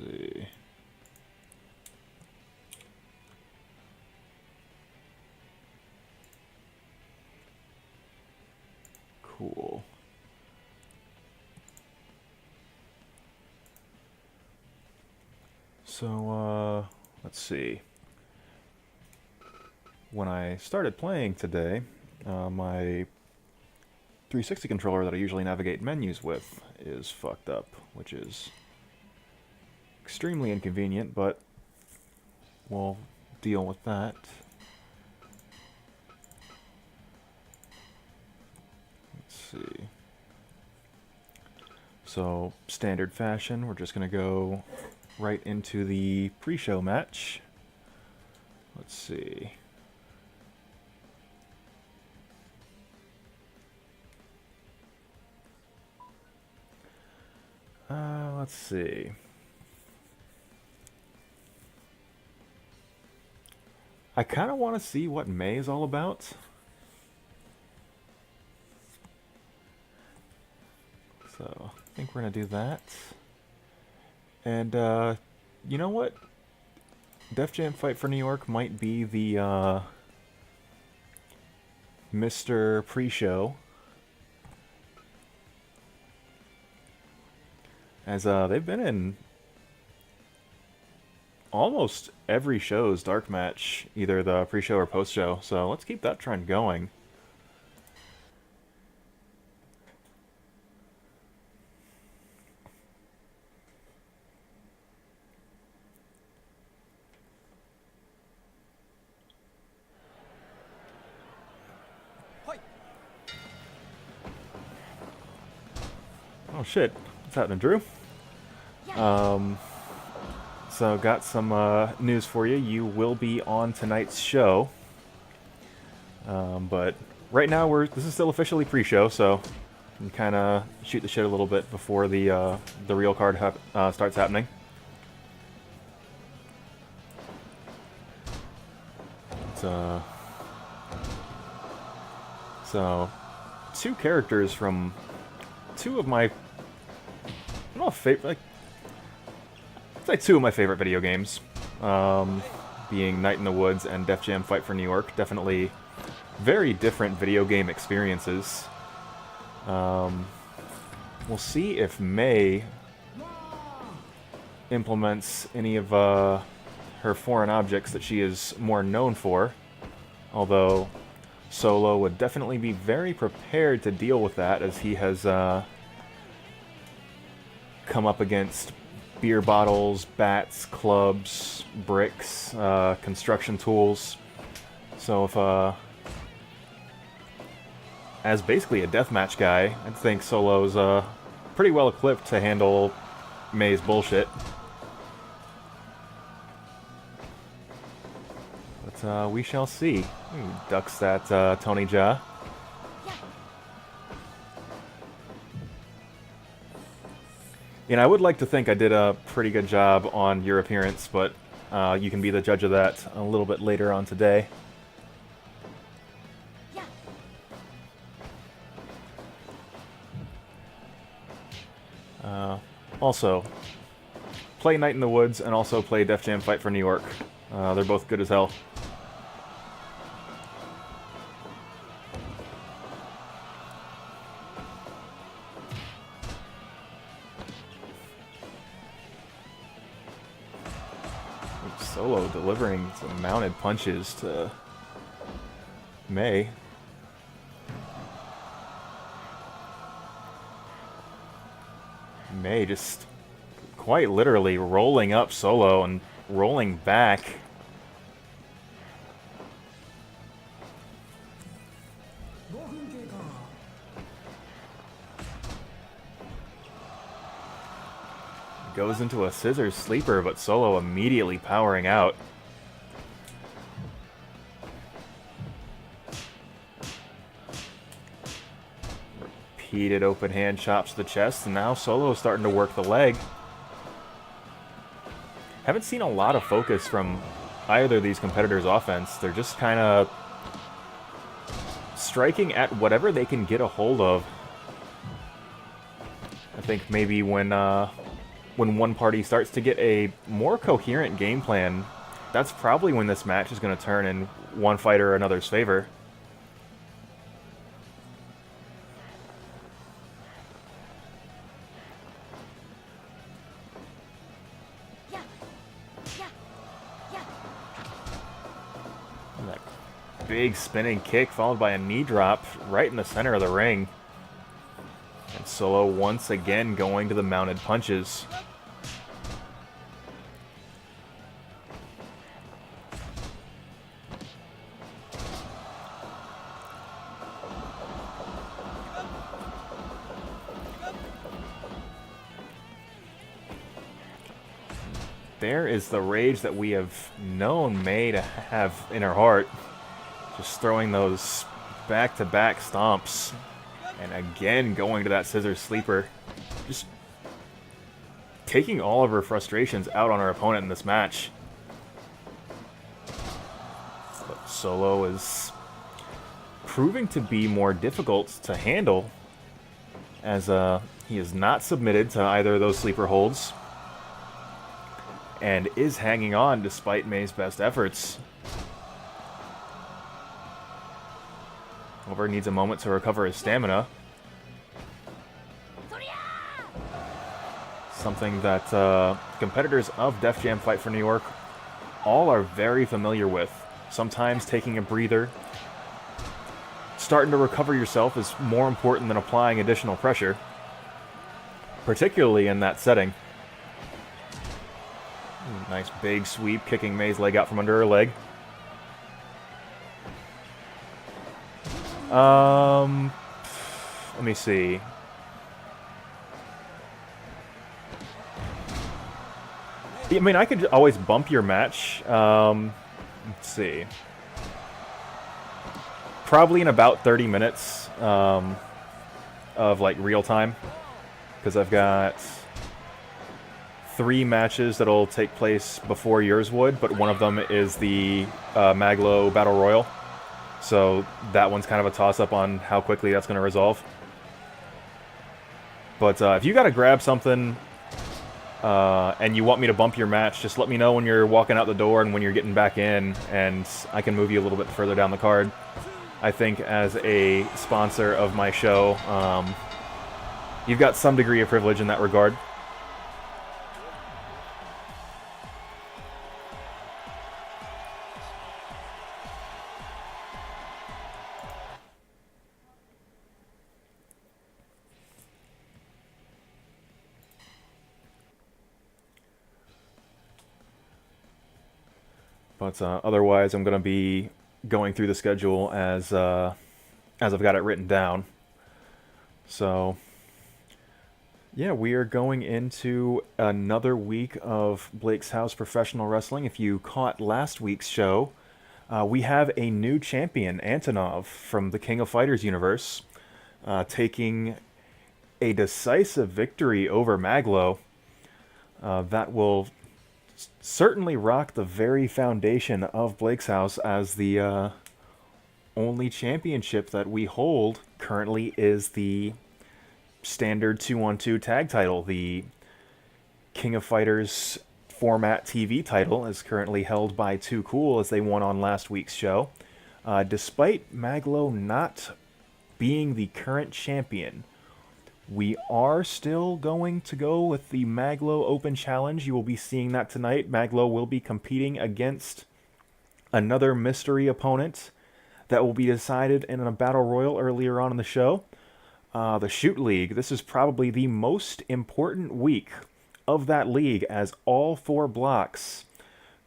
see. Cool. So, let's see. When I started playing today, my 360 controller that I usually navigate menus with is fucked up, which is extremely inconvenient, but we'll deal with that. Let's see. So, standard fashion, we're just going to go right into the pre-show match. Let's see. Let's see. I kind of want to see what May is all about. So, I think we're going to do that. And, you know what? Def Jam Fight for New York might be the, Mr. Pre-Show. As, they've been in almost every show's dark match, either the pre-show or post-show, so let's keep that trend going. Oh shit, what's happening, Drew? So got some news for you. You will be on tonight's show. But right now this is still officially pre-show, so we can kind of shoot the shit a little bit before the real card starts happening. So two characters from two of my favorite, I'd say two of my favorite video games, being Night in the Woods and Def Jam Fight for New York. Definitely very different video game experiences. We'll see if May implements any of her foreign objects that she is more known for, although Solo would definitely be very prepared to deal with that, as he has come up against beer bottles, bats, clubs, bricks, construction tools. So if, as basically a deathmatch guy, I think Solo's pretty well equipped to handle May's bullshit. But we shall see. He ducks that Tony Jaa. And I would like to think I did a pretty good job on your appearance, but you can be the judge of that a little bit later on today. Also, play Night in the Woods and also play Def Jam Fight for New York. They're both good as hell. Solo delivering some mounted punches to May. May just quite literally rolling up Solo and rolling back. Goes into a scissors sleeper, but Solo immediately powering out. Repeated open hand chops to the chest, and now Solo is starting to work the leg. Haven't seen a lot of focus from either of these competitors' offense. They're just kind of striking at whatever they can get a hold of. I think maybe when when one party starts to get a more coherent game plan, that's probably when this match is going to turn in one fighter or another's favor. Big spinning kick followed by a knee drop right in the center of the ring. And Solo once again going to the mounted punches. There is the rage that we have known May to have in her heart. Just throwing those back-to-back stomps. And again, going to that scissor sleeper. Just taking all of her frustrations out on her opponent in this match. But Solo is proving to be more difficult to handle, as he is not submitted to either of those sleeper holds. And is hanging on despite May's best efforts. However, needs a moment to recover his stamina. Something that competitors of Def Jam Fight for New York all are very familiar with. Sometimes taking a breather, starting to recover yourself is more important than applying additional pressure, particularly in that setting. Nice big sweep, kicking May's leg out from under her leg. Let me see. I mean, I could always bump your match. Let's see. Probably in about 30 minutes of like real time, because I've got 3 matches that'll take place before yours would, but one of them is the Maglo Battle Royal. So that one's kind of a toss-up on how quickly that's going to resolve. But if you got to grab something and you want me to bump your match, just let me know when you're walking out the door and when you're getting back in, and I can move you a little bit further down the card. I think as a sponsor of my show, you've got some degree of privilege in that regard. But otherwise, I'm going to be going through the schedule as I've got it written down. So, yeah, we are going into another week of Blake's House Professional Wrestling. If you caught last week's show, we have a new champion, Antonov, from the King of Fighters universe, taking a decisive victory over Maglo. That will certainly rock the very foundation of Blake's House, as the only championship that we hold currently is the standard 2-on-2 tag title. The King of Fighters format TV title is currently held by Too Cool, as they won on last week's show. Despite Maglo not being the current champion, we are still going to go with the Maglo Open Challenge. You will be seeing that tonight. Maglo will be competing against another mystery opponent that will be decided in a battle royal earlier on in the show. The Shoot League. This is probably the most important week of that league, as all 4 blocks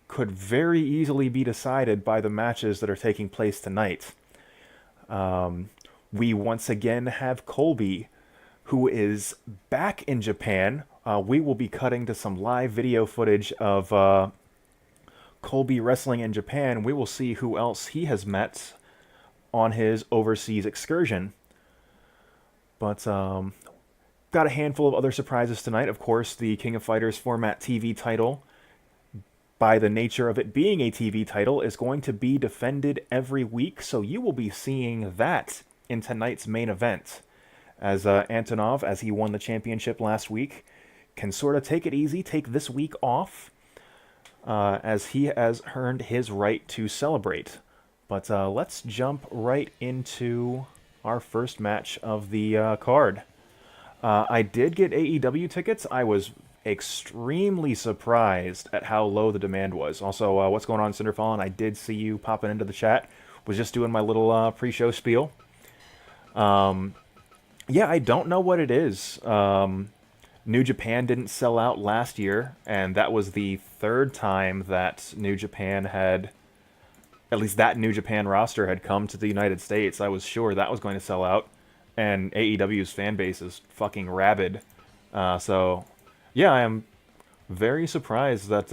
could very easily be decided by the matches that are taking place tonight. We once again have COLBY, who is back in Japan. We will be cutting to some live video footage of COLBY wrestling in Japan. We will see who else he has met on his overseas excursion. But got a handful of other surprises tonight. Of course, the King of Fighters format TV title, by the nature of it being a TV title, is going to be defended every week. So you will be seeing that in tonight's main event, as Antonov, as he won the championship last week, can sort of take it easy, take this week off, as he has earned his right to celebrate. But let's jump right into our first match of the card. I did get AEW tickets. I was extremely surprised at how low the demand was. Also, what's going on, Cinderfallen? I did see you popping into the chat. Was just doing my little pre-show spiel. Yeah, I don't know what it is. New Japan didn't sell out last year, and that was the third time that New Japan had, at least that New Japan roster had come to the United States. I was sure that was going to sell out, and AEW's fan base is fucking rabid. So, yeah, I am very surprised that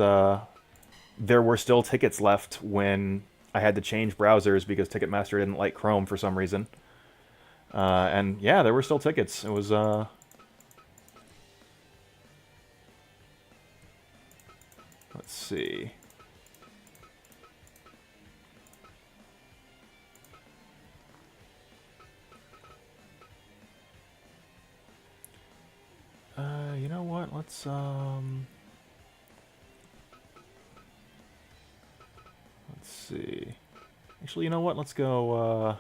there were still tickets left when I had to change browsers because Ticketmaster didn't like Chrome for some reason. And yeah, there were still tickets. It was, let's see. You know what? Let's see. Actually, you know what? Let's go,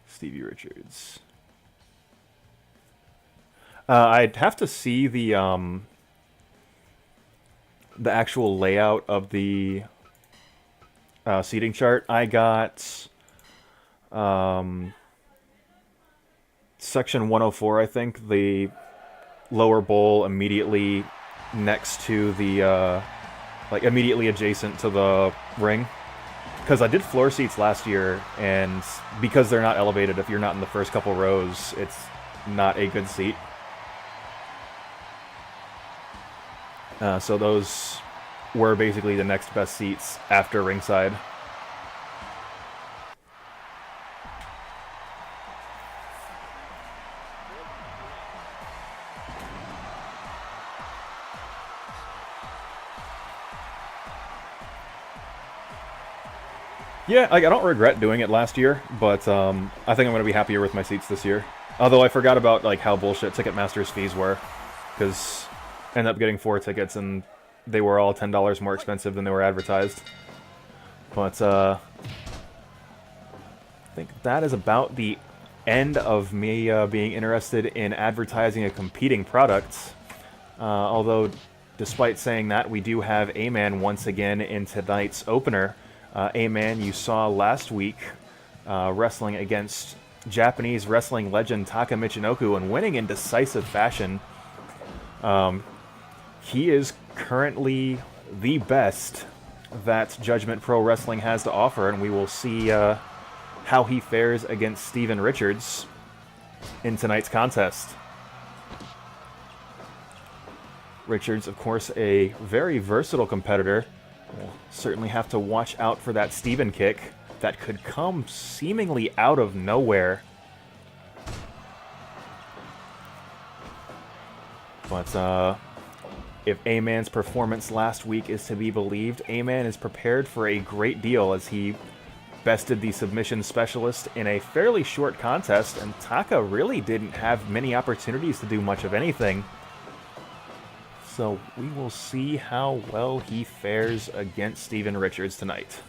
Stevie Richards. I'd have to see the actual layout of the seating chart. I got section 104, I think, the lower bowl immediately next to the like immediately adjacent to the ring. Because I did floor seats last year, and because they're not elevated, if you're not in the first couple rows, it's not a good seat. So those were basically the next best seats after ringside. Yeah, I don't regret doing it last year, but I think I'm going to be happier with my seats this year. Although I forgot about like how bullshit Ticketmaster's fees were, because I ended up getting 4 tickets and they were all $10 more expensive than they were advertised. But I think that is about the end of me being interested in advertising a competing product. Although, despite saying that, we do have A-Man once again in tonight's opener. A-Man, you saw last week wrestling against Japanese wrestling legend Taka Michinoku and winning in decisive fashion. He is currently the best that Judgment Pro Wrestling has to offer, and we will see how he fares against Steven Richards in tonight's contest. Richards, of course, a very versatile competitor. We'll certainly have to watch out for that Steven kick that could come seemingly out of nowhere. But if A-Man's performance last week is to be believed, A-Man is prepared for a great deal as he bested the submission specialist in a fairly short contest, and Taka really didn't have many opportunities to do much of anything. So we will see how well he fares against Steven Richards tonight.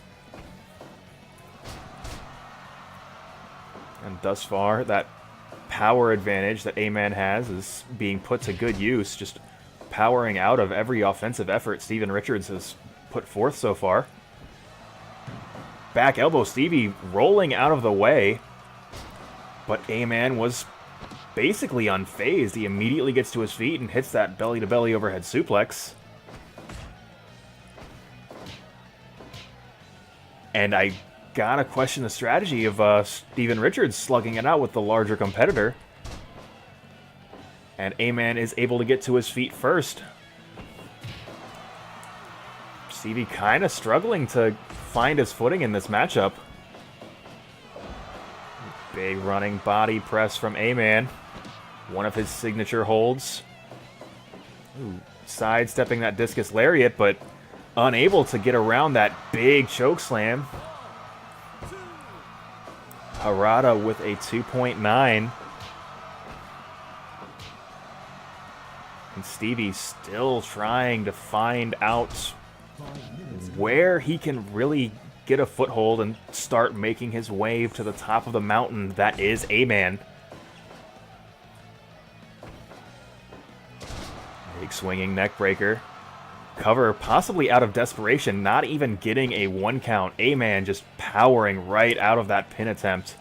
And thus far, that power advantage that A-Man has is being put to good use, just powering out of every offensive effort Steven Richards has put forth so far. Back elbow, Stevie rolling out of the way, but A-Man was basically unfazed. He immediately gets to his feet and hits that belly-to-belly overhead suplex. And I gotta question the strategy of Steven Richards slugging it out with the larger competitor. And A-Man is able to get to his feet first. Stevie kind of struggling to find his footing in this matchup. Big running body press from A-Man. One of his signature holds. Ooh, sidestepping that discus lariat, but unable to get around that big choke slam. Harada with a 2.9. And Stevie's still trying to find out where he can really get a foothold and start making his way to the top of the mountain that is A-Man. Big swinging neck breaker. Cover possibly out of desperation, not even getting a 1 count. A-Man just powering right out of that pin attempt.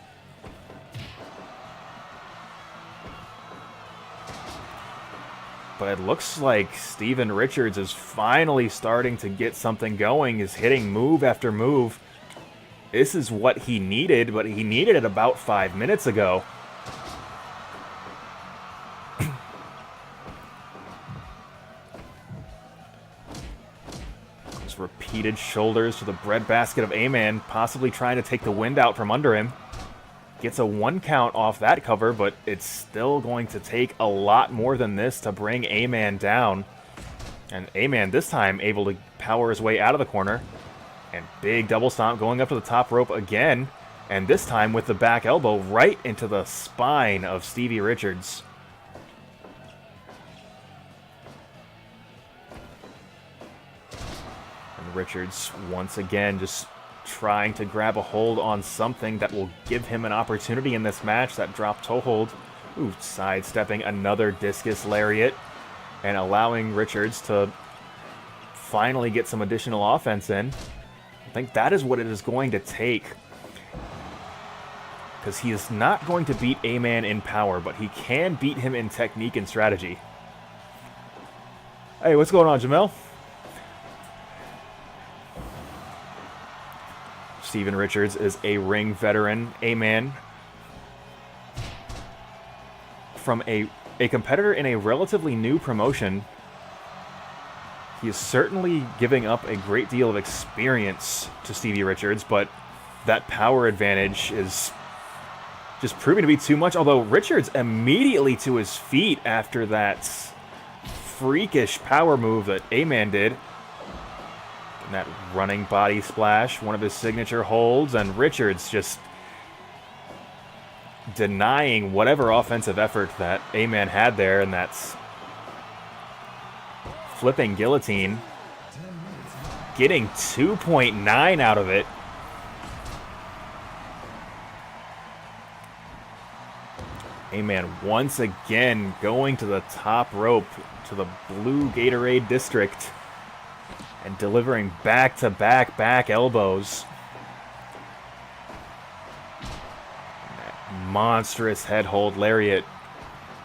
But it looks like Steven Richards is finally starting to get something going. He's hitting move after move. This is what he needed, but he needed it about 5 minutes ago. Just repeated shoulders to the breadbasket of A-Man, possibly trying to take the wind out from under him. Gets a 1 count off that cover, but it's still going to take a lot more than this to bring A-Man down. And A-Man this time able to power his way out of the corner. And big double stomp going up to the top rope again. And this time with the back elbow right into the spine of Stevie Richards. And Richards once again just trying to grab a hold on something that will give him an opportunity in this match. That drop toe hold. Ooh, sidestepping another discus lariat and allowing Richards to finally get some additional offense in. I think that is what it is going to take. Because he is not going to beat A-Man in power, but he can beat him in technique and strategy. Hey, what's going on, Jamel? Steven Richards is a ring veteran. A-Man, from a competitor in a relatively new promotion, he is certainly giving up a great deal of experience to Stevie Richards, but that power advantage is just proving to be too much, although Richards immediately to his feet after that freakish power move that A-Man did. And that running body splash, one of his signature holds, and Richards just denying whatever offensive effort that A-Man had there, and that's flipping guillotine, getting 2.9 out of it. A-Man once again going to the top rope, to the blue Gatorade district, and delivering back-to-back back elbows. That monstrous head hold lariat.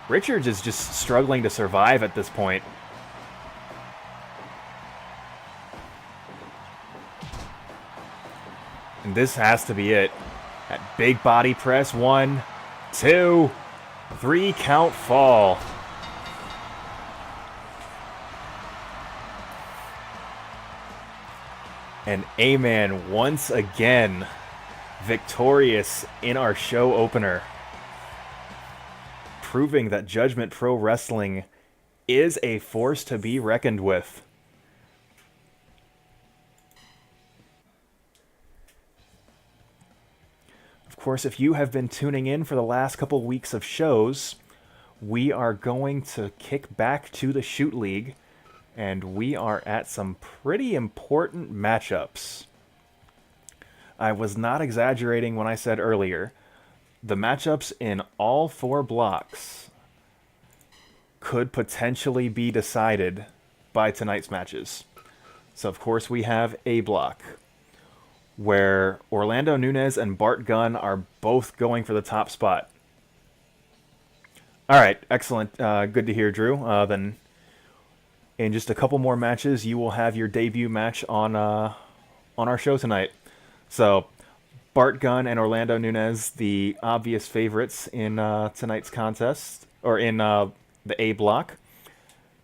Richards is just struggling to survive at this point. And this has to be it. That big body press. 1, 2, 3 count fall. And A-Man once again victorious in our show opener. Proving that Judgment Pro Wrestling is a force to be reckoned with. Of course, if you have been tuning in for the last couple weeks of shows, we are going to kick back to the Shoot League, and we are at some pretty important matchups. I was not exaggerating when I said earlier, the matchups in all 4 blocks could potentially be decided by tonight's matches. So of course we have A block, where Orlando Nunes and Bart Gunn are both going for the top spot. All right, excellent. Good to hear, Drew. Then in just a couple more matches, you will have your debut match on our show tonight. So Bart Gunn and Orlando Nunes, the obvious favorites in tonight's contest, or in the A block.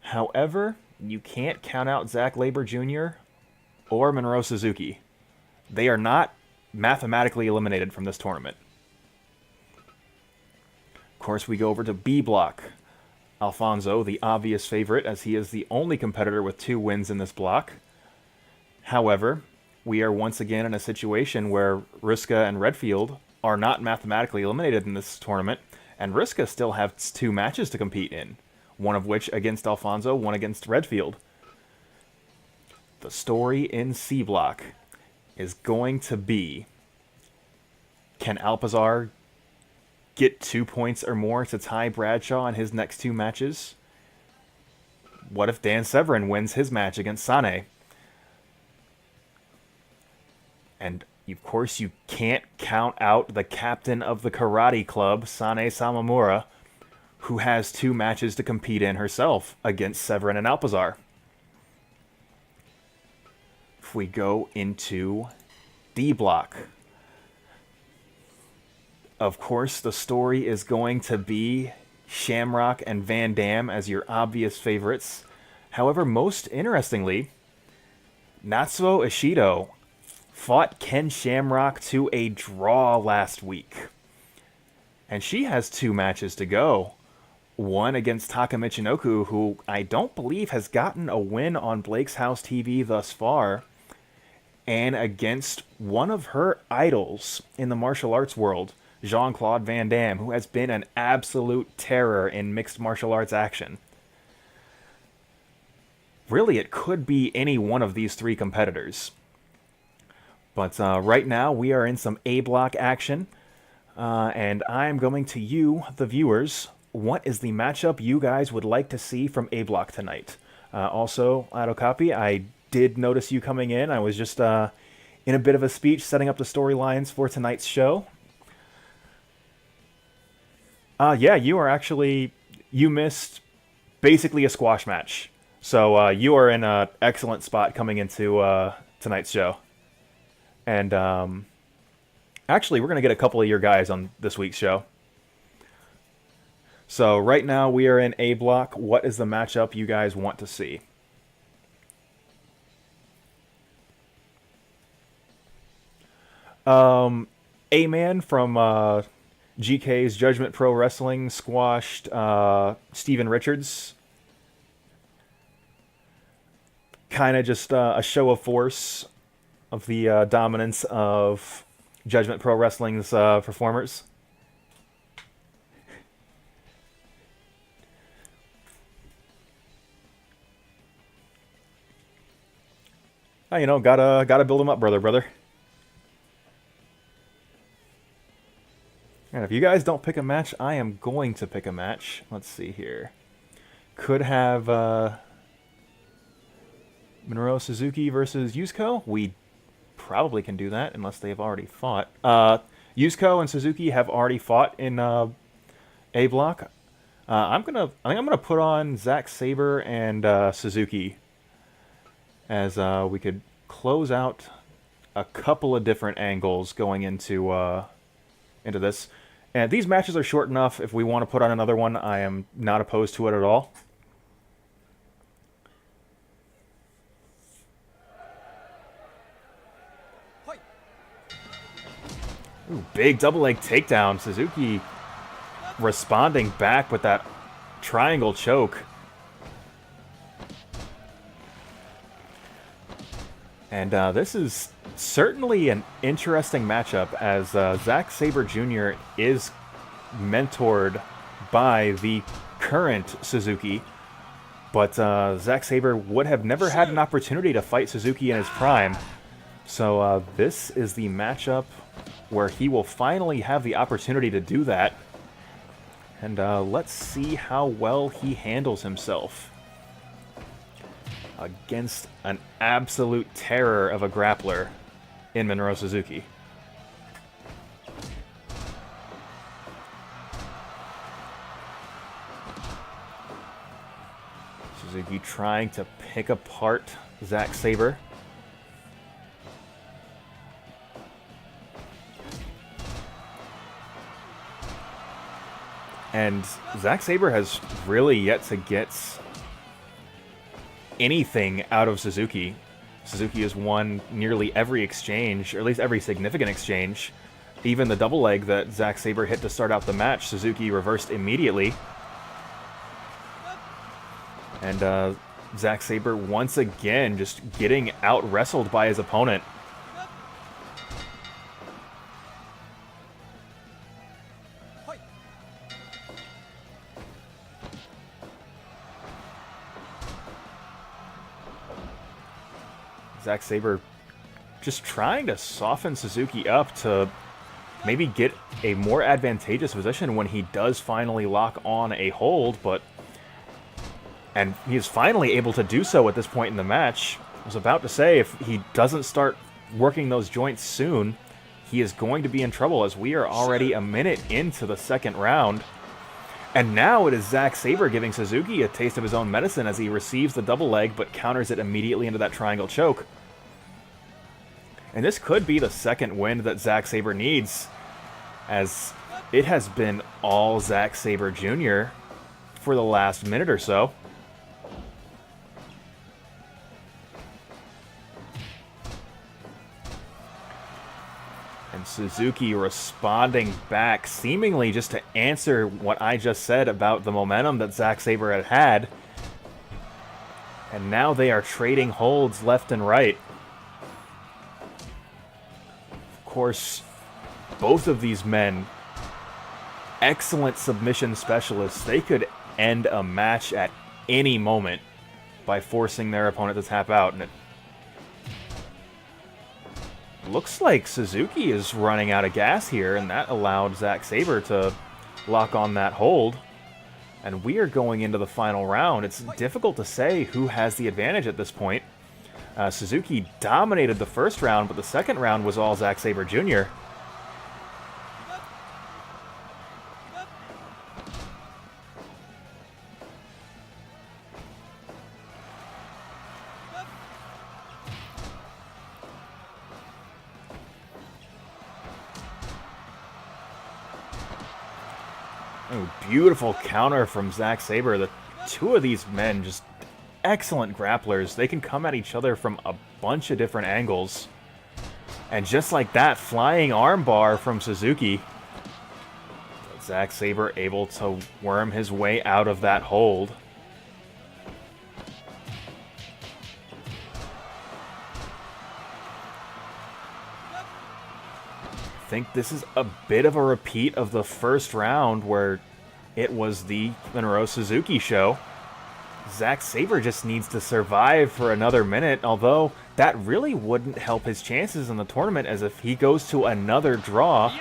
However, you can't count out Zack Labor Jr. or Minoru Suzuki. They are not mathematically eliminated from this tournament. Of course, we go over to B block. Alfonso, the obvious favorite, as he is the only competitor with 2 wins in this block. However, we are once again in a situation where Ruska and Redfield are not mathematically eliminated in this tournament, and Ruska still has 2 matches to compete in. one of which against Alfonso, one against Redfield. The story in C Block is going to be, can Alpizar get 2 points or more to tie Bradshaw in his next 2 matches? What if Dan Severn wins his match against Sanae? And, of course, you can't count out the captain of the karate club, Sanae Sawamura, who has 2 matches to compete in herself against Severn and Alpizar. If we go into D Block, of course, the story is going to be Shamrock and Van Dam as your obvious favorites. However, most interestingly, Natsuo Ishidou fought Ken Shamrock to a draw last week. And she has 2 matches to go. One against Taka Michinoku, who I don't believe has gotten a win on Blake's House TV thus far, and against one of her idols in the martial arts world, Jean-Claude Van Damme, who has been an absolute terror in mixed martial arts action. Really, it could be any one of these 3 competitors. But right now, we are in some A-block action, and I'm going to you, the viewers, what is the matchup you guys would like to see from A-block tonight? Also, Adocopy, I did notice you coming in. I was just in a bit of a speech setting up the storylines for tonight's show. Yeah, you are actually, you missed basically a squash match. So you are in an excellent spot coming into tonight's show. And actually, we're going to get a couple of your guys on this week's show. So right now we are in A block. What is the matchup you guys want to see? A-Man from GK's Judgment Pro Wrestling squashed Steven Richards. Kind of just a show of force of the dominance of Judgment Pro Wrestling's performers. You know, gotta build them up, brother. And if you guys don't pick a match, I am going to pick a match. Let's see here. Could have Minoru Suzuki versus Yuzuko. We probably can do that unless they have already fought. Yuzuko and Suzuki have already fought in A block. I think I'm gonna put on Zack, Sabre, and Suzuki as we could close out a couple of different angles going into this. And these matches are short enough. If we want to put on another one, I am not opposed to it at all. Ooh, big double leg takedown. Suzuki responding back with that triangle choke. And this is certainly an interesting matchup as Zack Sabre Jr. is mentored by the current Suzuki. But Zack Sabre would have never had an opportunity to fight Suzuki in his prime. So this is the matchup where he will finally have the opportunity to do that. And let's see how well he handles himself against an absolute terror of a grappler in Minoru Suzuki. Suzuki trying to pick apart Zack Sabre. And Zack Sabre has really yet to get anything out of Suzuki. Suzuki has won nearly every exchange, or at least every significant exchange. Even the double leg that Zack Sabre hit to start out the match, Suzuki reversed immediately. And Zack Sabre once again just getting out-wrestled by his opponent. Zack Sabre just trying to soften Suzuki up to maybe get a more advantageous position when he does finally lock on a hold, and he is finally able to do so at this point in the match. I was about to say, if he doesn't start working those joints soon, he is going to be in trouble, as we are already a minute into the second round. And now it is Zack Sabre giving Suzuki a taste of his own medicine as he receives the double leg, but counters it immediately into that triangle choke. And this could be the second win that Zack Sabre needs, as it has been all Zack Sabre Jr. for the last minute or so. And Suzuki responding back, seemingly just to answer what I just said about the momentum that Zack Sabre had had. And now they are trading holds left and right. Of course, both of these men, excellent submission specialists. They could end a match at any moment by forcing their opponent to tap out. And it looks like Suzuki is running out of gas here, and that allowed Zack Sabre to lock on that hold. And we are going into the final round. It's difficult to say who has the advantage at this point. Suzuki dominated the first round, but the second round was all Zack Sabre Jr. Oh, beautiful counter from Zack Sabre. The two of these men, just excellent grapplers. They can come at each other from a bunch of different angles. And just like that, flying armbar from Suzuki. Zack Sabre able to worm his way out of that hold. I think this is a bit of a repeat of the first round where it was the Minoru Suzuki show. Zack Sabre just needs to survive for another minute, although that really wouldn't help his chances in the tournament, as if he goes to another draw,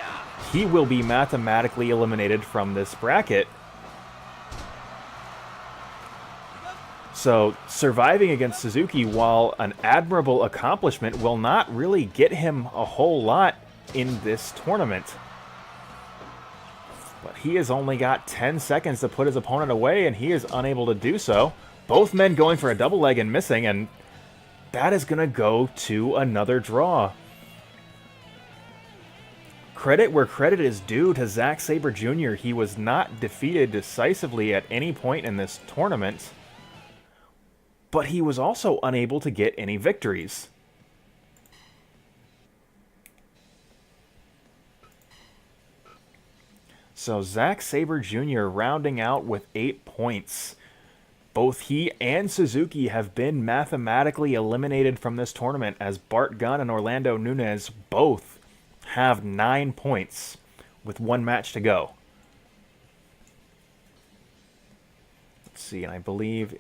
he will be mathematically eliminated from this bracket. So surviving against Suzuki, while an admirable accomplishment, will not really get him a whole lot in this tournament. But he has only got 10 seconds to put his opponent away, and he is unable to do so. Both men going for a double leg and missing, and that is going to go to another draw. Credit where credit is due to Zack Sabre Jr. He was not defeated decisively at any point in this tournament, but he was also unable to get any victories. So Zack Sabre Jr. rounding out with 8 points. Both he and Suzuki have been mathematically eliminated from this tournament, as Bart Gunn and Orlando Nunes both have 9 points with one match to go. Let's see, and I believe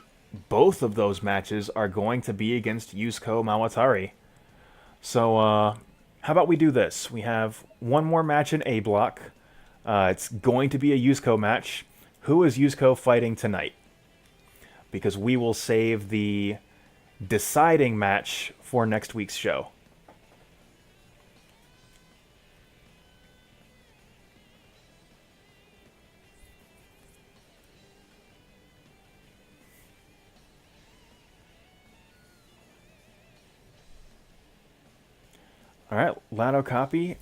both of those matches are going to be against Yuzuko Mawatari. So how about we do this? We have one more match in A block. It's going to be a Yuzuko match. Who is Yuzuko fighting tonight? Because we will save the deciding match for next week's show. Alright, Lado copy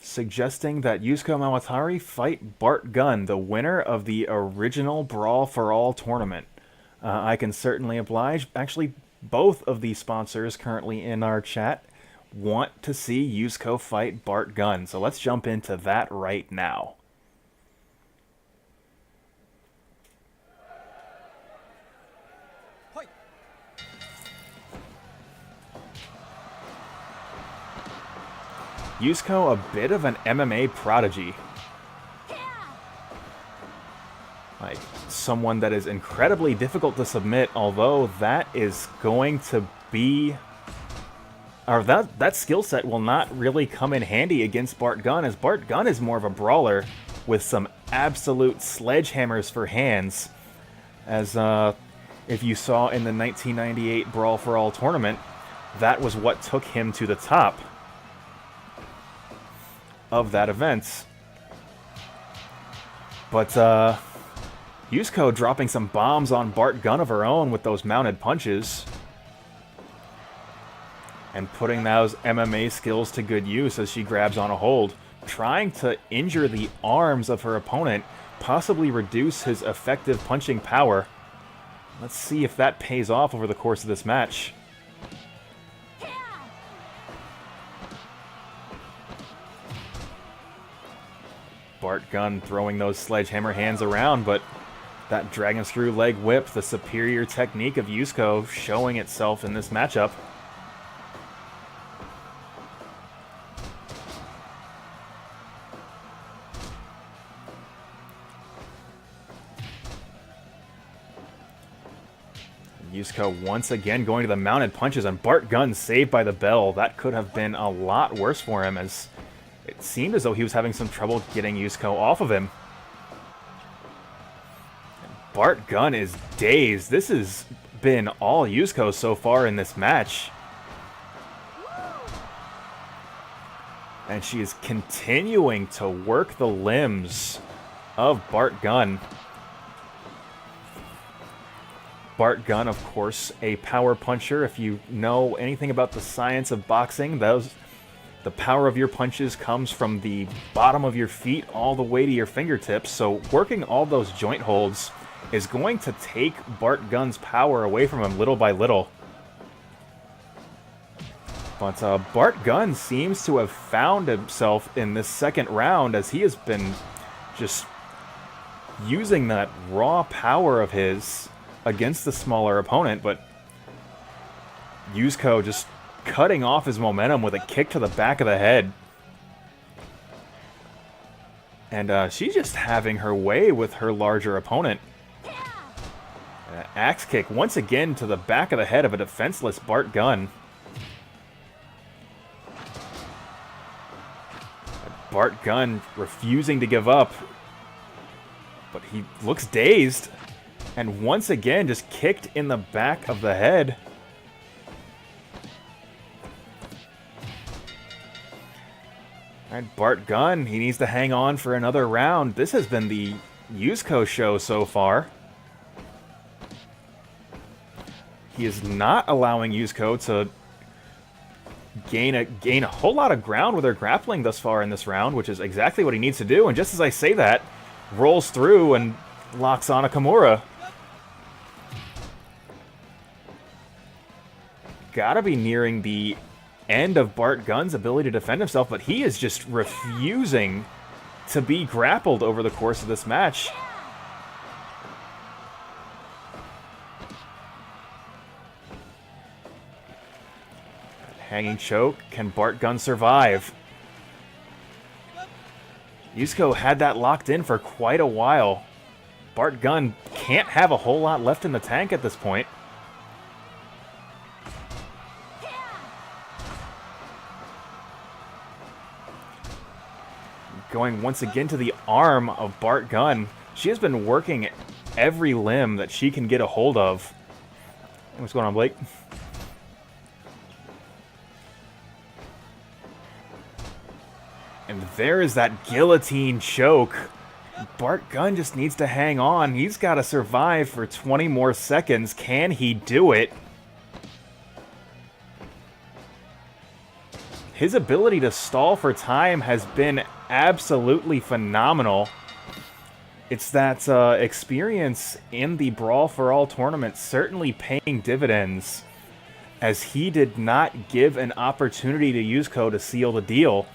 suggesting that Yuzuko Mawatari fight Bart Gunn, the winner of the original Brawl for All tournament. I can certainly oblige. Actually, both of the sponsors currently in our chat want to see Yuzuko fight Bart Gunn, so let's jump into that right now. Yuzuko, a bit of an MMA prodigy. Like, someone that is incredibly difficult to submit, although that is going to be or that skill set will not really come in handy against Bart Gunn, as Bart Gunn is more of a brawler with some absolute sledgehammers for hands. As if you saw in the 1998 Brawl for All tournament, that was what took him to the top of that event. But Yuzuko dropping some bombs on Bart Gunn of her own with those mounted punches. And putting those MMA skills to good use as she grabs on a hold, trying to injure the arms of her opponent, possibly reduce his effective punching power. Let's see if that pays off over the course of this match. Bart Gunn throwing those sledgehammer hands around, but that dragon screw leg whip, the superior technique of Yuzuko, showing itself in this matchup. Yuzuko once again going to the mounted punches, and Bart Gunn saved by the bell. That could have been a lot worse for him, as it seemed as though he was having some trouble getting Yuzuko off of him. Bart Gunn is dazed. This has been all Yuzuko so far in this match. And she is continuing to work the limbs of Bart Gunn. Bart Gunn, of course, a power puncher. If you know anything about the science of boxing, the power of your punches comes from the bottom of your feet all the way to your fingertips. So working all those joint holds is going to take Bart Gunn's power away from him little by little. But Bart Gunn seems to have found himself in this second round, as he has been just using that raw power of his against the smaller opponent, but Yuzuko just cutting off his momentum with a kick to the back of the head. And she's just having her way with her larger opponent. Axe kick once again to the back of the head of a defenseless Bart Gunn. Bart Gunn refusing to give up, but he looks dazed. And once again, just kicked in the back of the head. Alright, Bart Gunn, he needs to hang on for another round. This has been the Yuzuko show so far. He is not allowing Yuzuko to gain a whole lot of ground with her grappling thus far in this round, which is exactly what he needs to do. And just as I say that, rolls through and locks on a Kimura. Gotta be nearing the end of Bart Gunn's ability to defend himself, but he is just refusing to be grappled over the course of this match. Hanging choke. Can Bart Gunn survive? Yuzuko had that locked in for quite a while. Bart Gunn can't have a whole lot left in the tank at this point. Going once again to the arm of Bart Gunn. She has been working every limb that she can get a hold of. What's going on, Blake? And there is that guillotine choke. Bart Gunn just needs to hang on. He's got to survive for 20 more seconds. Can he do it? His ability to stall for time has been absolutely phenomenal. It's that experience in the Brawl for All tournament certainly paying dividends, as he did not give an opportunity to Yuzuko to seal the deal.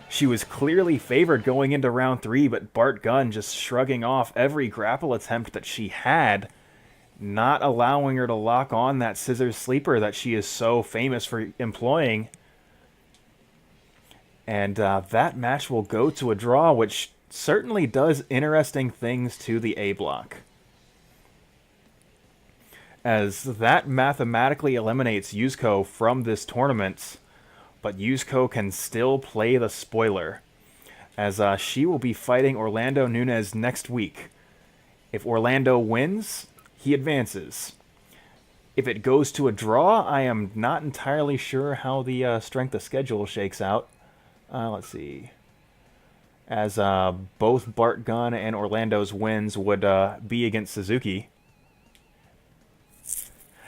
She was clearly favored going into round 3, but Bart Gunn just shrugging off every grapple attempt that she had, not allowing her to lock on that scissors sleeper that she is so famous for employing. And that match will go to a draw, which certainly does interesting things to the A block. as that mathematically eliminates Yuzuko from this tournament, but Yuzuko can still play the spoiler, as she will be fighting Orlando Nunes next week. If Orlando wins, he advances. If it goes to a draw, I am not entirely sure how the strength of schedule shakes out. Let's see. As both Bart Gunn and Orlando's wins would be against Suzuki.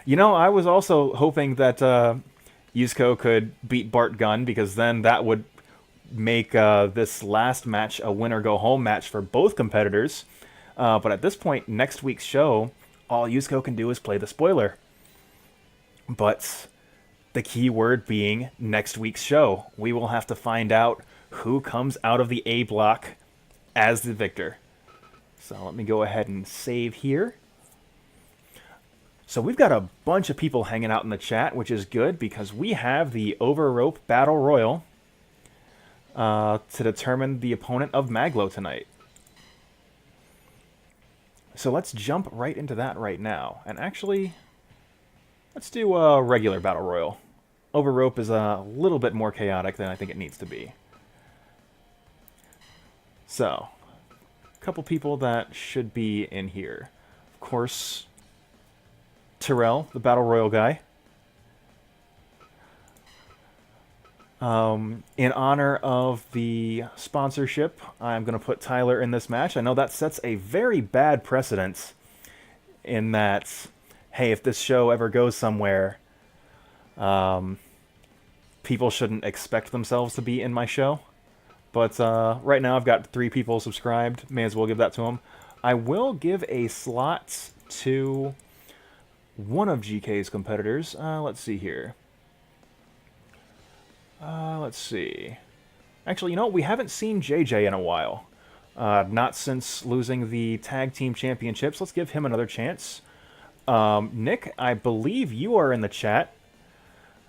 You know, I was also hoping that Yuzuko could beat Bart Gunn, because then that would make this last match a winner-go-home match for both competitors. But at this point, next week's show, all Yuzuko can do is play the spoiler. But the key word being next week's show. We will have to find out who comes out of the A block as the victor. So let me go ahead and save here. So we've got a bunch of people hanging out in the chat, which is good because we have the Over Rope Battle Royal to determine the opponent of Maglo tonight. So let's jump right into that right now. And actually, let's do a regular Battle Royal. Over Rope is a little bit more chaotic than I think it needs to be. So, a couple people that should be in here. Of course, Terrell, the Battle Royal guy. In honor of the sponsorship, I'm going to put Tyler in this match. I know that sets a very bad precedent in that, hey, if this show ever goes somewhere, people shouldn't expect themselves to be in my show. But right now I've got 3 people subscribed. May as well give that to them. I will give a slot to one of GK's competitors. Let's see here. Let's see. Actually, you know, we haven't seen JJ in a while. Not since losing the Tag Team Championships. Let's give him another chance. Nick, I believe you are in the chat.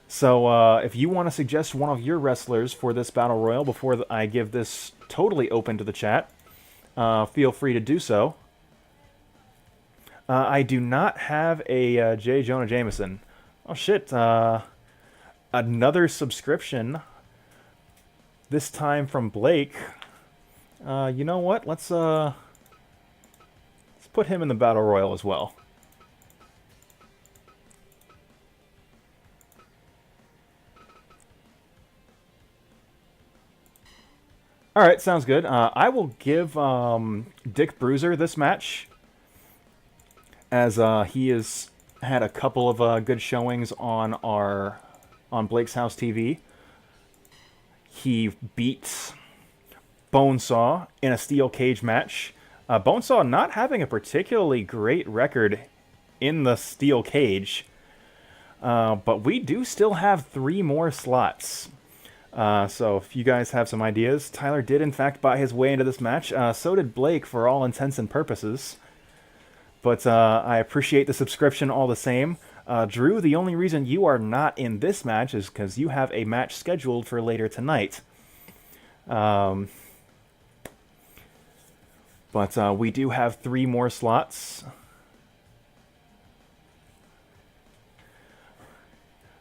So if you want to suggest one of your wrestlers for this Battle Royal before I give this totally open to the chat, feel free to do so. I do not have a J. Jonah Jameson. Oh shit, another subscription. This time from Blake. You know what? Let's put him in the Battle Royal as well. Alright, sounds good. I will give Dick Bruiser this match, as he has had a couple of good showings on Blake's House TV. He beat Bonesaw in a steel cage match. Bonesaw not having a particularly great record in the steel cage, but we do still have 3 more slots. So if you guys have some ideas, Tyler did in fact buy his way into this match. So did Blake for all intents and purposes. But I appreciate the subscription all the same. Drew, the only reason you are not in this match is because you have a match scheduled for later tonight. But we do have 3 more slots.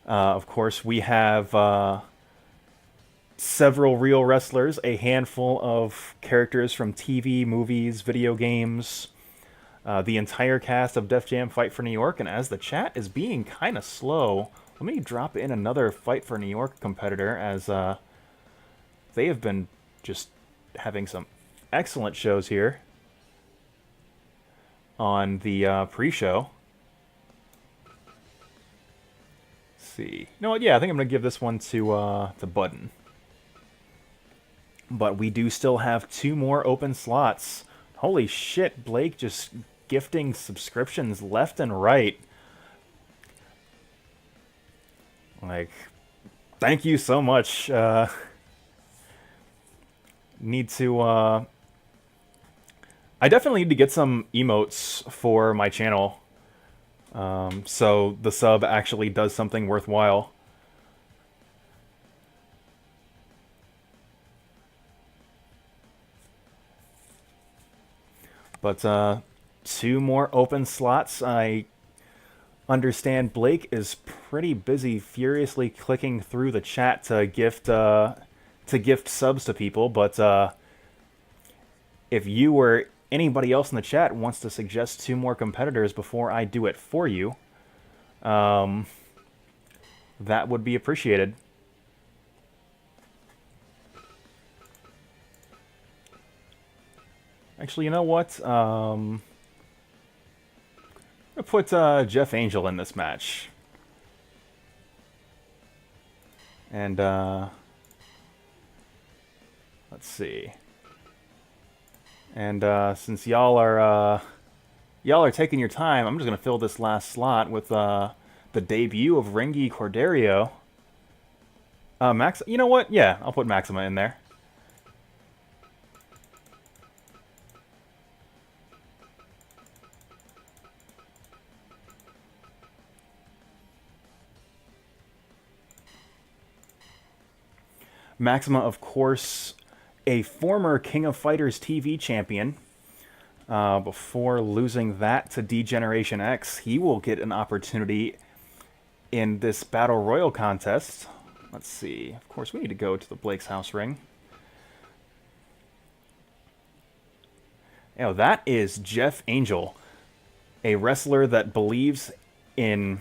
Of course, we have several real wrestlers, a handful of characters from TV, movies, video games, the entire cast of Def Jam Fight for New York, and as the chat is being kind of slow, let me drop in another Fight for New York competitor, as they have been just having some excellent shows here on the pre-show. Let's see. You know what? Yeah, I think I'm going to give this one to Budden. But we do still have 2 more open slots. Holy shit, Blake just gifting subscriptions left and right. Like, thank you so much. Need to, I definitely need to get some emotes for my channel. So the sub actually does something worthwhile. But 2 more open slots. I understand Blake is pretty busy furiously clicking through the chat to gift subs to people, but if you or anybody else in the chat wants to suggest 2 more competitors before I do it for you, that would be appreciated. Actually, you know what? I'm going to put Jeff Angel in this match. And, let's see. And since y'all are taking your time, I'm just going to fill this last slot with the debut of Rengi Corderio. You know what? Yeah, I'll put Maxima in there. Maxima, of course, a former King of Fighters TV champion. Before losing that to D-Generation X, he will get an opportunity in this Battle Royal contest. Let's see. Of course, we need to go to the Blake's House ring. You know, that is Jeff Angel, a wrestler that believes in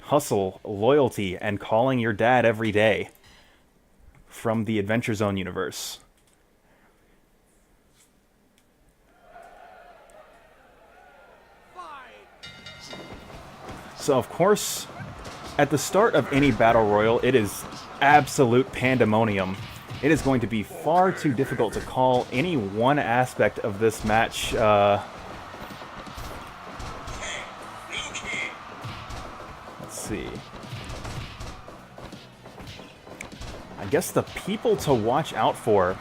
hustle, loyalty, and calling your dad every day. From the Adventure Zone universe. So, of course, at the start of any Battle Royal, it is absolute pandemonium. It is going to be far too difficult to call any one aspect of this match. Let's see. I guess the people to watch out for,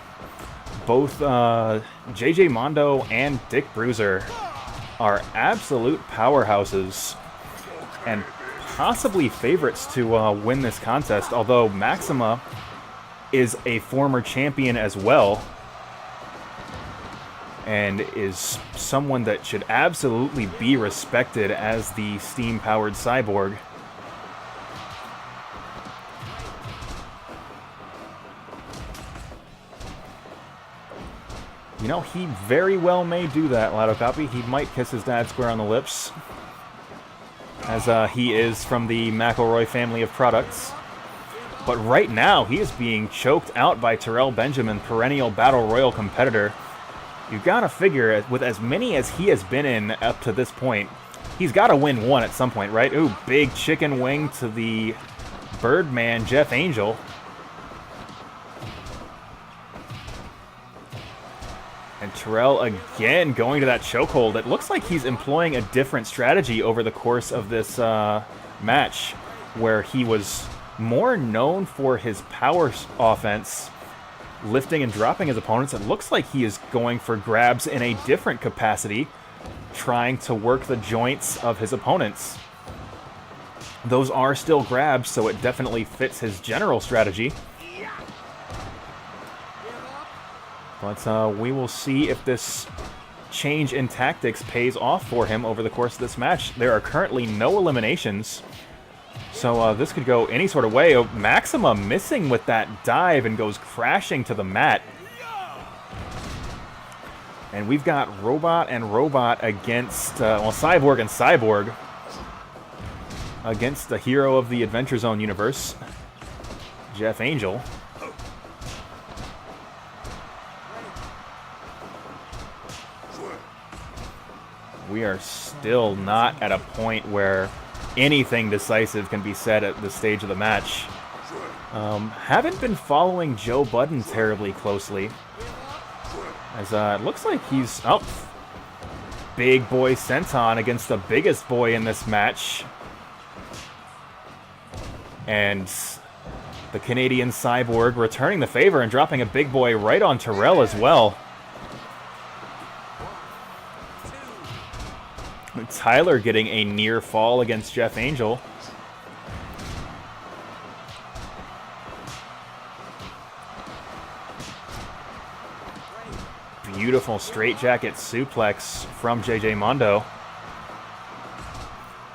both JJ Mondo and Dick Bruiser, are absolute powerhouses and possibly favorites to win this contest, although Maxima is a former champion as well and is someone that should absolutely be respected as the steam-powered cyborg. You know, he very well may do that, Lado Copy. He might kiss his dad square on the lips, as he is from the McElroy family of products. But right now, he is being choked out by Terrell Benjamin, perennial Battle Royal competitor. You've got to figure, with as many as he has been in up to this point, he's got to win one at some point, right? Ooh, big chicken wing to the Birdman, Jeff Angel. And Terrell again going to that chokehold. It looks like he's employing a different strategy over the course of this match, where he was more known for his power offense, lifting and dropping his opponents. It looks like he is going for grabs in a different capacity, trying to work the joints of his opponents. Those are still grabs, so it definitely fits his general strategy. But we will see if this change in tactics pays off for him over the course of this match. There are currently no eliminations, so this could go any sort of way. Maxima missing with that dive and goes crashing to the mat. And we've got Robot and Robot against, well, Cyborg and Cyborg against the hero of the Adventure Zone universe, Jeff Angel. We are still not at a point where anything decisive can be said at this stage of the match. Haven't been following Joe Budden terribly closely, as it looks like he's up. Big boy senton against the biggest boy in this match. And the Canadian Cyborg returning the favor and dropping a big boy right on Terrell as well. Tyler getting a near fall against Jeff Angel. Beautiful straightjacket suplex from JJ Mondo.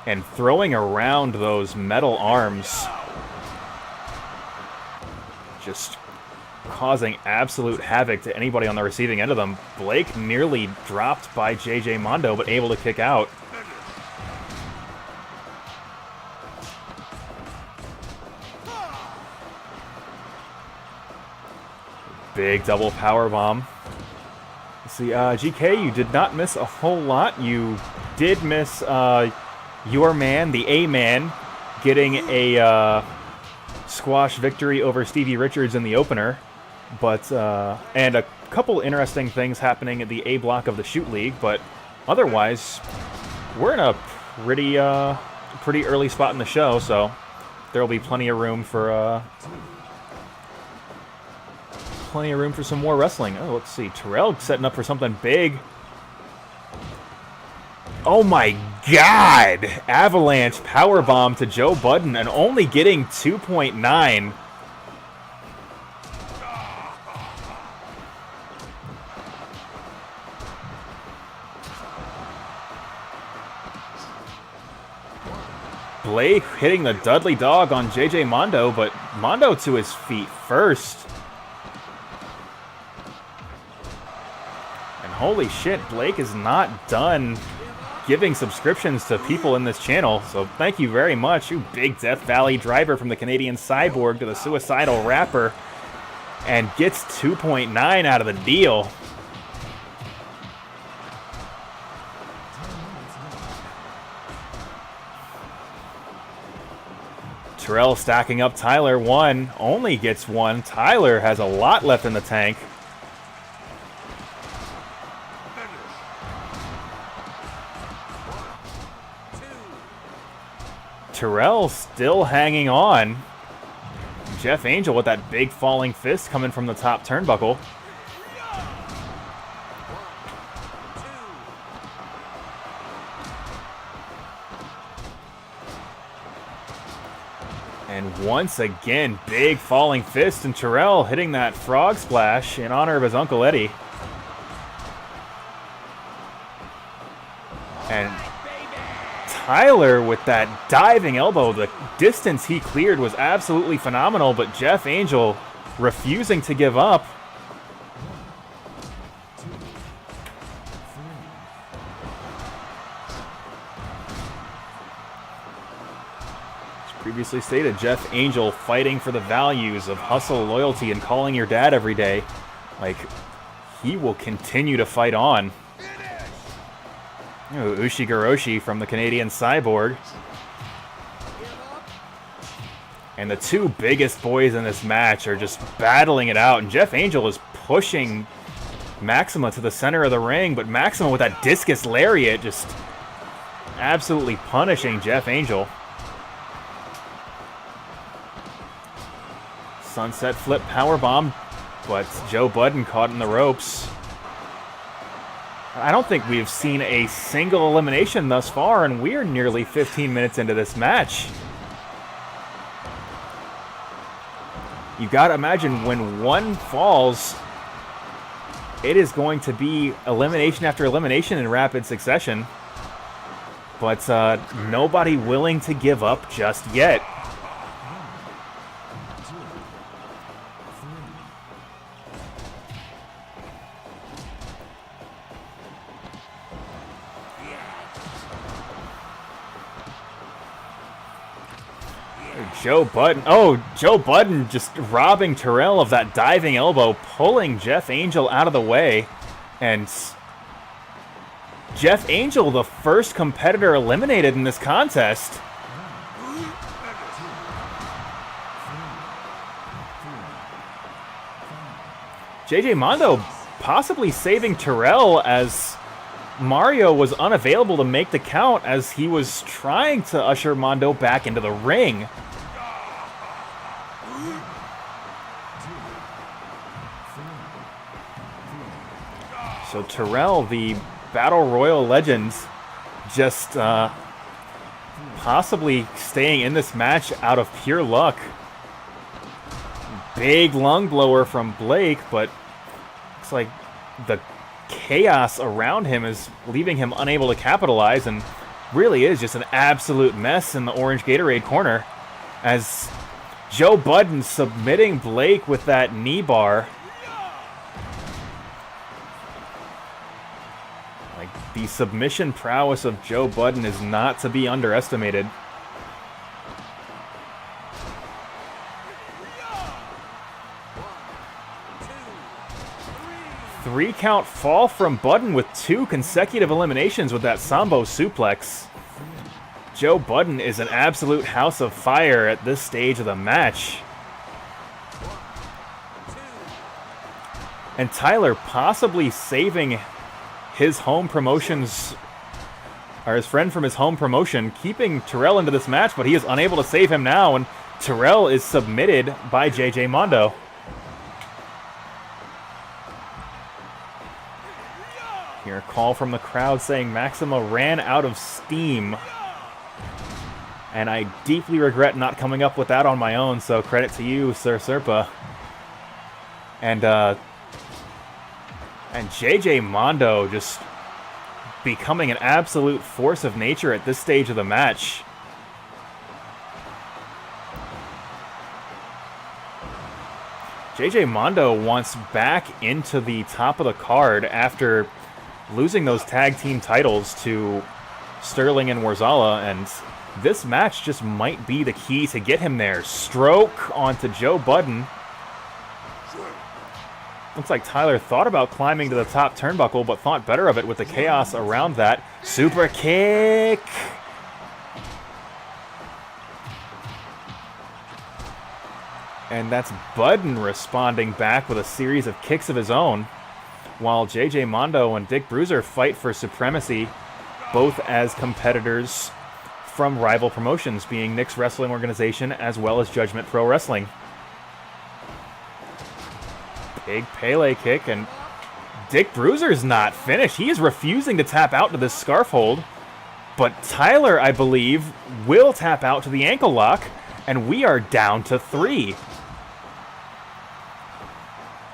and throwing around those metal arms. Just causing absolute havoc to anybody on the receiving end of them. Blake nearly dropped by JJ Mondo, but able to kick out. Big double power bomb. Let's see, GK, you did not miss a whole lot. You did miss your man, the A-Man, getting a squash victory over Stevie Richards in the opener. But and a couple interesting things happening at the A block of the Shoot League, but otherwise, we're in a pretty early spot in the show, so there will be plenty of room for some more wrestling. Oh, let's see, Terrell setting up for something big. Oh my God! Avalanche powerbomb to Joe Budden and only getting 2.9. Blake hitting the Dudley Dog on JJ Mondo, but Mondo to his feet first. And holy shit, Blake is not done giving subscriptions to people in this channel, so thank you very much. You big Death Valley driver from the Canadian Cyborg to the Suicidal Rapper, and gets 2.9 out of the deal. Terrell stacking up Tyler, one, only gets one. Tyler has a lot left in the tank. Terrell still hanging on. Jeff Angel with that big falling fist coming from the top turnbuckle. And once again, big falling fist, and Terrell hitting that frog splash in honor of his Uncle Eddie. And Tyler with that diving elbow, the distance he cleared was absolutely phenomenal, but Jeff Angel refusing to give up. Previously stated, Jeff Angel fighting for the values of hustle, loyalty, and calling your dad every day. Like, he will continue to fight on. Oh, Ushigoroshi from the Canadian Cyborg. And the two biggest boys in this match are just battling it out. And Jeff Angel is pushing Maxima to the center of the ring, but Maxima with that discus lariat just absolutely punishing Jeff Angel. Sunset flip powerbomb, but Joe Budden caught in the ropes. I don't think we've seen a single elimination thus far, and we're nearly 15 minutes into this match. You gotta imagine when one falls, it is going to be elimination after elimination in rapid succession. But nobody willing to give up just yet. Joe Budden just robbing Terrell of that diving elbow, pulling Jeff Angel out of the way. And Jeff Angel, the first competitor eliminated in this contest. JJ Mondo possibly saving Terrell as Mario was unavailable to make the count as he was trying to usher Mondo back into the ring. So Terrell, the Battle Royal legend, just possibly staying in this match out of pure luck. Big lung blower from Blake, but looks like the chaos around him is leaving him unable to capitalize, and really is just an absolute mess in the orange Gatorade corner as Joe Budden submitting Blake with that knee bar. Like, the submission prowess of Joe Budden is not to be underestimated. Three-count fall from Budden with 2 consecutive eliminations with that Sambo suplex. Joe Budden is an absolute house of fire at this stage of the match. And Tyler possibly saving his home promotions, or his friend from his home promotion, keeping Terrell into this match, but he is unable to save him now, and Terrell is submitted by JJ Mondo. Here, a call from the crowd saying Maxima ran out of steam. And I deeply regret not coming up with that on my own, so credit to you, Sir Serpa. And JJ Mondo just becoming an absolute force of nature at this stage of the match. JJ Mondo wants back into the top of the card after losing those tag team titles to Sterling and Warzala, and this match just might be the key to get him there. Stroke onto Joe Budden. Looks like Tyler thought about climbing to the top turnbuckle, but thought better of it with the chaos around that. Super kick! And that's Budden responding back with a series of kicks of his own, while JJ Mondo and Dick Bruiser fight for supremacy, both as competitors from rival promotions, being Nick's Wrestling Organization as well as Judgment Pro Wrestling. Big Pele kick, and Dick Bruiser's not finished. He is refusing to tap out to this scarf hold, but Tyler, I believe, will tap out to the ankle lock, and we are down to 3.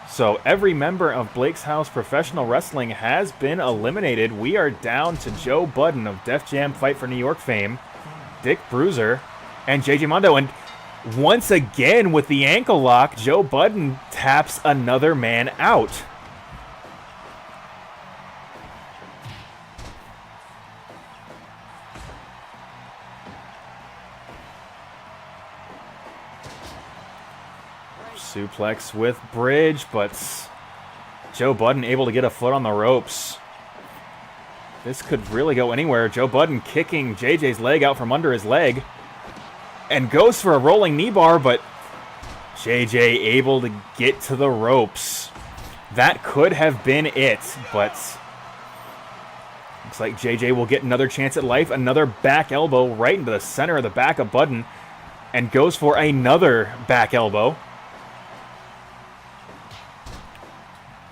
So every member of Blake's House Professional Wrestling has been eliminated. We are down to Joe Budden of Def Jam Fight for New York fame, Dick Bruiser, and JJ Mondo. And once again with the ankle lock, Joe Budden taps another man out. Suplex with bridge, but Joe Budden able to get a foot on the ropes. This could really go anywhere. Joe Budden kicking JJ's leg out from under his leg and goes for a rolling knee bar, but JJ able to get to the ropes. That could have been it, but looks like JJ will get another chance at life. Another back elbow right into the center of the back of Budden, and goes for another back elbow.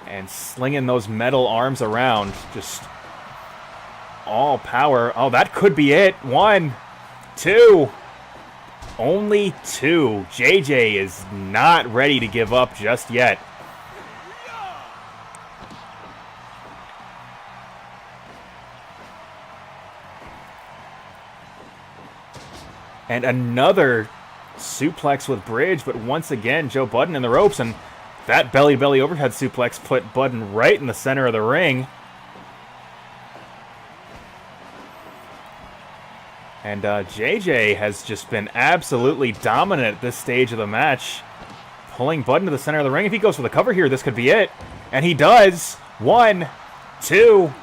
And slinging those metal arms around, just all power. Oh, that could be it. 1, 2. Only 2. JJ is not ready to give up just yet. And another suplex with bridge, but once again, Joe Budden in the ropes, and that belly-to-belly overhead suplex put Budden right in the center of the ring. And JJ has just been absolutely dominant at this stage of the match, pulling Budden to the center of the ring. If he goes for the cover here, this could be it. And he does. 1, 2,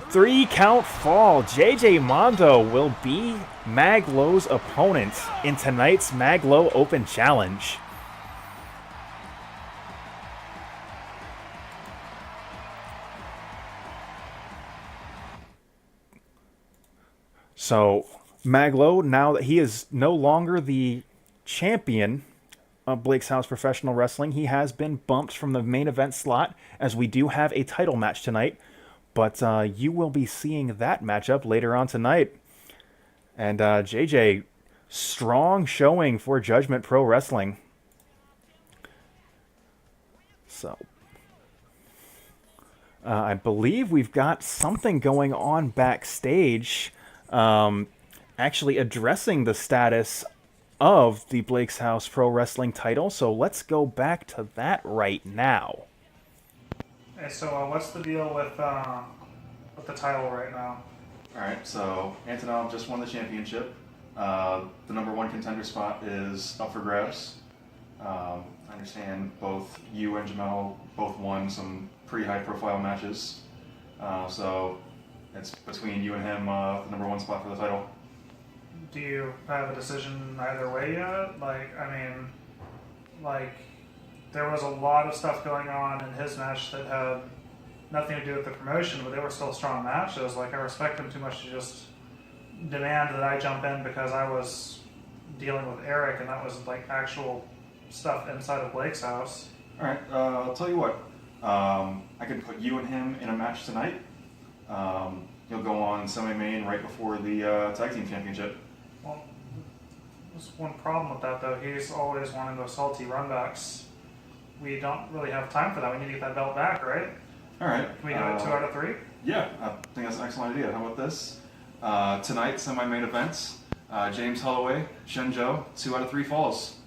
3 count fall. JJ Mondo will be Maglow's opponent in tonight's Maglow Open Challenge. So Maglow, now that he is no longer the champion of Blake's House Professional Wrestling, he has been bumped from the main event slot, as we do have a title match tonight. But you will be seeing that matchup later on tonight. And JJ, strong showing for Judgment Pro Wrestling. So I believe we've got something going on backstage. actually addressing the status of the Blake's House Pro Wrestling title. So let's go back to that right now. Hey, so what's the deal with the title right now? Alright, so Antonov just won the championship. The number one contender spot is up for grabs. I understand both you and Jamel both won some pretty high profile matches. So it's between you and him, the number one spot for the title. Do you have a decision either way yet? There was a lot of stuff going on in his match that had nothing to do with the promotion, but they were still strong matches. I respect him too much to just demand that I jump in because I was dealing with Eric, and that was actual stuff inside of Blake's house. Alright, I'll tell you what. I could put you and him in a match tonight. He'll go on semi-main right before the tag team championship. Well, there's one problem with that, though. He's always wanting those salty runbacks. We don't really have time for that. We need to get that belt back, right? Alright. Can we do it 2 out of 3? Yeah, I think that's an excellent idea. How about this? Tonight, semi-main events. James Holloway, Hsien-Jo, 2 out of 3 falls.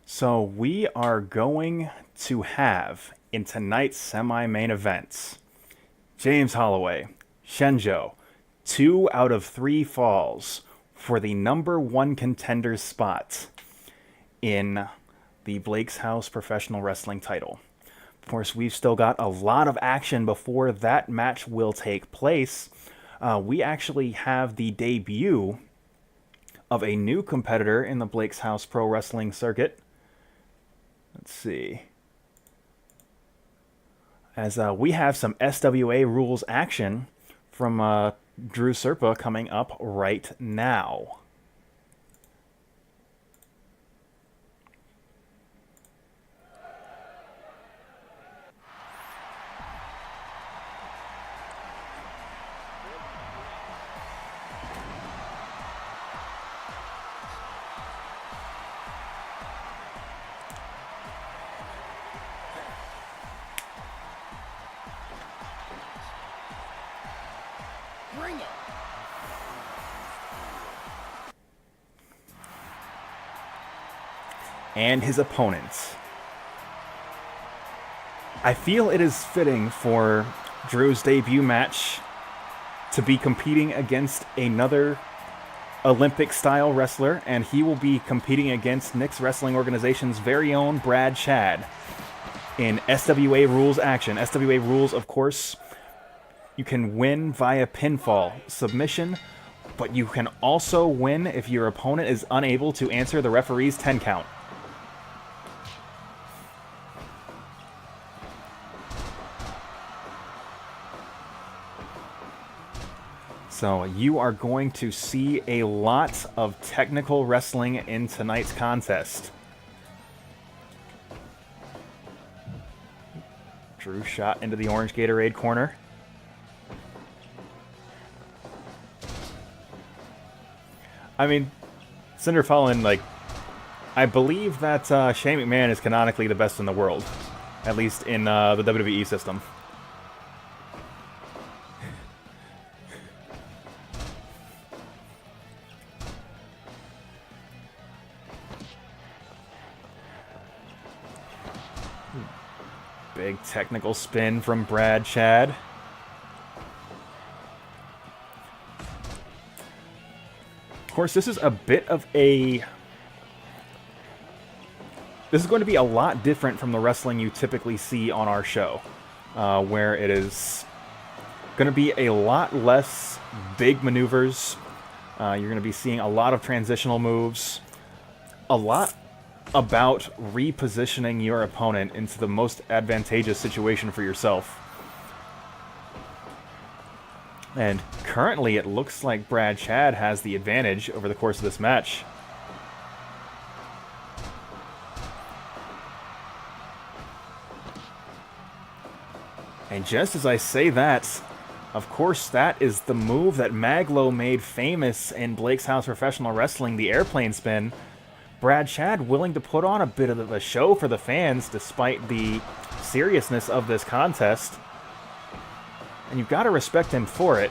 So we are going to have, in tonight's semi-main events, James Holloway, Hsien-Jo, 2 out of 3 falls for the number one contender spot in the Blake's House Professional Wrestling title. Of course, we've still got a lot of action before that match will take place. We actually have the debut of a new competitor in the Blake's House Pro Wrestling circuit. Let's see. As we have some SWA rules action from Drew Serpa coming up right now. And his opponents. I feel it is fitting for Drew's debut match to be competing against another Olympic-style wrestler, and he will be competing against Nick's Wrestling Organization's very own Brad Chad in SWA rules action. SWA rules, of course, you can win via pinfall, submission, but you can also win if your opponent is unable to answer the referee's 10 count. So you are going to see a lot of technical wrestling in tonight's contest. Drew shot into the orange Gatorade corner. I mean, Cinder Fallen, I believe that Shane McMahon is canonically the best in the world. At least in the WWE system. Big technical spin from Brad Chad. Of course, this is a bit of a... This is going to be a lot different from the wrestling you typically see on our show, where it is going to be a lot less big maneuvers. You're going to be seeing a lot of transitional moves, a lot about repositioning your opponent into the most advantageous situation for yourself. And currently it looks like Brad Chad has the advantage over the course of this match. And just as I say that, of course that is the move that Maglo made famous in Blake's House Professional Wrestling, the airplane spin. Brad Chad willing to put on a bit of a show for the fans despite the seriousness of this contest. And you've got to respect him for it.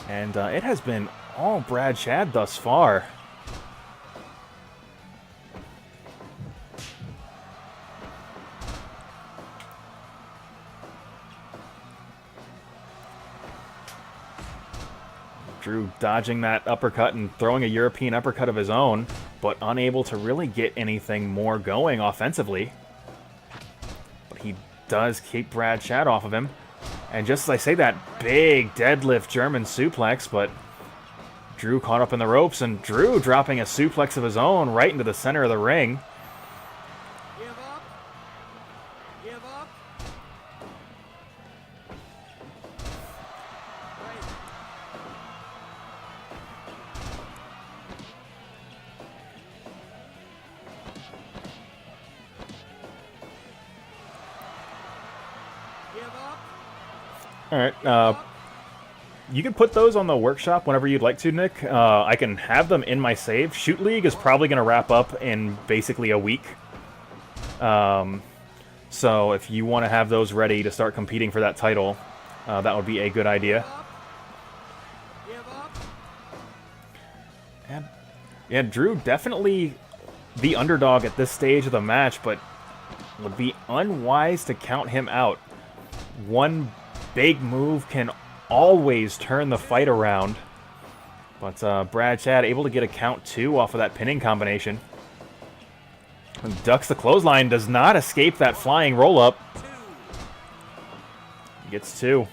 And it has been all Brad Chad thus far. Drew dodging that uppercut and throwing a European uppercut of his own, but unable to really get anything more going offensively. But he does keep Brad Chad off of him. And just as I say that, big deadlift German suplex, but Drew caught up in the ropes, and Drew dropping a suplex of his own right into the center of the ring. Give up. Give up. Right. Give up. All right, you can put those on the workshop whenever you'd like to, Nick. I can have them in my save. Shoot League is probably going to wrap up in basically a week. So if you want to have those ready to start competing for that title, that would be a good idea. Give up. And yeah, Drew definitely the underdog at this stage of the match, but would be unwise to count him out. One big move can always turn the fight around. But Brad Chad able to get a count 2 off of that pinning combination. And ducks the clothesline, does not escape that flying roll-up. Gets 2.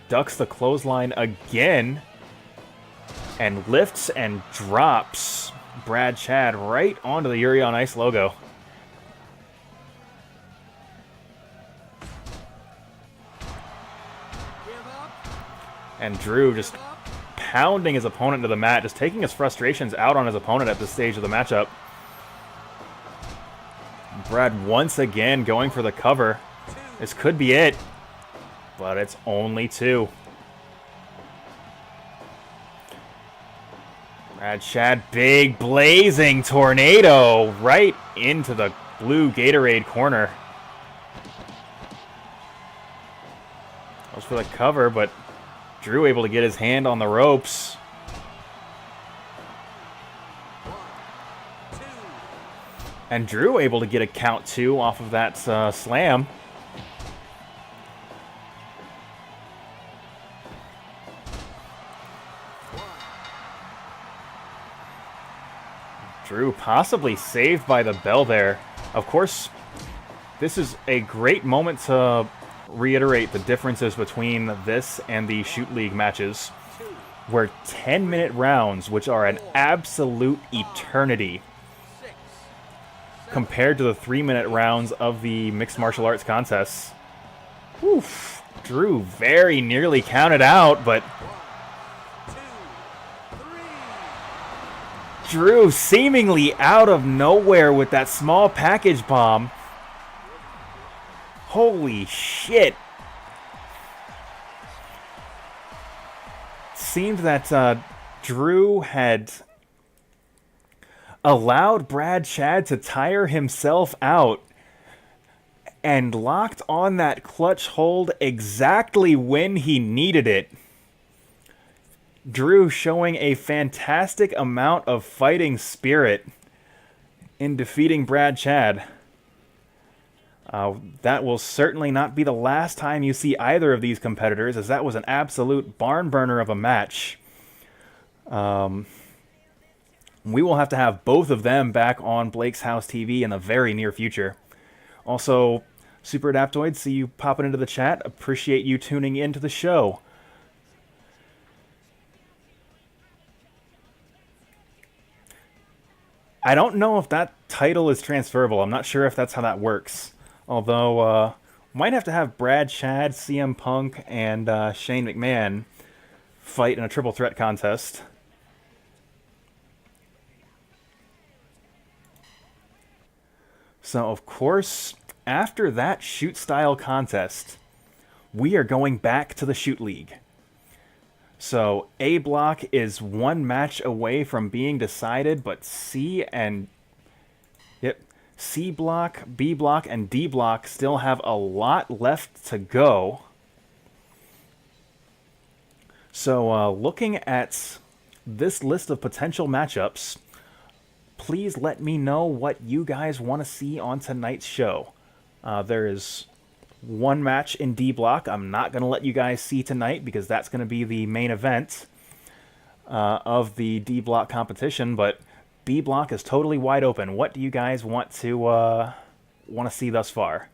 Ducks the clothesline again. And lifts and drops Brad Chad right onto the Yuri on Ice logo. And Drew just pounding his opponent to the mat, just taking his frustrations out on his opponent at this stage of the matchup. Brad once again going for the cover. This could be it, but it's only 2. Brad Chad, big blazing tornado right into the blue Gatorade corner. Goes for the cover, but Drew able to get his hand on the ropes. 1, 2. And Drew able to get a count 2 off of that slam. Drew possibly saved by the bell there. Of course, this is a great moment to reiterate the differences between this and the Shoot League matches, where 10-minute rounds, which are an absolute eternity, compared to the 3-minute rounds of the mixed martial arts contests. Oof. Drew very nearly counted out, but 1, 2, 3. Drew seemingly out of nowhere with that small package bomb. Holy shit. Seemed that Drew had allowed Brad Chad to tire himself out and locked on that clutch hold exactly when he needed it. Drew showing a fantastic amount of fighting spirit in defeating Brad Chad. That will certainly not be the last time you see either of these competitors, as that was an absolute barn burner of a match. We will have to have both of them back on Blake's House TV in the very near future. Also, Super Adaptoid, see you popping into the chat. Appreciate you tuning into the show. I don't know if that title is transferable. I'm not sure if that's how that works. Although, might have to have Brad Chad, CM Punk, and Shane McMahon fight in a triple threat contest. So, of course, after that shoot-style contest, we are going back to the Shoot League. So A block is one match away from being decided, but C block, B block, and D block still have a lot left to go. So looking at this list of potential matchups, please let me know what you guys want to see on tonight's show. There is one match in D block I'm not going to let you guys see tonight because that's going to be the main event of the D block competition, but B block is totally wide open. What do you guys want to see thus far?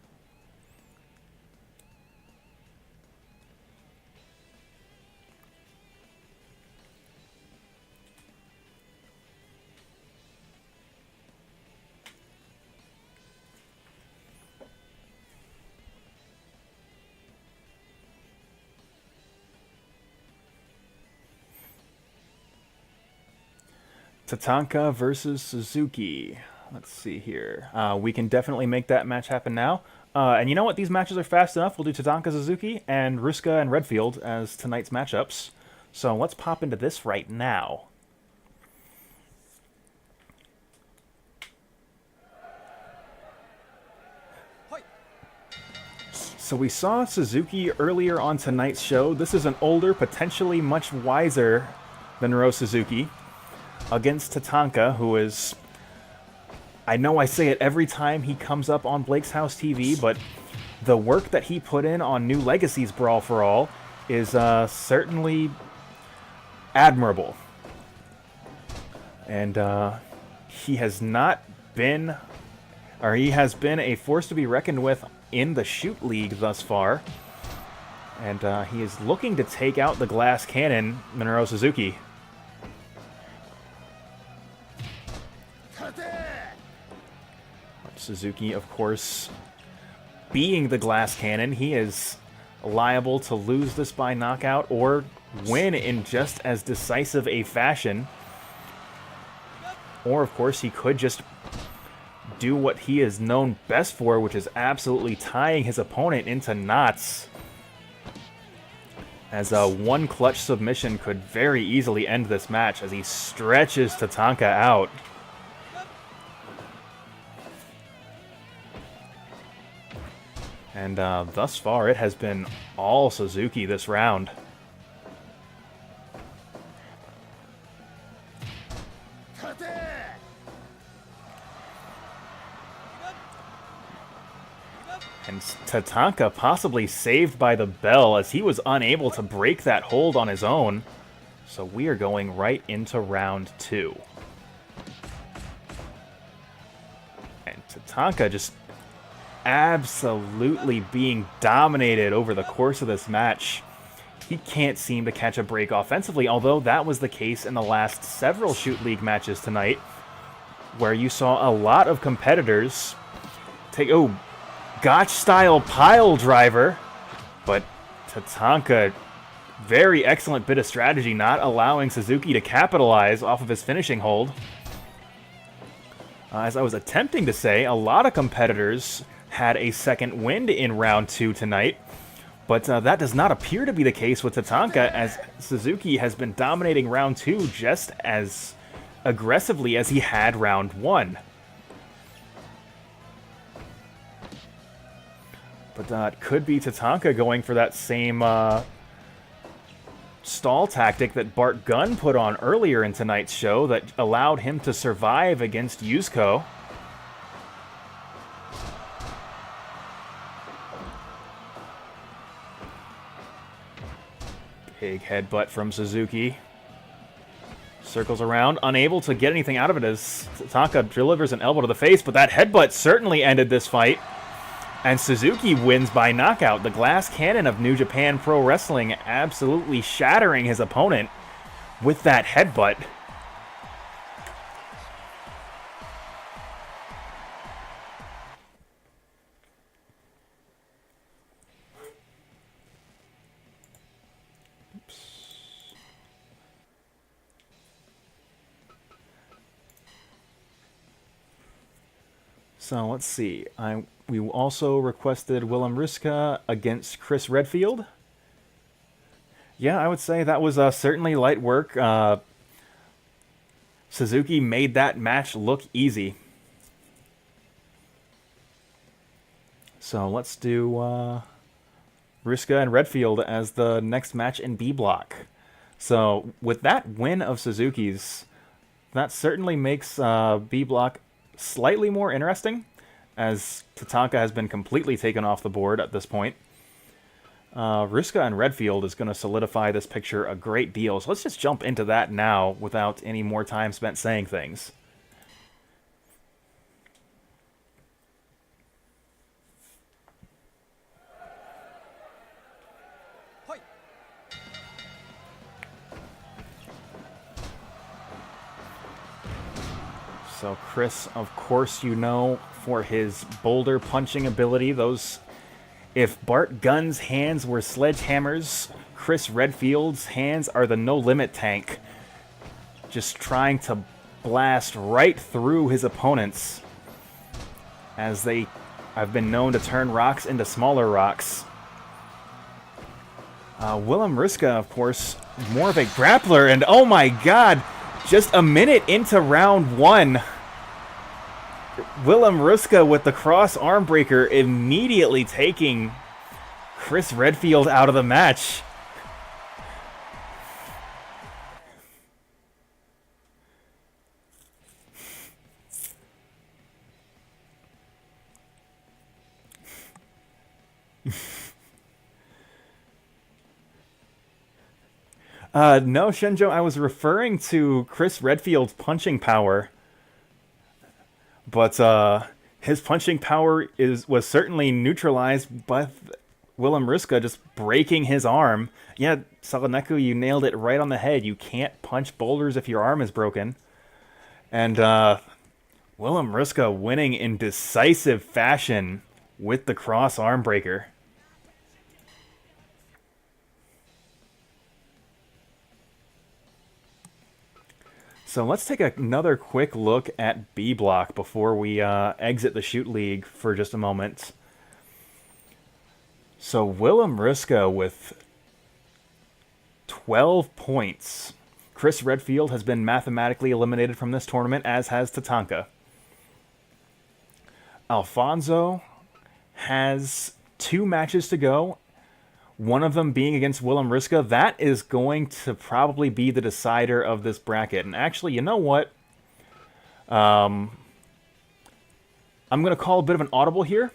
Tatanka versus Suzuki. Let's see here. We can definitely make that match happen now. And you know what? These matches are fast enough. We'll do Tatanka Suzuki and Ruska and Redfield as tonight's matchups. So let's pop into this right now. So we saw Suzuki earlier on tonight's show. This is an older, potentially much wiser than Rose Suzuki, against Tatanka, who is... I know I say it every time he comes up on Blake's House TV, but the work that he put in on New Legacy's Brawl for All is certainly admirable. And he has not been... or he has been a force to be reckoned with in the Shoot League thus far. And he is looking to take out the glass cannon, Minoru Suzuki. Suzuki, of course, being the glass cannon, he is liable to lose this by knockout or win in just as decisive a fashion. Or, of course, he could just do what he is known best for, which is absolutely tying his opponent into knots. As one clutch submission could very easily end this match as he stretches Tatanka out. And thus far, it has been all Suzuki this round. And Tatanka possibly saved by the bell as he was unable to break that hold on his own. So we are going right into round 2. And Tatanka just absolutely being dominated over the course of this match. He can't seem to catch a break offensively, although that was the case in the last several Shoot League matches tonight, where you saw a lot of competitors take... oh, Gotch-style pile driver, but Tatanka, very excellent bit of strategy, not allowing Suzuki to capitalize off of his finishing hold. As I was attempting to say, a lot of competitors had a second wind in round 2 tonight, but that does not appear to be the case with Tatanka, as Suzuki has been dominating round 2 just as aggressively as he had round 1. But it could be Tatanka going for that same stall tactic that Bart Gunn put on earlier in tonight's show that allowed him to survive against Yuzuko. Big headbutt from Suzuki. Circles around, unable to get anything out of it as Tatanka delivers an elbow to the face, but that headbutt certainly ended this fight. And Suzuki wins by knockout. The glass cannon of New Japan Pro Wrestling absolutely shattering his opponent with that headbutt. So let's see. I We also requested Willem Ruska against Chris Redfield. Yeah, I would say that was certainly light work. Suzuki made that match look easy. So let's do Ruska and Redfield as the next match in B block. So with that win of Suzuki's, that certainly makes B block slightly more interesting, as Tatanka has been completely taken off the board at this point. Ruska and Redfield is going to solidify this picture a great deal, so let's just jump into that now without any more time spent saying things. So Chris, of course, you know, for his boulder punching ability, if Bart Gunn's hands were sledgehammers, Chris Redfield's hands are the no-limit tank, just trying to blast right through his opponents, as they have been known to turn rocks into smaller rocks. Willem Ruska, of course, more of a grappler, and oh my god, just a minute into round one, Willem Ruska with the cross arm breaker immediately taking Chris Redfield out of the match. No, Hsien-Jo, I was referring to Chris Redfield's punching power. But his punching power was certainly neutralized by Willem Ruska just breaking his arm. Yeah, Salaneku, you nailed it right on the head. You can't punch boulders if your arm is broken. And Willem Ruska winning in decisive fashion with the cross arm breaker. So let's take another quick look at B block before we exit the Shoot League for just a moment. So Willem Ruska with 12 points. Chris Redfield has been mathematically eliminated from this tournament, as has Tatanka. Alfonso has 2 matches to go, one of them being against Willem Ruska. That is going to probably be the decider of this bracket. And actually, you know what? I'm going to call a bit of an audible here.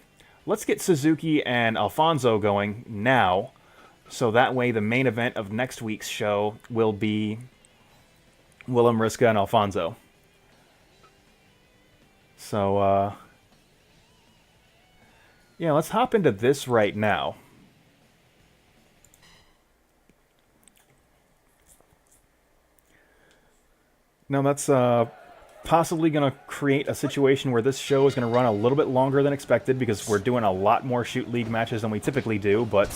Let's get Suzuki and Alfonso going now, so that way the main event of next week's show will be Willem Ruska and Alfonso. So, yeah, let's hop into this right now. Now, that's possibly going to create a situation where this show is going to run a little bit longer than expected, because we're doing a lot more Shoot League matches than we typically do, but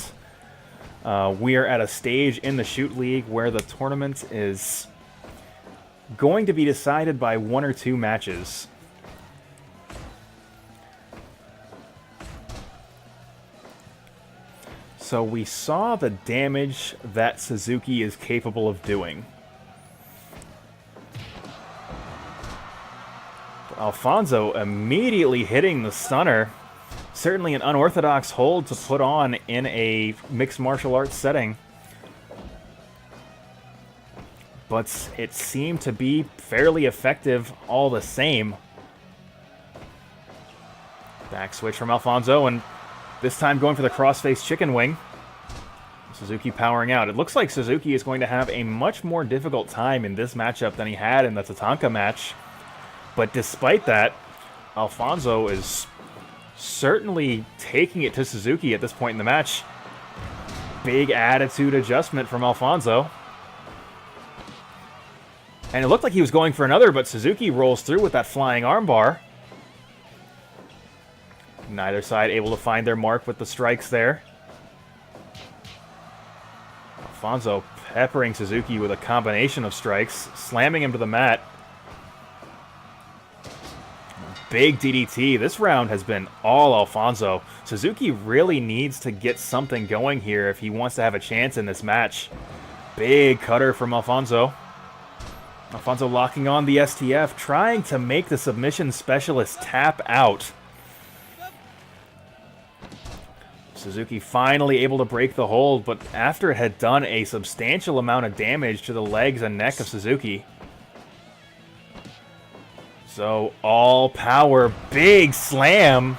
we are at a stage in the Shoot League where the tournament is going to be decided by 1 or 2 matches. So we saw the damage that Suzuki is capable of doing. Alfonso immediately hitting the stunner. Certainly an unorthodox hold to put on in a mixed martial arts setting. But it seemed to be fairly effective all the same. Back switch from Alfonso, and this time going for the crossface chicken wing. Suzuki powering out. It looks like Suzuki is going to have a much more difficult time in this matchup than he had in the Tatanka match. But despite that, Alfonso is certainly taking it to Suzuki at this point in the match. Big attitude adjustment from Alfonso. And it looked like he was going for another, but Suzuki rolls through with that flying armbar. Neither side able to find their mark with the strikes there. Alfonso peppering Suzuki with a combination of strikes, slamming him to the mat. big DDT. This round has been all Alfonso. Suzuki really needs to get something going here if he wants to have a chance in this match. Big cutter from Alfonso. Alfonso locking on the STF, trying to make the submission specialist tap out. Suzuki finally able to break the hold, but after it had done a substantial amount of damage to the legs and neck of Suzuki. So, all power, big slam.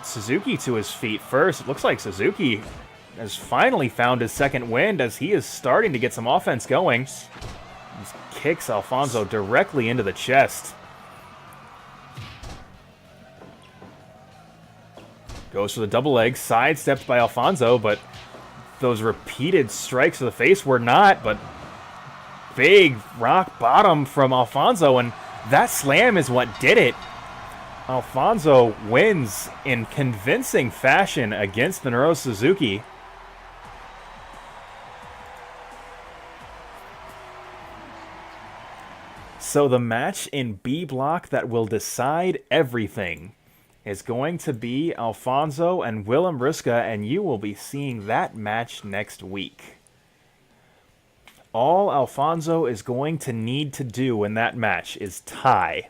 Suzuki to his feet first. It looks like Suzuki has finally found his second wind as he is starting to get some offense going. He kicks Alfonso directly into the chest. Goes for the double leg, sidestepped by Alfonso, but those repeated strikes to the face were not, but big rock bottom from Alfonso, and that slam is what did it. Alfonso wins in convincing fashion against Minoru Suzuki. So the match in B block that will decide everything is going to be Alfonso and Willem Ruska, and you will be seeing that match next week. All Alfonso is going to need to do in that match is tie.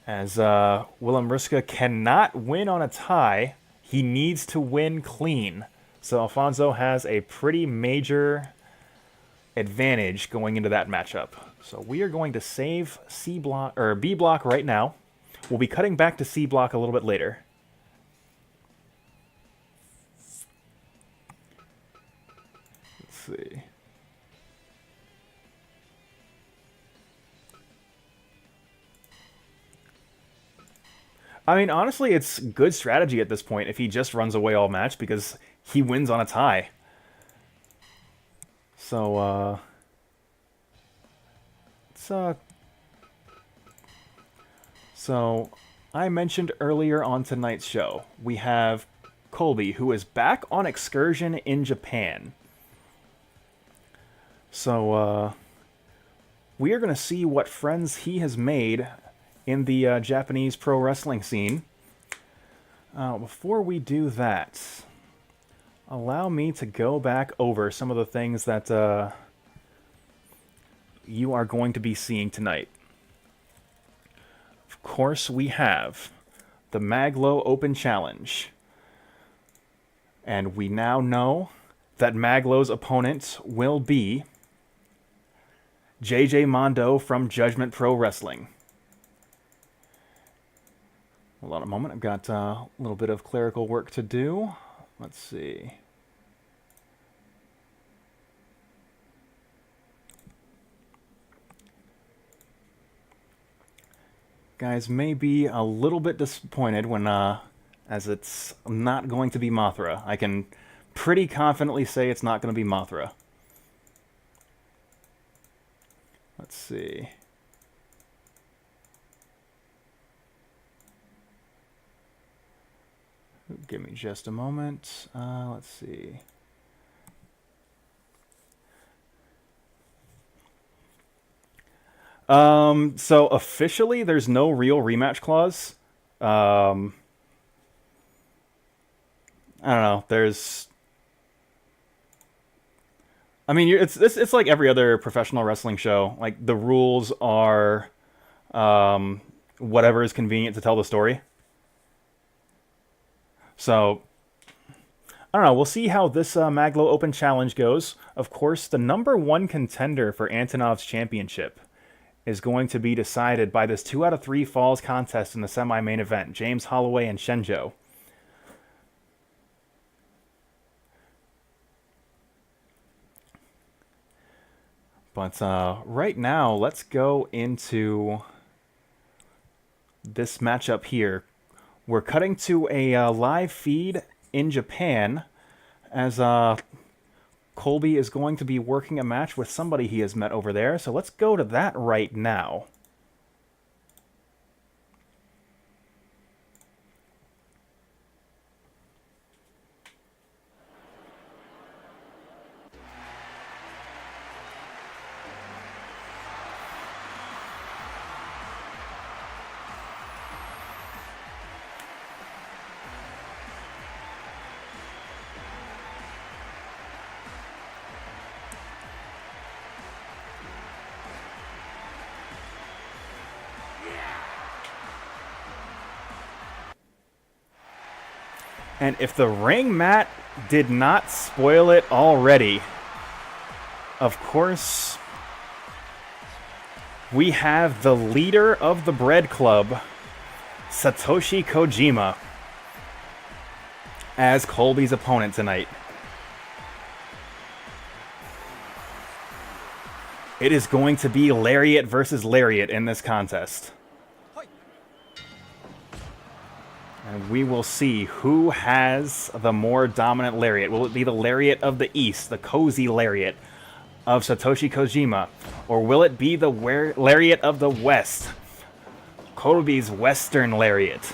As Willem Ruska cannot win on a tie, he needs to win clean. So Alfonso has a pretty major advantage going into that matchup. So we are going to save C block or B block right now. We'll be cutting back to C block a little bit later. Let's see. I mean, honestly, it's good strategy at this point if he just runs away all match because he wins on a tie. So, So, I mentioned earlier on tonight's show, we have COLBY, who is back on excursion in Japan. So, we are going to see what friends he has made in the Japanese pro wrestling scene. Before we do that, allow me to go back over some of the things that you are going to be seeing tonight. Of course, we have the Maglo Open Challenge. And we now know that Maglo's opponent will be JJ Mondo from Judgment Pro Wrestling. Hold on a moment, I've got a little bit of clerical work to do. Let's see. Guys may be a little bit disappointed when, as it's not going to be Mothra. I can pretty confidently say it's not going to be Mothra. Let's see. Give me just a moment. Let's see. So officially, there's no real rematch clause. I don't know. I mean, it's like every other professional wrestling show. Like, the rules are whatever is convenient to tell the story. So, I don't know. We'll see how this Maglo Open Challenge goes. Of course, the #1 contender for Antonov's championship is going to be decided by this 2 out of 3 falls contest in the semi-main event. James Holloway and Hsien-Jo. But right now, let's go into this matchup here. We're cutting to a live feed in Japan as COLBY is going to be working a match with somebody he has met over there. So let's go to that right now. And if the ring mat did not spoil it already, of course, we have the leader of the Bread Club, Satoshi Kojima, as COLBY's opponent tonight. It is going to be Lariat versus Lariat in this contest. And we will see who has the more dominant Lariat. Will it be the Lariat of the East, the cozy Lariat of Satoshi Kojima? Or will it be the Lariat of the West, COLBY's Western Lariat,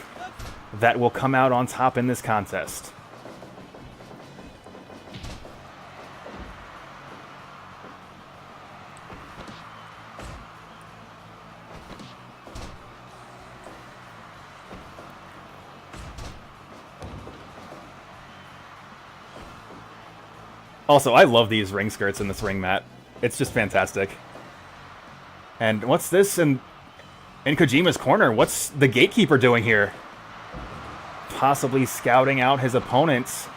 that will come out on top in this contest? Also, I love these ring skirts in this ring mat. It's just fantastic. And what's this in Kojima's corner? What's the Gatekeeper doing here? Possibly scouting out his opponents.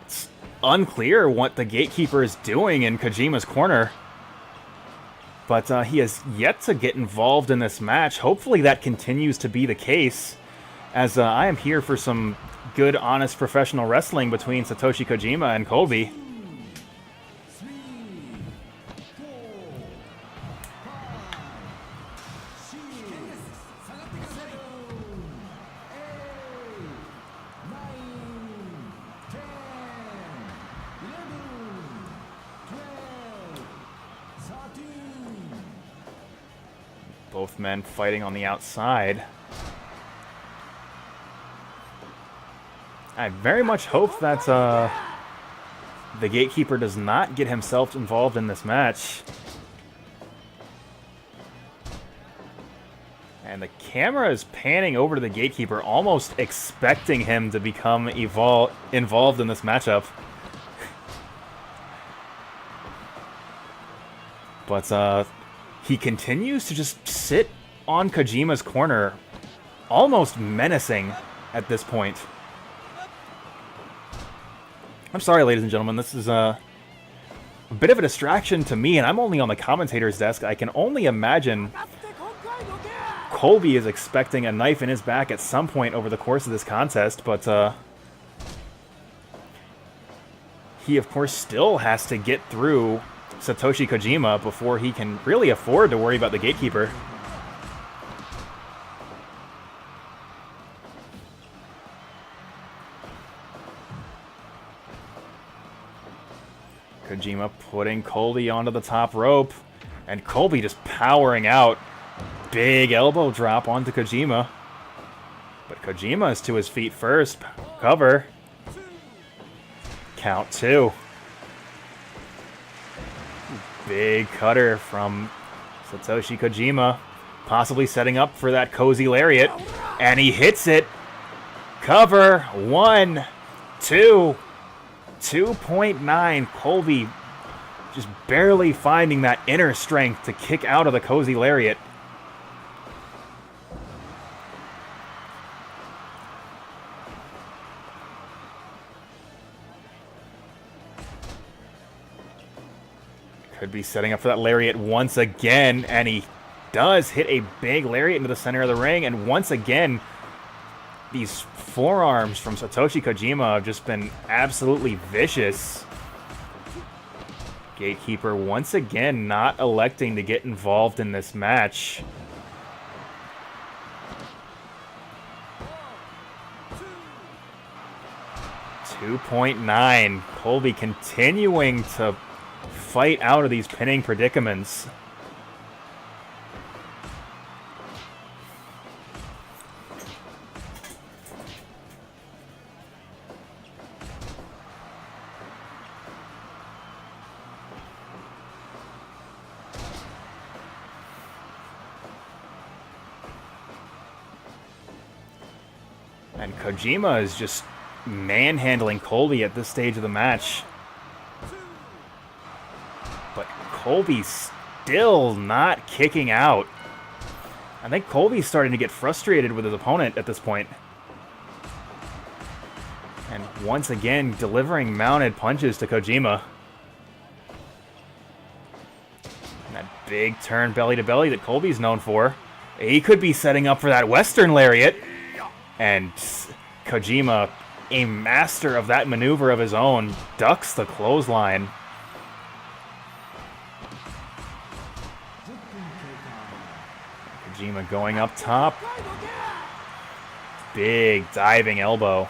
It's unclear what the Gatekeeper is doing in Kojima's corner. But he has yet to get involved in this match. Hopefully that continues to be the case, as I am here for some good, honest, professional wrestling between Satoshi Kojima and COLBY. Both men fighting on the outside. I very much hope that the Gatekeeper does not get himself involved in this match. And the camera is panning over to the Gatekeeper, almost expecting him to become involved in this matchup. But he continues to just sit on Kojima's corner, almost menacing at this point. I'm sorry, ladies and gentlemen, this is a bit of a distraction to me, and I'm only on the commentator's desk. I can only imagine COLBY is expecting a knife in his back at some point over the course of this contest, but he, of course, still has to get through Satoshi Kojima before he can really afford to worry about the Gatekeeper. Kojima putting COLBY onto the top rope, and COLBY just powering out. Big elbow drop onto Kojima. But Kojima is to his feet first. Cover. Count 2. Big cutter from Satoshi Kojima. Possibly setting up for that cozy lariat. And he hits it. Cover. 1, 2. 2.9. COLBY just barely finding that inner strength to kick out of the cozy lariat. Could be setting up for that lariat once again, and he does hit a big lariat into the center of the ring, and once again, these forearms from Satoshi Kojima have just been absolutely vicious. Gatekeeper once again not electing to get involved in this match. $2.9. COLBY continuing to fight out of these pinning predicaments. And Kojima is just manhandling COLBY at this stage of the match. But COLBY still not kicking out. I think COLBY's starting to get frustrated with his opponent at this point. And once again, delivering mounted punches to Kojima. And that big turn belly to belly that COLBY's known for. He could be setting up for that Western Lariat. And Kojima, a master of that maneuver of his own, ducks the clothesline. Kojima going up top. Big diving elbow.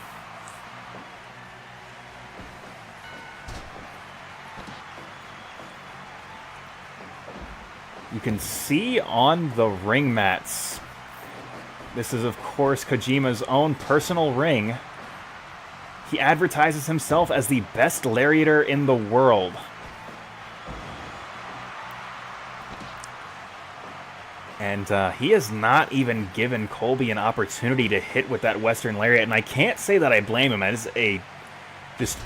You can see on the ring mats. This is, of course, Kojima's own personal ring. He advertises himself as the best lariater in the world. And he has not even given COLBY an opportunity to hit with that Western Lariat. And I can't say that I blame him. It is a just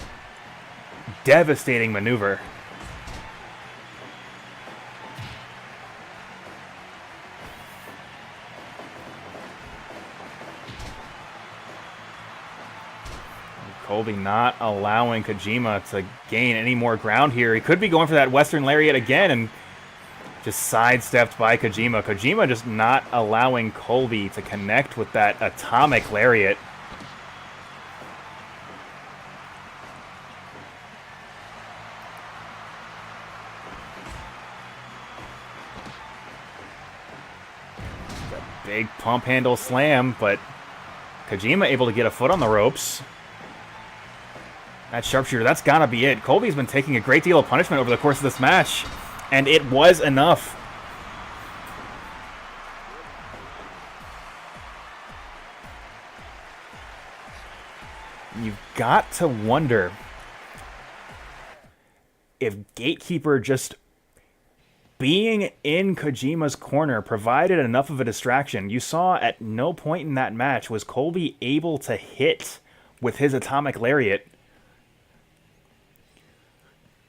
devastating maneuver. COLBY not allowing Kojima to gain any more ground here. He could be going for that Western Lariat again and just sidestepped by Kojima. Kojima just not allowing COLBY to connect with that atomic lariat. A big pump handle slam, but Kojima able to get a foot on the ropes. That sharpshooter, that's gotta be it. COLBY's been taking a great deal of punishment over the course of this match. And it was enough. You've got to wonder if Gatekeeper just being in Kojima's corner provided enough of a distraction. You saw at no point in that match was COLBY able to hit with his atomic lariat.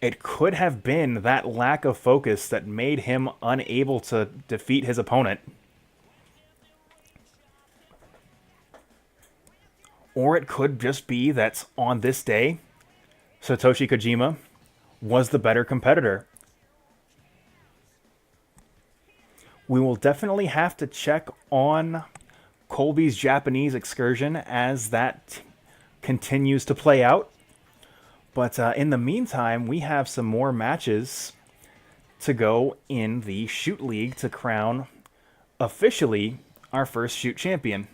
It could have been that lack of focus that made him unable to defeat his opponent. Or it could just be that on this day, Satoshi Kojima was the better competitor. We will definitely have to check on COLBY's Japanese excursion as that continues to play out. But in the meantime, we have some more matches to go in the Shoot League to crown officially our first Shoot champion.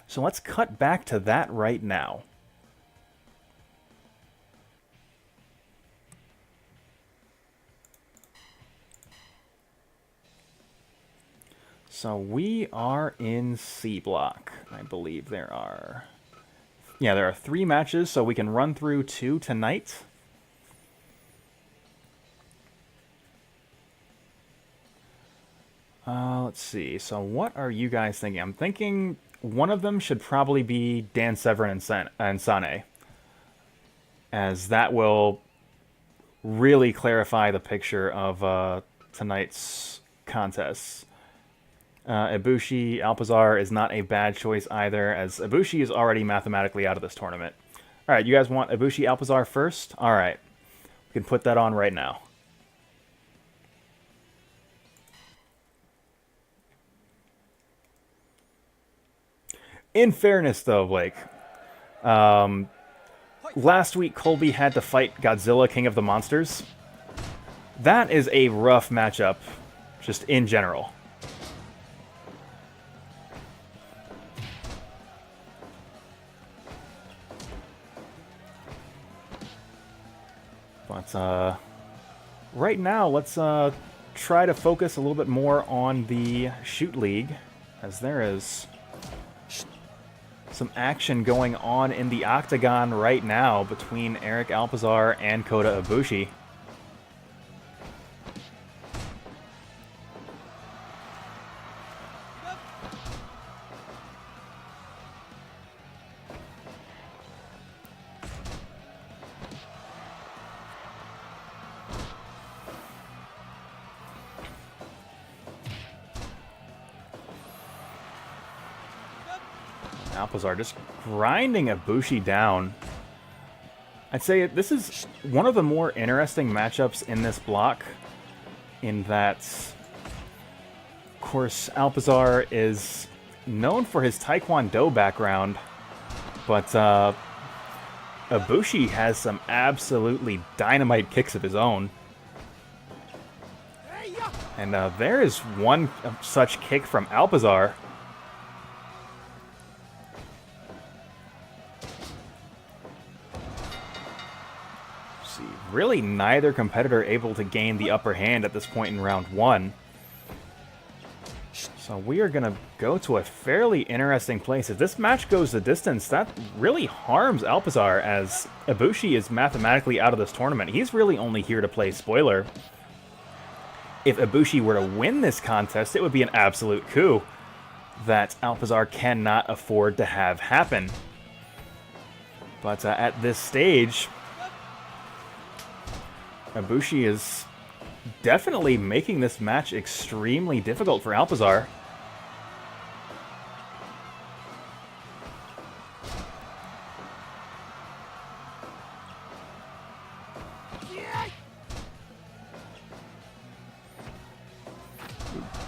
So let's cut back to that right now. So we are in C block. I believe there are... Yeah, there are 3 matches, so we can run through 2 tonight. Let's see. So what are you guys thinking? I'm thinking one of them should probably be Dan Severn and Sanae, as that will really clarify the picture of tonight's contests. Ibushi, Alpizar is not a bad choice either, as Ibushi is already mathematically out of this tournament. Alright, you guys want Ibushi, Alpizar first? Alright, we can put that on right now. In fairness, though, Blake, last week COLBY had to fight Godzilla, King of the Monsters. That is a rough matchup, just in general. But right now, let's try to focus a little bit more on the Shoot League, as there is some action going on in the Octagon right now between Eric Alpizar and Kota Ibushi. Alpizar just grinding Ibushi down. I'd say this is one of the more interesting matchups in this block, in that, of course, Alpizar is known for his Taekwondo background, but Ibushi has some absolutely dynamite kicks of his own. And there is one such kick from Alpizar. See, really neither competitor able to gain the upper hand at this point in round one. So we are going to go to a fairly interesting place. If this match goes the distance, that really harms Alpizar, as Ibushi is mathematically out of this tournament. He's really only here to play spoiler. If Ibushi were to win this contest, it would be an absolute coup that Alpizar cannot afford to have happen. But at this stage, Ibushi is definitely making this match extremely difficult for Alpizar.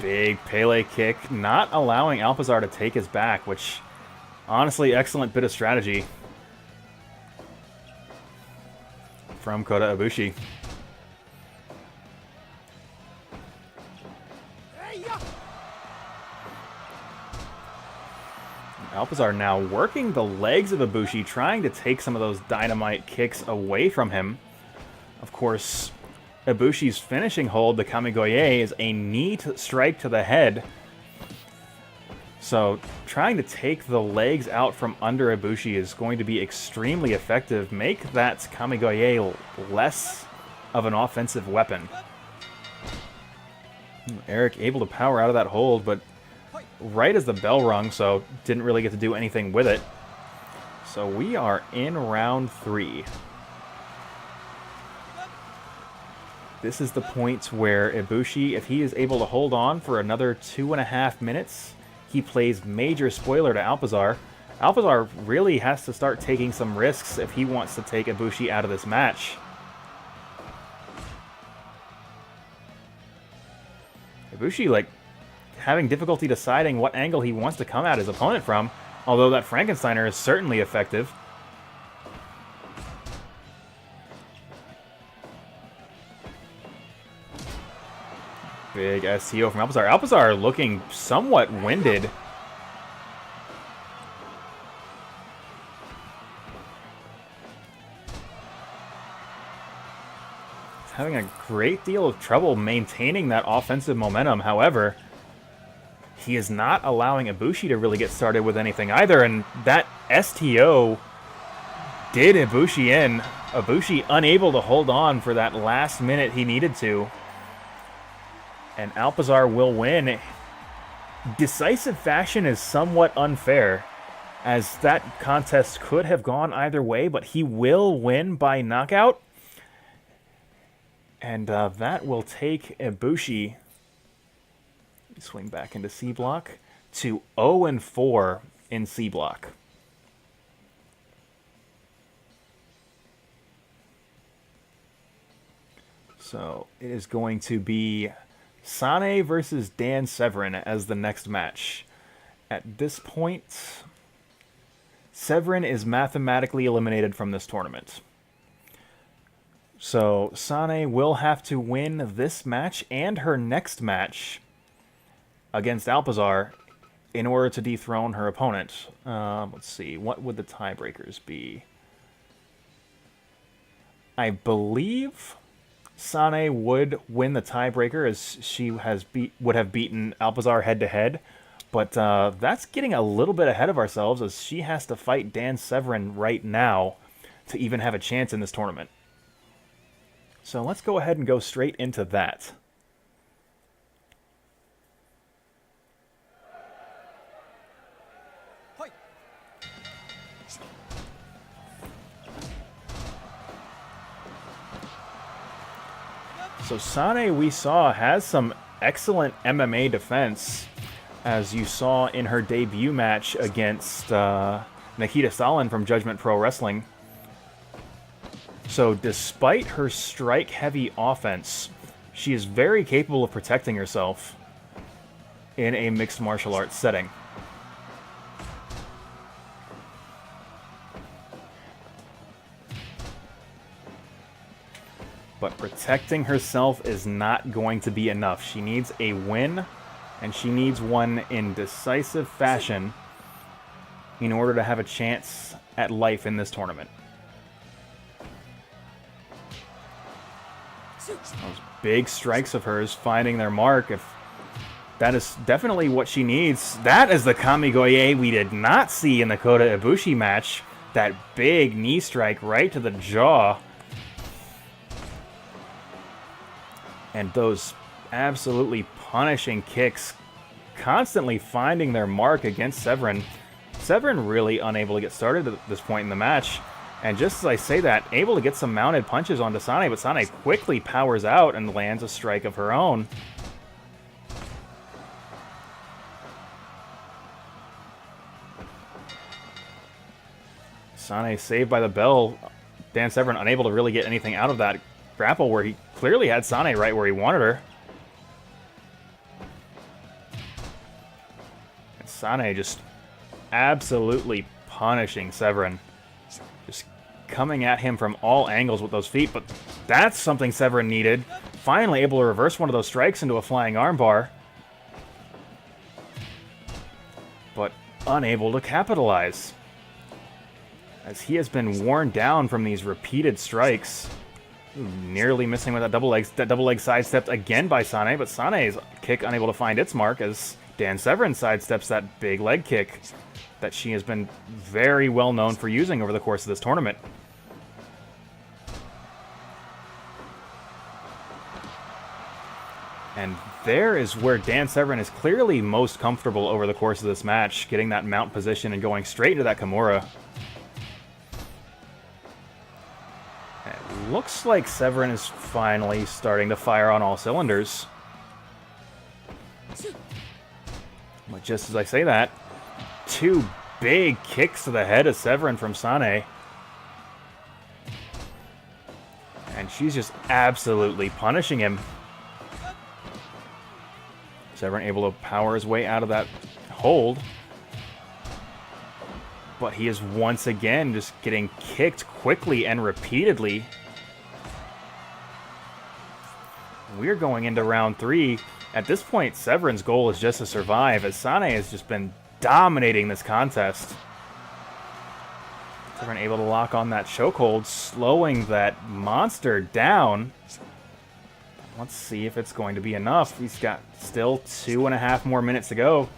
Big Pele kick, not allowing Alpizar to take his back, which, honestly, excellent bit of strategy from Kota Ibushi. Alpizar now working the legs of Ibushi, trying to take some of those dynamite kicks away from him. Of course, Ibushi's finishing hold, the Kamigoye, is a knee strike to the head. So trying to take the legs out from under Ibushi is going to be extremely effective. Make that Kamigoye less of an offensive weapon. Eric able to power out of that hold, but right as the bell rung, so didn't really get to do anything with it. So we are in round 3. This is the point where Ibushi, if he is able to hold on for another 2.5 minutes, he plays major spoiler to Alpizar. Alpizar really has to start taking some risks if he wants to take Ibushi out of this match. Ibushi, like, having difficulty deciding what angle he wants to come at his opponent from, although that Frankensteiner is certainly effective. Big STO from Alpizar. Alpizar looking somewhat winded. He's having a great deal of trouble maintaining that offensive momentum. However, he is not allowing Ibushi to really get started with anything either, and that STO did Ibushi in. Ibushi unable to hold on for that last minute he needed to. And Alpizar will win. Decisive fashion is somewhat unfair, as that contest could have gone either way, but he will win by knockout. And that will take Ibushi, swing back into C block, to 0-4 in C block. So it is going to be Sanae versus Dan Severn as the next match. At this point, Severn is mathematically eliminated from this tournament. So Sanae will have to win this match and her next match against Alpizar in order to dethrone her opponent. Let's see, what would the tiebreakers be? I believe Sanae would win the tiebreaker, as she would have beaten Alpizar head-to-head, but that's getting a little bit ahead of ourselves, as she has to fight Dan Severn right now to even have a chance in this tournament. So let's go ahead and go straight into that. So Sanae, we saw, has some excellent MMA defense. as you saw in her debut match against Nikita Stalin from Judgment Pro Wrestling. So despite her strike-heavy offense, she is very capable of protecting herself in a mixed martial arts setting. But protecting herself is not going to be enough. She needs a win, and she needs one in decisive fashion in order to have a chance at life in this tournament. Those big strikes of hers finding their mark. If that is definitely what she needs. That is the Kamigoye we did not see in the Kota Ibushi match. That big knee strike right to the jaw. And those absolutely punishing kicks constantly finding their mark against Severn. Severn really unable to get started at this point in the match. And just as I say that, able to get some mounted punches onto Sanae, but Sanae quickly powers out and lands a strike of her own. Sanae saved by the bell. Dan Severn unable to really get anything out of that grapple where he clearly had Sanae right where he wanted her. And Sanae just absolutely punishing Severn. Just coming at him from all angles with those feet, but that's something Severn needed. Finally able to reverse one of those strikes into a flying armbar. But unable to capitalize, as he has been worn down from these repeated strikes. Nearly missing with that double leg. That double leg sidestepped again by Sanae, but Sane's kick unable to find its mark as Dan Severn sidesteps that big leg kick that she has been very well known for using over the course of this tournament. And there is where Dan Severn is clearly most comfortable over the course of this match, getting that mount position and going straight into that Kimura. It looks like Severn is finally starting to fire on all cylinders. But just as I say that, two big kicks to the head of Severn from Sanae. And she's just absolutely punishing him. Severn able to power his way out of that hold. But he is once again just getting kicked quickly and repeatedly. We're going into round 3. At this point, Severn's goal is just to survive, as Sanae has just been dominating this contest. Severn able to lock on that chokehold, slowing that monster down. Let's see if it's going to be enough. He's got still 2.5 more minutes to go.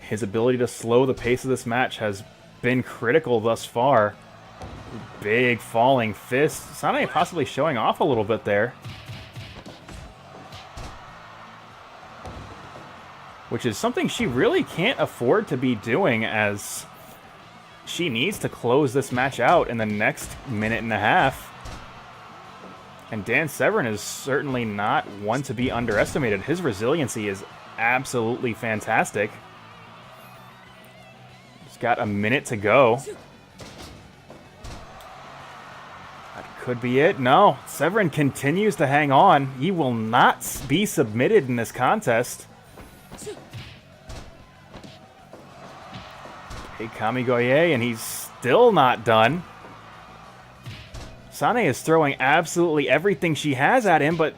His ability to slow the pace of this match has been critical thus far. Big falling fist. Sanae possibly showing off a little bit there. Which is something she really can't afford to be doing, as she needs to close this match out in the next minute and a half. And Dan Severn is certainly not one to be underestimated. His resiliency is absolutely fantastic. He's got a minute to go. That could be it. No, Severn continues to hang on. He will not be submitted in this contest. Hey, Kamigoye, and he's still not done. Sanae is throwing absolutely everything she has at him, but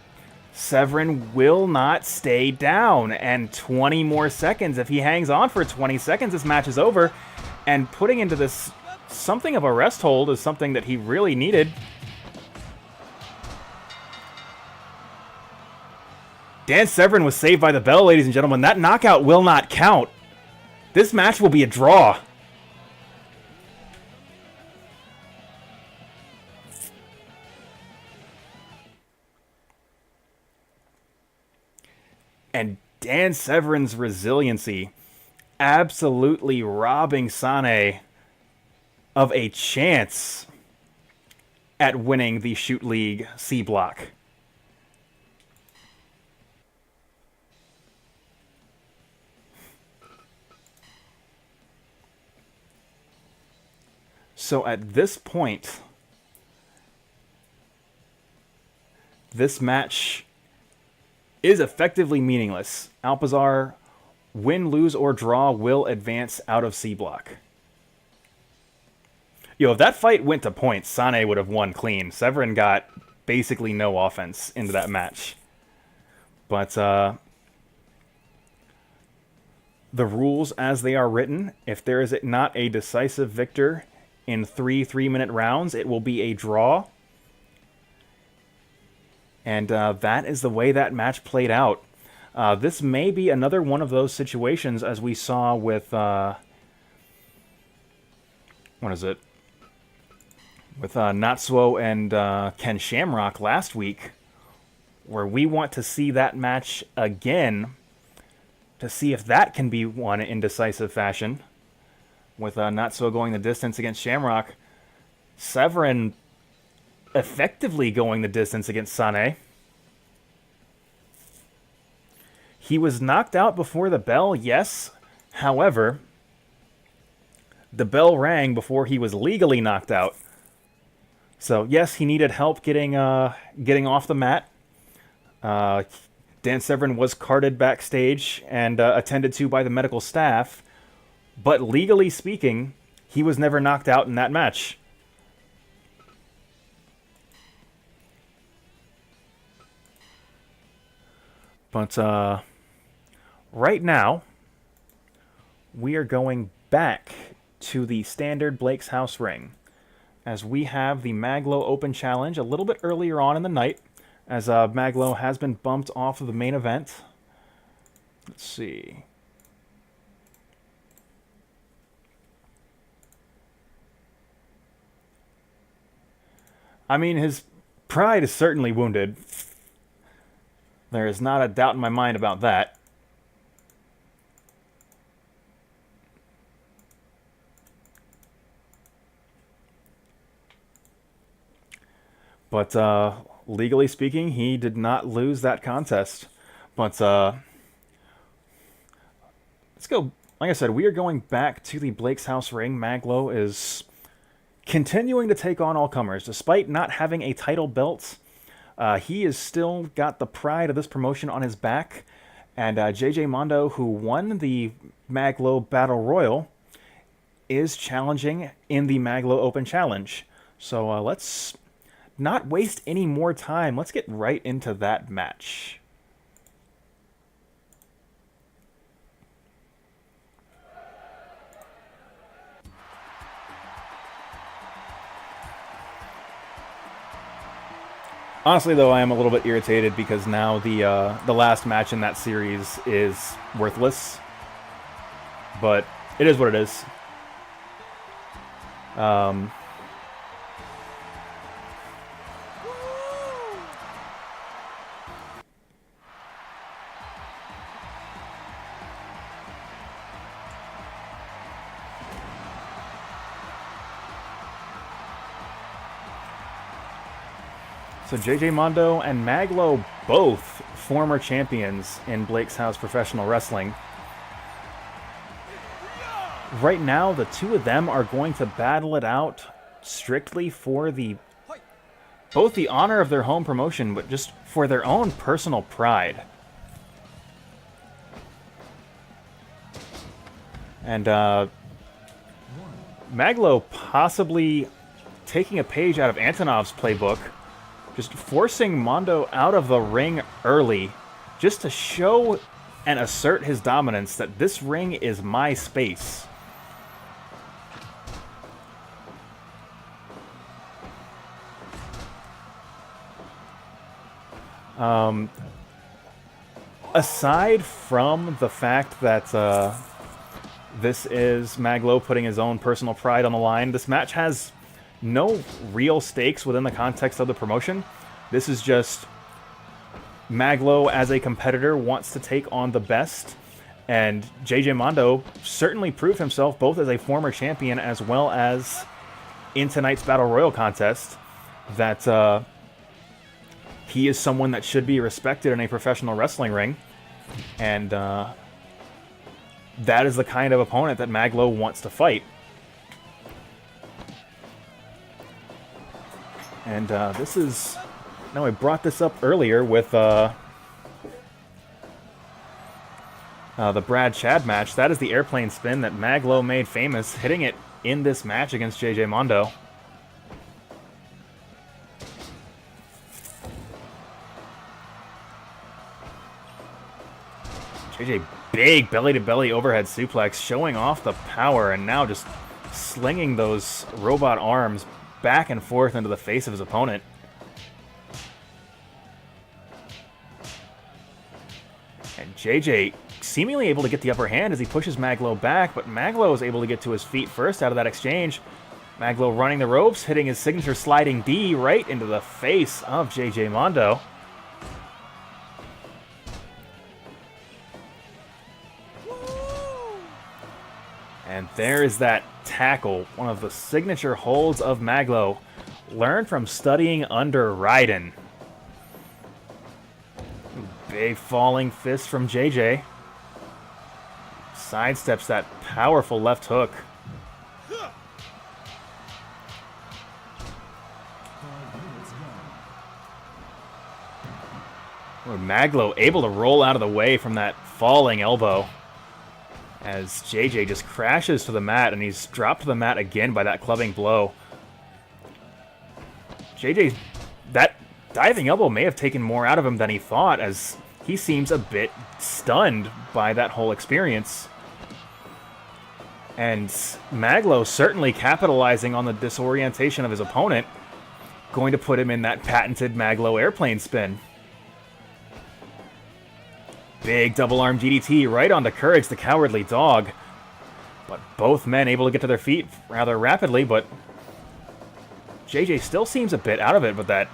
Severn will not stay down. And 20 more seconds. If he hangs on for 20 seconds, this match is over. And putting into this something of a rest hold is something that he really needed. Dan Severn was saved by the bell, ladies and gentlemen. That knockout will not count. This match will be a draw. And Dan Severn's resiliency absolutely robbing Sanae of a chance at winning the Shoot League C block. So at this point, this match is effectively meaningless. Alpizar, win, lose, or draw, will advance out of C block. Yo, if that fight went to points, Sanae would have won clean. Severn got basically no offense into that match. But the rules as they are written, if there is not a decisive victor in 3 3-minute rounds, it will be a draw. And that is the way that match played out. This may be another one of those situations as we saw with... what is it? With Natsuo and Ken Shamrock last week, where we want to see that match again to see if that can be won in decisive fashion. With Natsuo going the distance against Shamrock, Severn effectively going the distance against Sanae. He was knocked out before the bell, yes. However, the bell rang before he was legally knocked out. So, yes, he needed help getting off the mat. Dan Severn was carted backstage and attended to by the medical staff. But legally speaking, he was never knocked out in that match. But right now, we are going back to the standard Blake's House ring, as we have the Maglo Open Challenge a little bit earlier on in the night, as Maglo has been bumped off of the main event. Let's see. I mean, his pride is certainly wounded. There is not a doubt in my mind about that. But legally speaking, he did not lose that contest. But let's go. Like I said, we are going back to the Blake's House ring. Maglo is continuing to take on all comers. Despite not having a title belt, he has still got the pride of this promotion on his back. And JJ Mondo, who won the Maglo Battle Royal, is challenging in the Maglo Open Challenge. So let's not waste any more time. Let's get right into that match. Honestly, though, I am a little bit irritated because now the last match in that series is worthless. But it is what it is. So JJ Mondo and Maglo, both former champions in Blake's House Professional Wrestling. Right now, the two of them are going to battle it out strictly for both the honor of their home promotion, but just for their own personal pride. And Maglo possibly taking a page out of Antonov's playbook, just forcing Mondo out of the ring early, just to show and assert his dominance that this ring is my space. Aside from the fact that this is Maglo putting his own personal pride on the line, this match has no real stakes within the context of the promotion. This is just Maglo as a competitor wants to take on the best, and JJ Mondo certainly proved himself both as a former champion as well as in tonight's Battle Royal contest that he is someone that should be respected in a professional wrestling ring, and that is the kind of opponent that Maglo wants to fight. And this is... Now, I brought this up earlier with the Brad Chad match. That is the airplane spin that Maglo made famous, hitting it in this match against JJ Mondo. JJ, big belly-to-belly overhead suplex, showing off the power, and now just slinging those robot arms back and forth into the face of his opponent. And JJ seemingly able to get the upper hand as he pushes Maglo back, but Maglo is able to get to his feet first out of that exchange. Maglo running the ropes, hitting his signature sliding D right into the face of JJ Mondo. And there is that tackle, one of the signature holds of Maglo, learned from studying under Raiden. Big falling fist from JJ. Sidesteps that powerful left hook. Maglo able to roll out of the way from that falling elbow, as JJ just crashes to the mat, and he's dropped to the mat again by that clubbing blow. JJ's... that diving elbow may have taken more out of him than he thought, as he seems a bit stunned by that whole experience. And Maglo certainly capitalizing on the disorientation of his opponent, going to put him in that patented Maglo airplane spin. Big double arm DDT right onto Courage the Cowardly Dog. But both men able to get to their feet rather rapidly, but JJ still seems a bit out of it, but that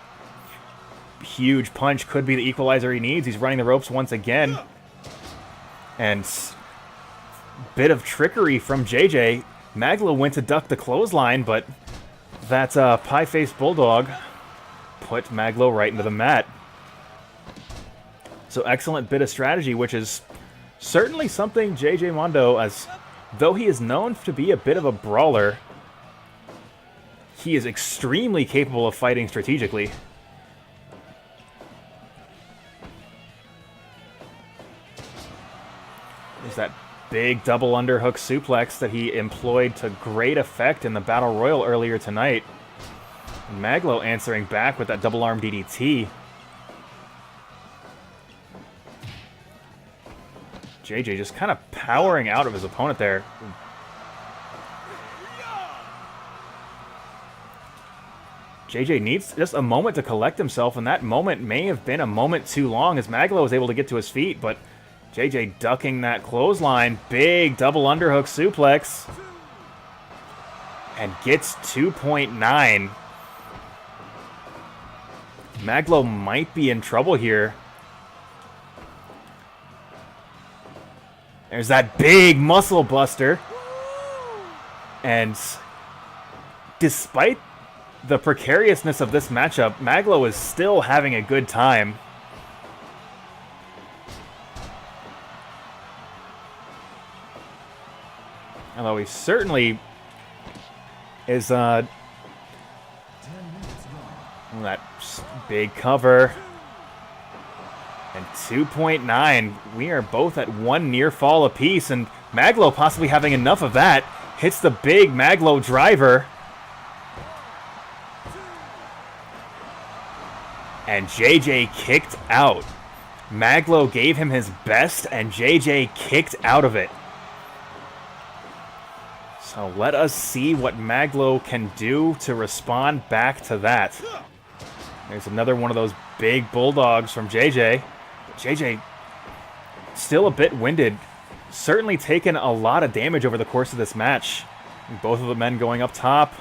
huge punch could be the equalizer he needs. He's running the ropes once again. And bit of trickery from JJ. Maglo went to duck the clothesline, but that pie-faced bulldog put Maglo right into the mat. So excellent bit of strategy, which is certainly something JJ Mondo, as though he is known to be a bit of a brawler, he is extremely capable of fighting strategically. There's that big double underhook suplex that he employed to great effect in the Battle Royal earlier tonight. And Maglo answering back with that double arm DDT. JJ just kind of powering out of his opponent there. JJ needs just a moment to collect himself, and that moment may have been a moment too long as Maglo was able to get to his feet, but JJ ducking that clothesline. Big double underhook suplex. And gets 2.9. Maglo might be in trouble here. There's that big muscle buster. And despite the precariousness of this matchup, Maglo is still having a good time. Although he certainly is that big cover. And 2.9. We are both at one near fall apiece, and Maglo possibly having enough of that. Hits the big Maglo driver. And JJ kicked out. Maglo gave him his best, and JJ kicked out of it. So let us see what Maglo can do to respond back to that. There's another one of those big bulldogs from JJ. JJ still a bit winded. Certainly taken a lot of damage over the course of this match. Both of the men going up top.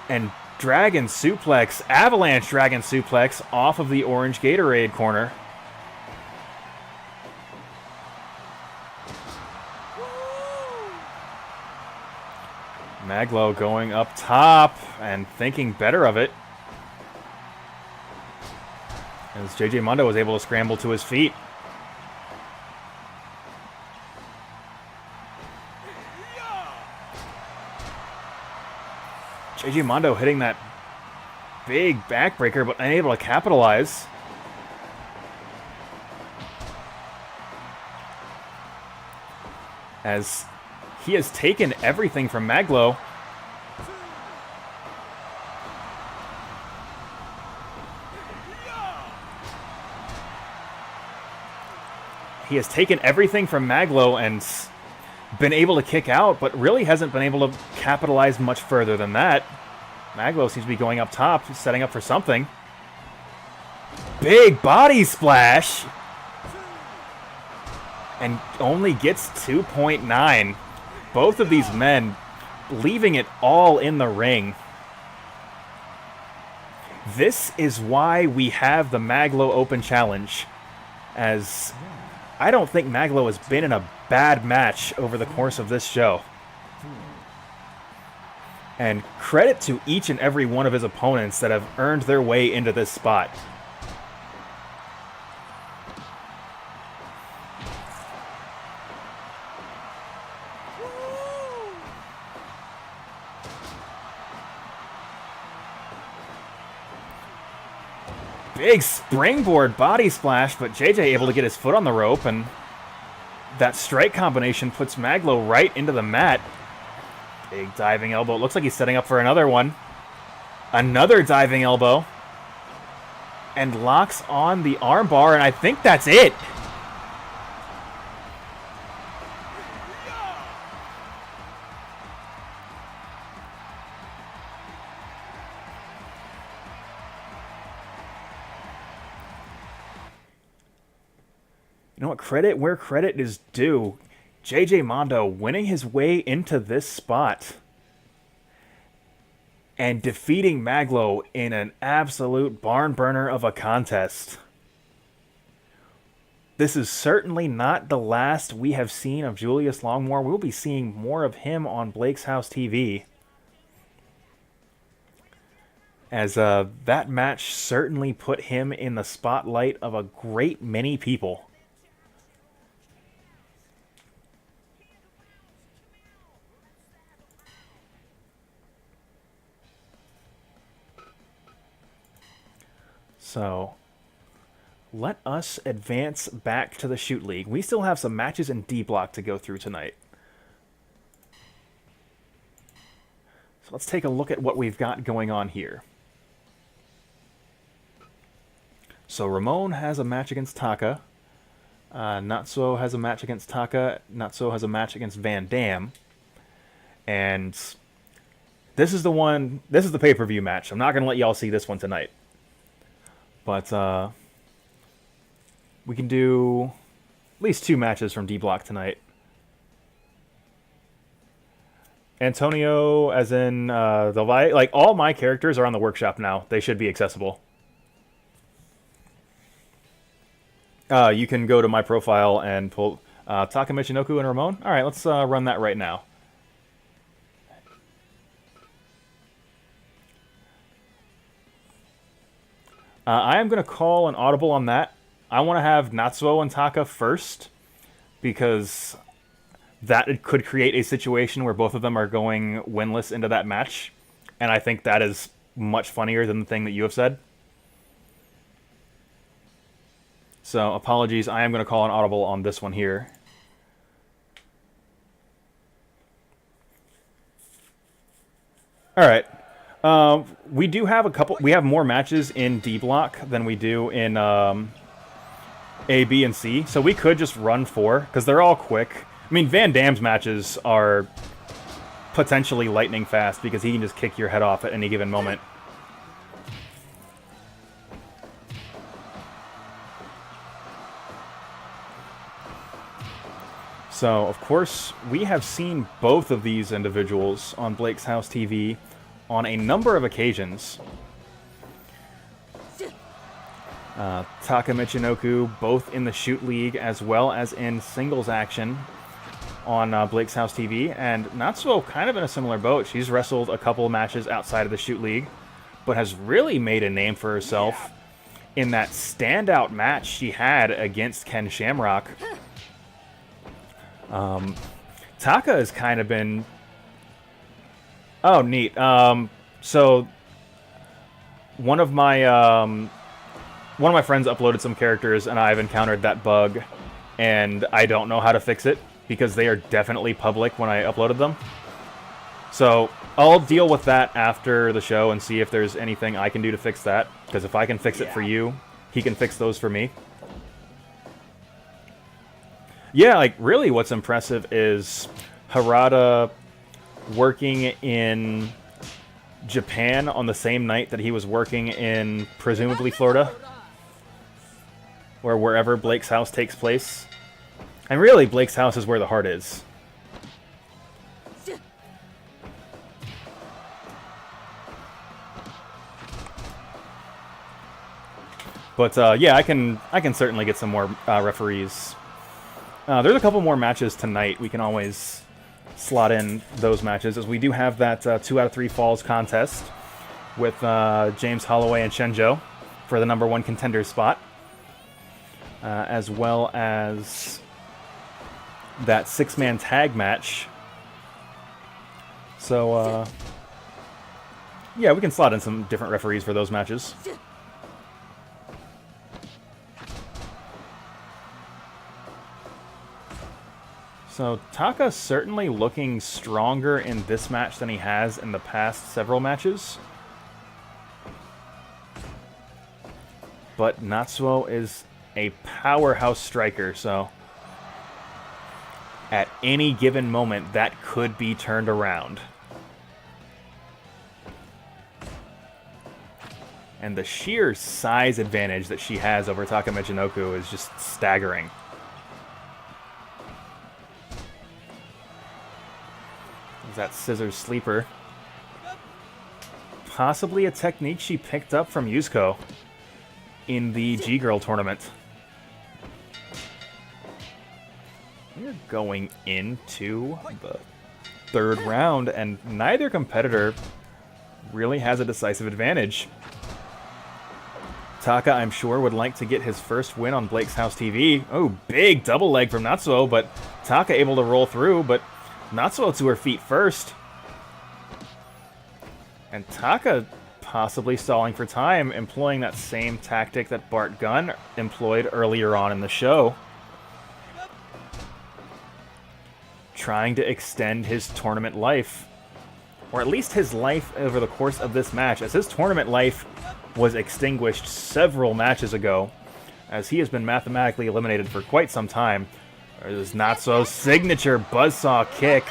And Dragon Suplex, Avalanche Dragon Suplex off of the orange Gatorade corner. Maglo going up top and thinking better of it, as JJ Mondo was able to scramble to his feet. JJ Mondo hitting that big backbreaker, but unable to capitalize. As he has taken everything from Maglo. He has taken everything from Maglo and been able to kick out, but really hasn't been able to capitalize much further than that. Maglo seems to be going up top, setting up for something. Big body splash! And only gets 2.9. Both of these men leaving it all in the ring. This is why we have the Maglo Open Challenge, as I don't think Maglo has been in a bad match over the course of this show. And credit to each and every one of his opponents that have earned their way into this spot. Big springboard body splash, but JJ able to get his foot on the rope, and that strike combination puts Maglo right into the mat. Big diving elbow. It looks like he's setting up for another one. Another diving elbow. And locks on the armbar, and I think that's it. You know what? Credit where credit is due. JJ Mondo winning his way into this spot and defeating Maglo in an absolute barn burner of a contest. This is certainly not the last we have seen of Julius Longmore. We'll be seeing more of him on Blake's House TV, as that match certainly put him in the spotlight of a great many people. So, let us advance back to the Shoot League. We still have some matches in D Block to go through tonight. So let's take a look at what we've got going on here. So Ramon has a match against Taka. Natsuo has a match against Taka. Natsuo has a match against Van Dam. And this is the pay-per-view match. I'm not going to let y'all see this one tonight. But we can do at least 2 matches from D Block tonight. Antonio, as in like all my characters are on the workshop now. They should be accessible. You can go to my profile and pull Taka, Michinoku, and Ramon. All right, let's run that right now. I am going to call an audible on that. I want to have Natsuo and Taka first, because that could create a situation where both of them are going winless into that match, and I think that is much funnier than the thing that you have said. So, apologies, I am going to call an audible on this one here. Alright. We do have we have more matches in D Block than we do in A, B, and C, so we could just run 4, because they're all quick. I mean, Van Dam's matches are potentially lightning fast, because he can just kick your head off at any given moment. So, of course, we have seen both of these individuals on Blake's House TV on a number of occasions. Taka, Michinoku, both in the Shoot League as well as in singles action on Blake's House TV, and Natsuo kind of in a similar boat. She's wrestled a couple of matches outside of the Shoot League, but has really made a name for herself in that standout match she had against Ken Shamrock. Taka has kind of been... Oh, neat. So one of my friends uploaded some characters, and I've encountered that bug, and I don't know how to fix it because they are definitely public when I uploaded them. So I'll deal with that after the show and see if there's anything I can do to fix that. Because if I can fix it for you, he can fix those for me. Yeah, like, really what's impressive is Harada working in Japan on the same night that he was working in, presumably, Florida. Or wherever Blake's house takes place. And really, Blake's house is where the heart is. But yeah, I can certainly get some more referees. There's a couple more matches tonight. We can always slot in those matches, as we do have that 2 out of 3 falls contest with James Holloway and Hsien-Jo for the #1 contender spot, as well as that 6-man tag match. So yeah, we can slot in some different referees for those matches. So Taka certainly looking stronger in this match than he has in the past several matches. But Natsuo is a powerhouse striker, so at any given moment that could be turned around. And the sheer size advantage that she has over Taka Michinoku is just staggering. That scissors sleeper. Possibly a technique she picked up from Yuzuko in the G-Girl tournament. We're going into the 3rd round, and neither competitor really has a decisive advantage. Taka, I'm sure, would like to get his first win on Blake's House TV. Oh, big double leg from Natsuo, but Taka able to roll through, but Natsuo to her feet first. And Taka possibly stalling for time, employing that same tactic that Bart Gunn employed earlier on in the show. Trying to extend his tournament life. Or at least his life over the course of this match, as his tournament life was extinguished several matches ago, as he has been mathematically eliminated for quite some time. There's Natsuo's signature buzzsaw kick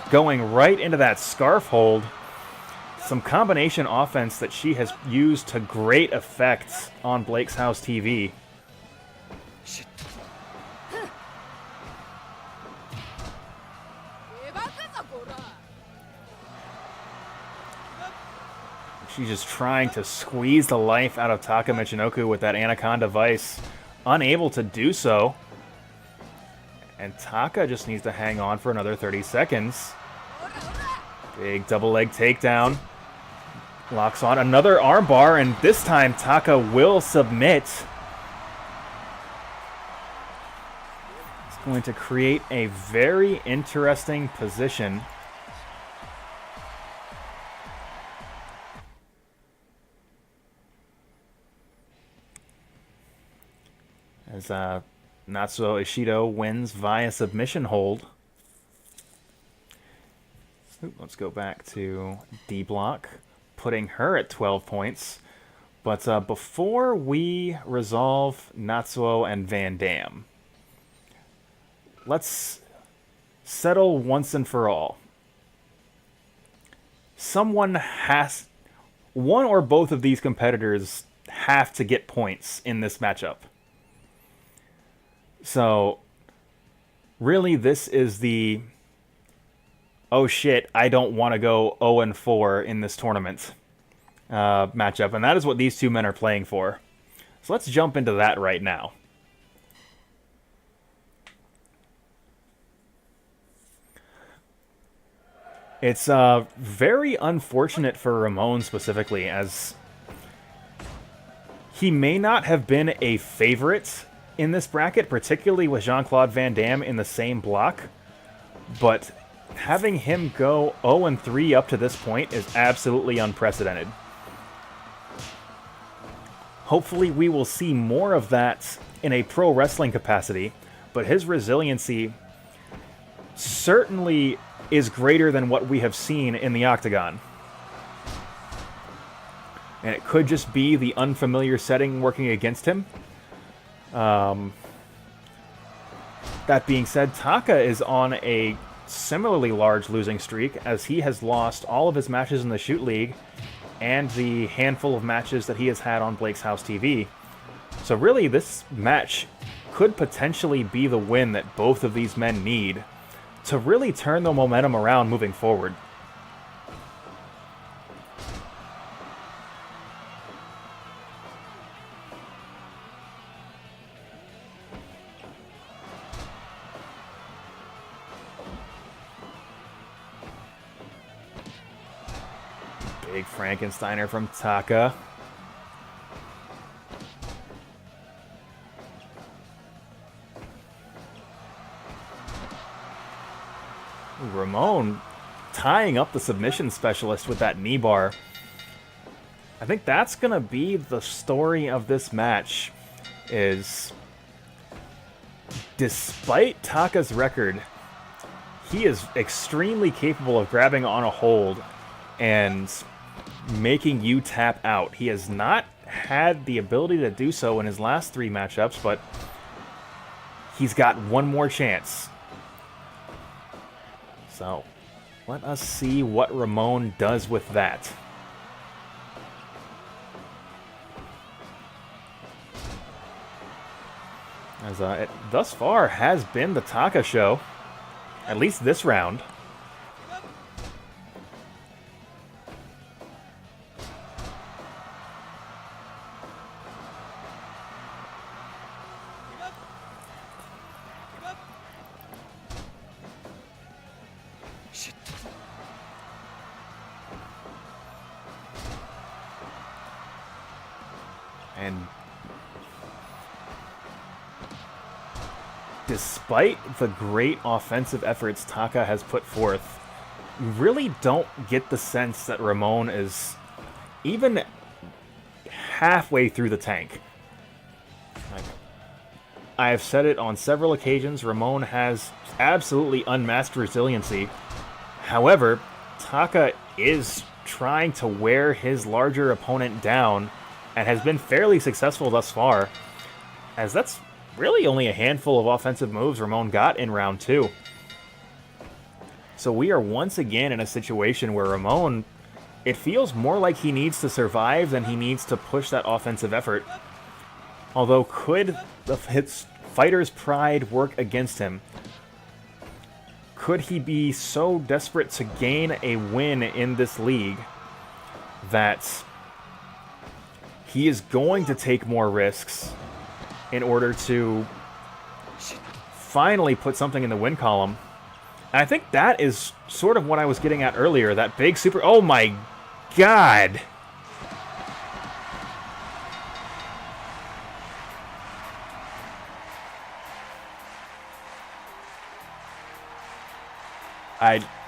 going right into that scarf hold. Some combination offense that she has used to great effect on Blake's House TV. She's just trying to squeeze the life out of Taka Michinoku with that Anaconda Vice. Unable to do so. And Taka just needs to hang on for another 30 seconds. Big double leg takedown. Locks on another armbar, and this time Taka will submit. It's going to create a very interesting position. As Natsuo Ishidou wins via submission hold. Ooh, let's go back to D block, putting her at 12 points. But before we resolve Natsuo and Van Dam, let's settle once and for all. One or both of these competitors have to get points in this matchup. So, really, this is the, oh shit, I don't want to go 0-4 in this tournament matchup. And that is what these two men are playing for. So let's jump into that right now. It's very unfortunate for Ramon specifically, as he may not have been a favorite in this bracket, particularly with Jean-Claude Van Damme in the same block, but having him go 0-3 up to this point is absolutely unprecedented. Hopefully we will see more of that in a pro wrestling capacity, but his resiliency certainly is greater than what we have seen in the Octagon. And it could just be the unfamiliar setting working against him. That being said, Taka is on a similarly large losing streak, as he has lost all of his matches in the Shoot League and the handful of matches that he has had on Blake's House TV. So really, this match could potentially be the win that both of these men need to really turn the momentum around moving forward. Big Frankensteiner from Taka. Ramon tying up the submission specialist with that knee bar. I think that's going to be the story of this match, is despite Taka's record, he is extremely capable of grabbing on a hold and making you tap out. He has not had the ability to do so in his last 3 matchups, but he's got one more chance. So, let us see what Ramon does with that. As it thus far has been the Taka show, at least this round. And despite the great offensive efforts Taka has put forth, you really don't get the sense that Ramon is even halfway through the tank. Like, I have said it on several occasions, Ramon has absolutely unmatched resiliency. However, Taka is trying to wear his larger opponent down and has been fairly successful thus far, as that's really only a handful of offensive moves Ramon got in round 2. So we are once again in a situation where Ramon, it feels more like he needs to survive than he needs to push that offensive effort. Although, could his fighter's pride work against him? Could he be so desperate to gain a win in this league that he is going to take more risks in order to finally put something in the win column? And I think that is sort of what I was getting at earlier. That big super... Oh my god!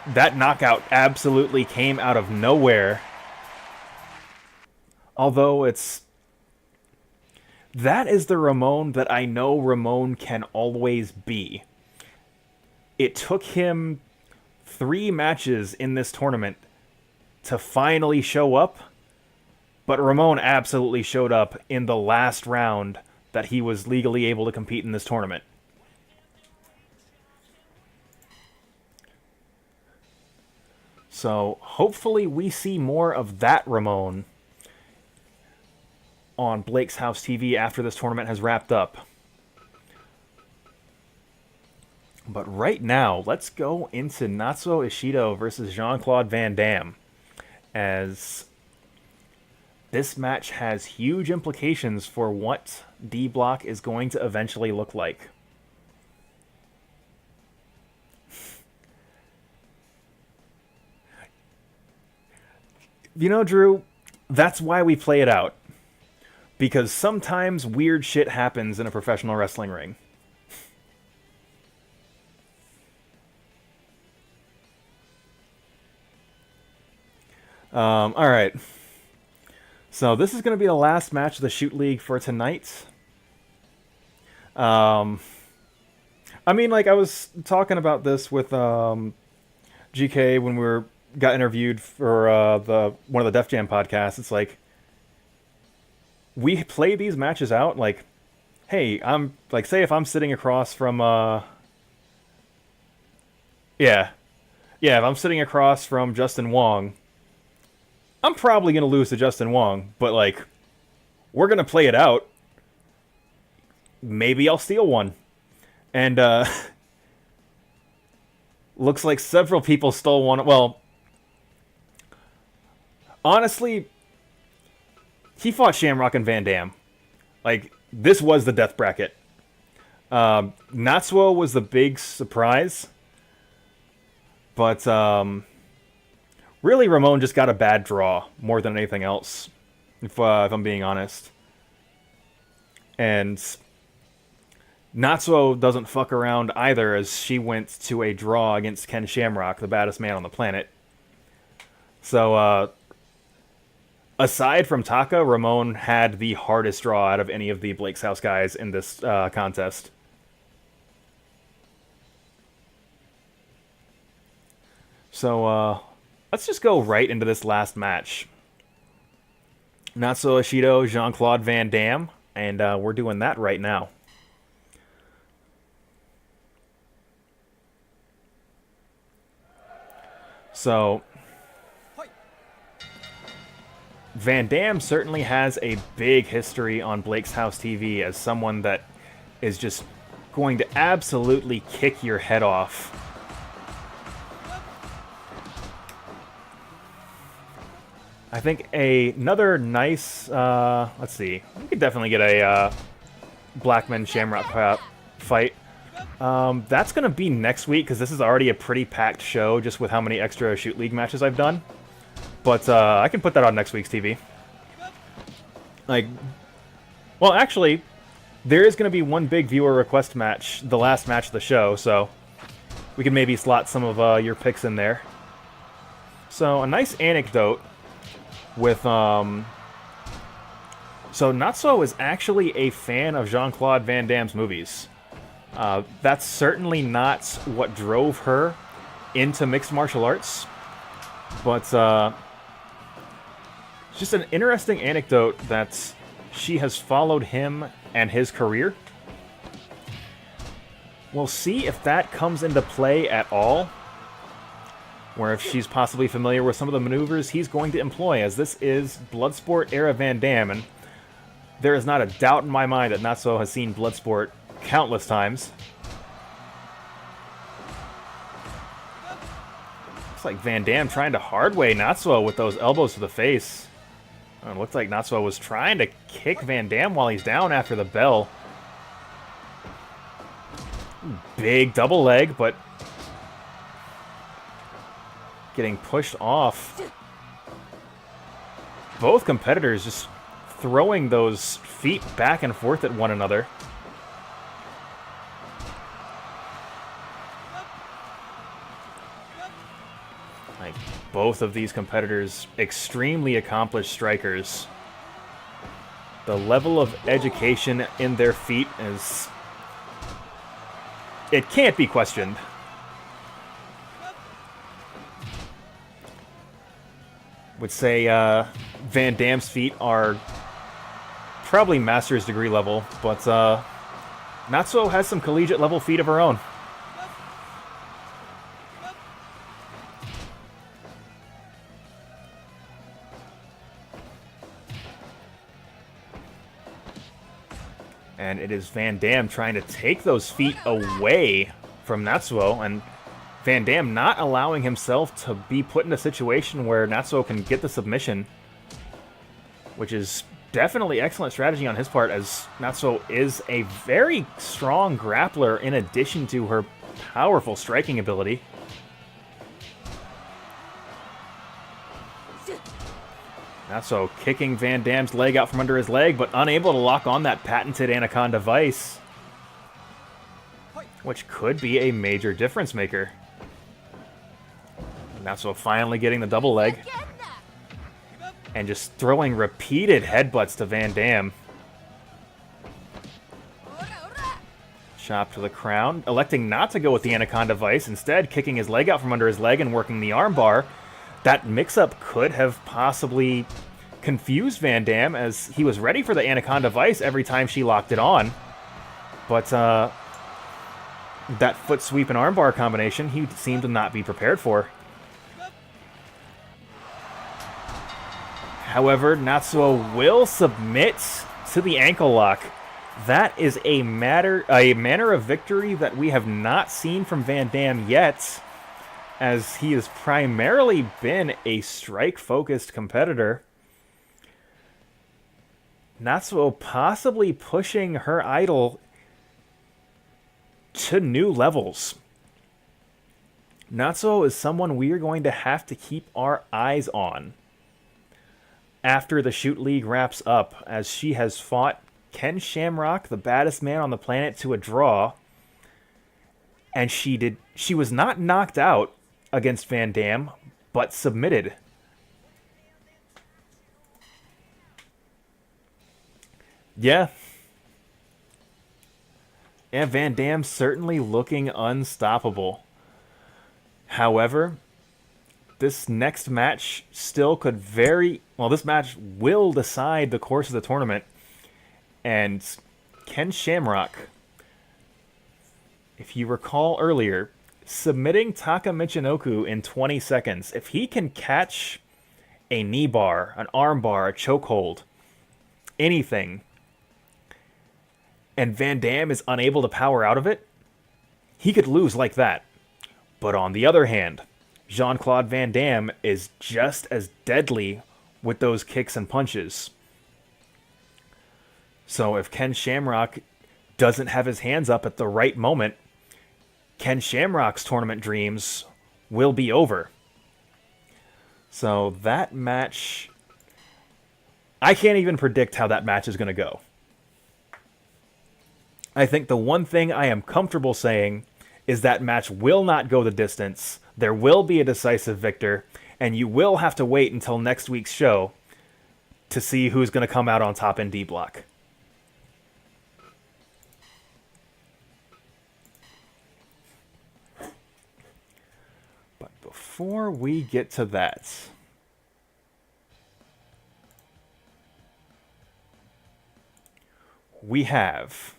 That knockout absolutely came out of nowhere. Although that is the Ramon that I know Ramon can always be. It took him 3 matches in this tournament to finally show up, but Ramon absolutely showed up in the last round that he was legally able to compete in this tournament. So hopefully we see more of that Ramon on Blake's House TV after this tournament has wrapped up. But right now, let's go into Natsuo Ishidou versus Jean-Claude Van Damme, as this match has huge implications for what D Block is going to eventually look like. You know, Drew, that's why we play it out. Because sometimes weird shit happens in a professional wrestling ring. Alright. So this is going to be the last match of the Shoot League for tonight. I mean, like, I was talking about this with GK when got interviewed for one of the Def Jam podcasts. It's like, we play these matches out, like, hey, I'm, like, say if I'm sitting across from, if I'm sitting across from Justin Wong, I'm probably going to lose to Justin Wong, but, like, we're going to play it out. Maybe I'll steal one. And, looks like several people stole one. Well, honestly, he fought Shamrock and Van Dam. Like, this was the death bracket. Natsuo was the big surprise. But, really, Ramon just got a bad draw more than anything else, if I'm being honest. And Natsuo doesn't fuck around either, as she went to a draw against Ken Shamrock, the baddest man on the planet. So, aside from Taka, Ramon had the hardest draw out of any of the Blake's House guys in this contest. So, let's just go right into this last match. Natsuo Ishidou, Jean-Claude Van Damme, and we're doing that right now. So, Van Damme certainly has a big history on Blake's House TV as someone that is just going to absolutely kick your head off. I think another nice, let's see, we could definitely get a Blackman Shamrock fight. That's going to be next week, because this is already a pretty packed show, just with how many extra Shoot League matches I've done. But I can put that on next week's TV. Like, well, actually, there is going to be one big viewer request match, the last match of the show, so we can maybe slot some of your picks in there. So, a nice anecdote with, so Natsuo is actually a fan of Jean-Claude Van Damme's movies. That's certainly not what drove her into mixed martial arts, but it's just an interesting anecdote that she has followed him and his career. We'll see if that comes into play at all, where if she's possibly familiar with some of the maneuvers he's going to employ, as this is Bloodsport era Van Damme, and there is not a doubt in my mind that Natsuo has seen Bloodsport countless times. Looks like Van Damme trying to hardway Natsuo with those elbows to the face. It looked like Natsuo was trying to kick Van Damme while he's down after the bell. Big double leg, but getting pushed off. Both competitors just throwing those feet back and forth at one another. Like, both of these competitors, extremely accomplished strikers. The level of education in their feet is... it can't be questioned. Would say Van Damme's feet are probably master's degree level, but Natsuo has some collegiate level feet of her own. And it is Van Damme trying to take those feet away from Natsuo, and Van Damme not allowing himself to be put in a situation where Natsuo can get the submission, which is definitely excellent strategy on his part, as Natsuo is a very strong grappler in addition to her powerful striking ability. Natsuo kicking Van Damme's leg out from under his leg, but unable to lock on that patented Anaconda Vice, which could be a major difference maker. Natsuo finally getting the double leg. and just throwing repeated headbutts to Van Dam. Chop to the crown, electing not to go with the Anaconda Vice, instead kicking his leg out from under his leg and working the armbar. That mix-up could have possibly confused Van Dam, as he was ready for the Anaconda Vice every time she locked it on. But that foot sweep and armbar combination, he seemed to not be prepared for. However, Natsuo will submit to the ankle lock. That is a manner of victory that we have not seen from Van Dam yet, as he has primarily been a strike-focused competitor. Natsuo possibly pushing her idol to new levels. Natsuo is someone we are going to have to keep our eyes on after the Shoot League wraps up, as she has fought Ken Shamrock, the baddest man on the planet, to a draw. And she was not knocked out against Van Dam, but submitted. Yeah. And Van Dam certainly looking unstoppable. However, this next match still could this match will decide the course of the tournament. And Ken Shamrock, if you recall earlier, submitting Taka Michinoku in 20 seconds. If he can catch a knee bar, an arm bar, a chokehold, anything, and Van Dam is unable to power out of it, he could lose like that. But on the other hand, Jean-Claude Van Damme is just as deadly with those kicks and punches. So if Ken Shamrock doesn't have his hands up at the right moment, Ken Shamrock's tournament dreams will be over. So that match, I can't even predict how that match is going to go. I think the one thing I am comfortable saying is that match will not go the distance. There will be a decisive victor, and you will have to wait until next week's show to see who's going to come out on top in D block. But before we get to that, we have,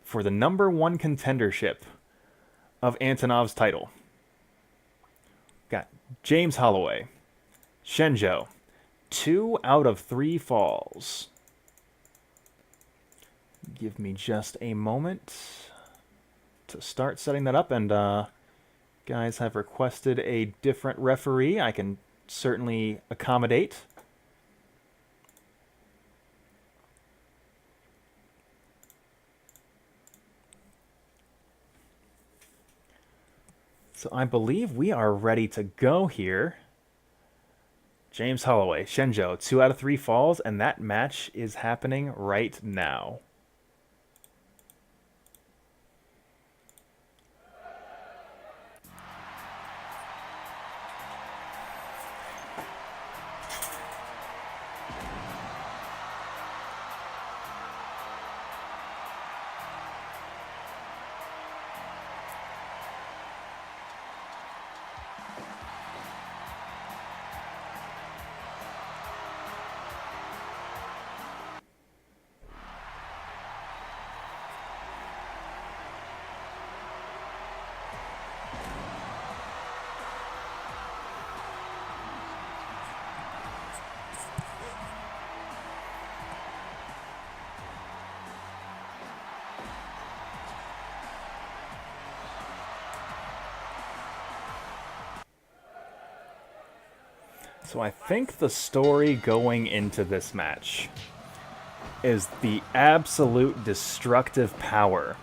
for the #1 contendership of Antonov's title, got James Holloway, Hsien-Jo, 2 out of 3 falls. Give me just a moment to start setting that up, and guys have requested a different referee. I can certainly accommodate. So I believe we are ready to go here. James Holloway, Hsien-Jo, 2 out of 3 falls, and that match is happening right now. So I think the story going into this match is the absolute destructive power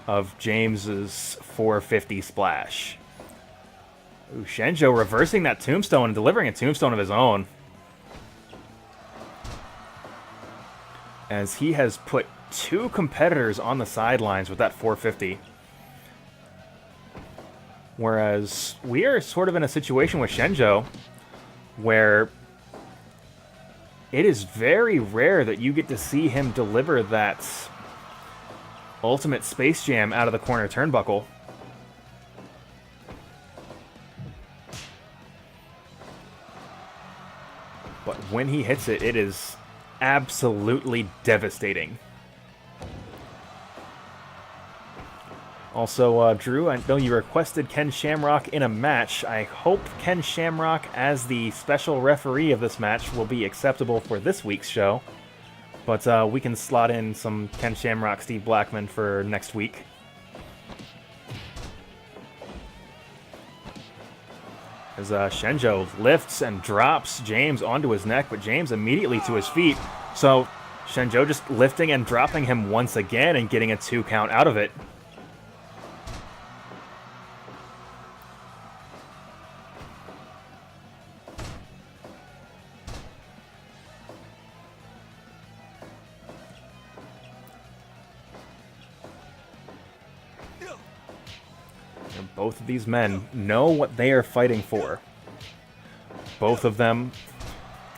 of James's 450 splash. Ooh, Hsien-Jo reversing that tombstone and delivering a tombstone of his own, as he has put 2 competitors on the sidelines with that 450. Whereas we are sort of in a situation with Hsien-Jo where it is very rare that you get to see him deliver that ultimate Space Jam out of the corner turnbuckle. But when he hits it, it is absolutely devastating. Also, Drew, I know you requested Ken Shamrock in a match. I hope Ken Shamrock as the special referee of this match will be acceptable for this week's show. But we can slot in some Ken Shamrock, Steve Blackman for next week. As Hsien-Jo lifts and drops James onto his neck, but James immediately to his feet. So Hsien-Jo just lifting and dropping him once again and getting a 2 count out of it. Both of these men know what they are fighting for. Both of them